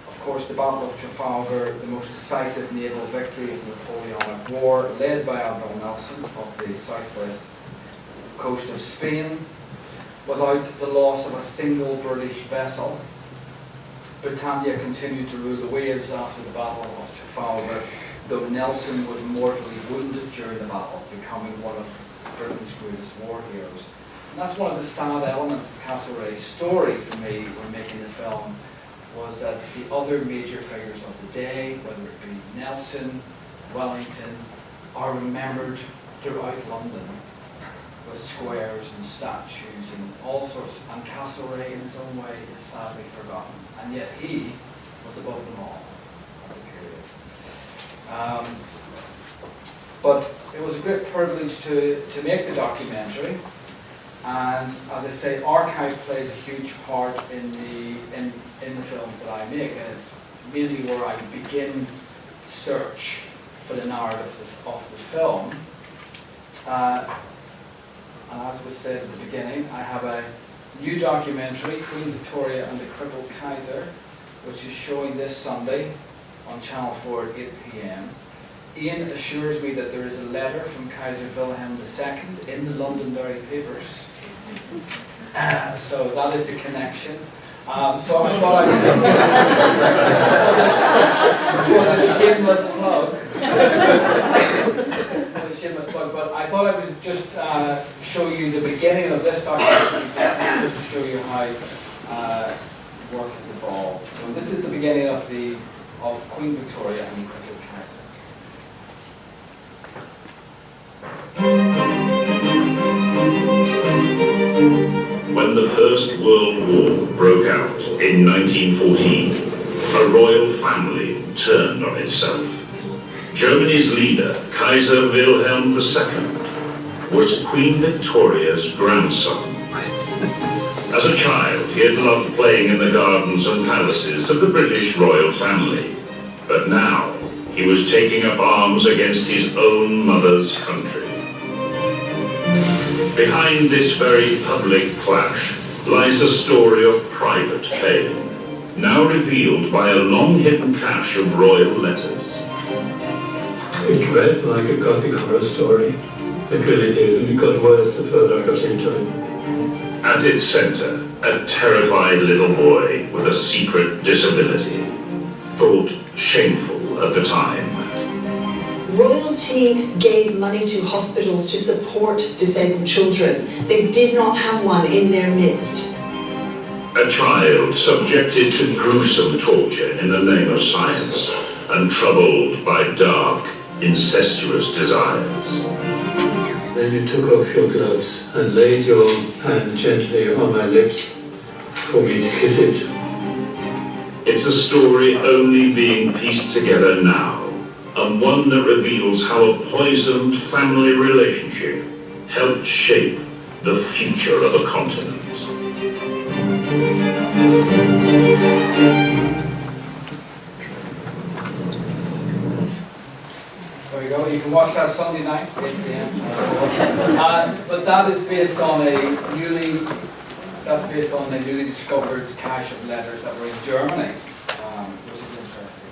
Of course, the Battle of Trafalgar, the most decisive naval victory of the Napoleonic War, led by Admiral Nelson of the southwest coast of Spain, without the loss of a single British vessel. Britannia continued to rule the waves after the Battle of Trafalgar, though Nelson was mortally wounded during the battle, becoming one of Britain's greatest war heroes. And that's one of the sad elements of Castlereagh's story for me when making the film, was that the other major figures of the day, whether it be Nelson, Wellington, are remembered throughout London with squares and statues and all sorts, and Castlereagh in his own way is sadly forgotten. And yet he was above them all at the period. But it was a great privilege to make the documentary, and as I say, archive plays a huge part in the films that I make, and it's mainly where I begin search for the narrative of the film. And as was said at the beginning, I have a new documentary, Queen Victoria and the Crippled Kaiser, which is showing this Sunday on Channel 4 at 8 p.m. Ian assures me that there is a letter from Kaiser Wilhelm II in the Londonderry Papers. So that is the connection. So I thought for the shameless plug, but I thought I would just show you the beginning of this documentary, just to show you how work has evolved. So this is the beginning of Queen Victoria and the Crippled Kaiser. When the First World War broke out in 1914, a royal family turned on itself. Germany's leader, Kaiser Wilhelm II, was Queen Victoria's grandson. As a child, he had loved playing in the gardens and palaces of the British royal family, but now he was taking up arms against his own mother's country. Behind this very public clash lies a story of private pain, now revealed by a long-hidden cache of royal letters. It read like a Gothic horror story. It really did, and it got worse the further I got into it. At its center, a terrified little boy with a secret disability, thought shameful at the time. Royalty gave money to hospitals to support disabled children. They did not have one in their midst. A child subjected to gruesome torture in the name of science and troubled by dark, incestuous desires. Then you took off your gloves and laid your hand gently on my lips for me to kiss it. It's a story only being pieced together now, and one that reveals how a poisoned family relationship helped shape the future of a continent. There you go, you can watch that Sunday night, 8 p.m. But that is based on a newly discovered cache of letters that were in Germany, which is interesting.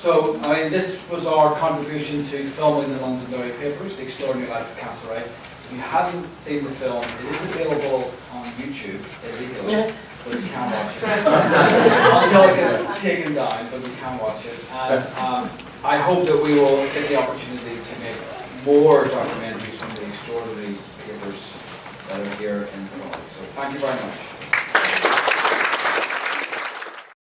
So, I mean, this was our contribution to filming the Londonderry Papers, The Extraordinary Life of Castlereagh. If you hadn't seen the film, it is available on YouTube illegally, but you can watch it. Until it gets taken down, but you can watch it. And I hope that we will get the opportunity to make more documentaries from the extraordinary papers that are here in PRONI. So thank you very much.